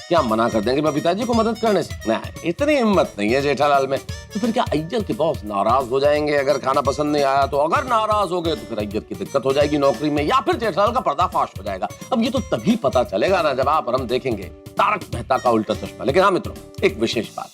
क्या मना कर देंगे बबीता जी को मदद करने से? नहीं, इतनी हिम्मत नहीं है जेठालाल में। तो फिर क्या अय्यर के बॉस नाराज हो जाएंगे अगर खाना पसंद नहीं आया? तो अगर नाराज हो गए तो फिर अय्यर की दिक्कत हो जाएगी नौकरी में, या फिर जेठालाल का पर्दाफाश हो जाएगा। अब ये तो तभी पता चलेगा ना जब आप और हम देखेंगे तारक मेहता का उल्टा चश्मा। लेकिन हाँ मित्रों, एक विशेष बात,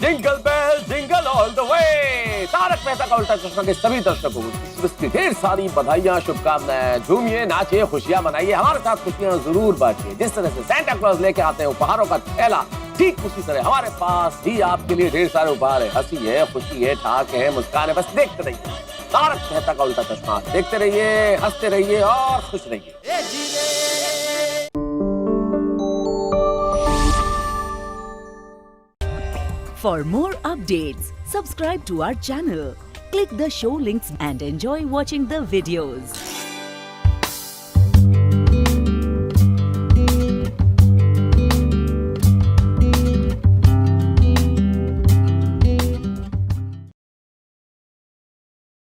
jingle bell jingle all the way. Tarak Mehta ka Ooltah चश्मा के सभी दर्शकों को इसकी ढेर सारी बधाइयां, शुभकामनाएं। झूमिए, नाचिए, खुशियां मनाइए, हमारे साथ खुशियां जरूर बांटिए। जिस तरह से सेंटा क्लॉज लेके आते हैं उपहारों का थैला, ठीक उसी तरह हमारे पास भी आपके लिए ढेर सारे उपहार है। हंसी है, खुशी है, ठाक है, मुस्कान है, बस देखते रहिए तारक मेहता का उल्टा चश्मा। देखते रहिए, हंसते रहिए और खुश रहिए। For more updates, subscribe to our channel, click the show links and enjoy watching the videos.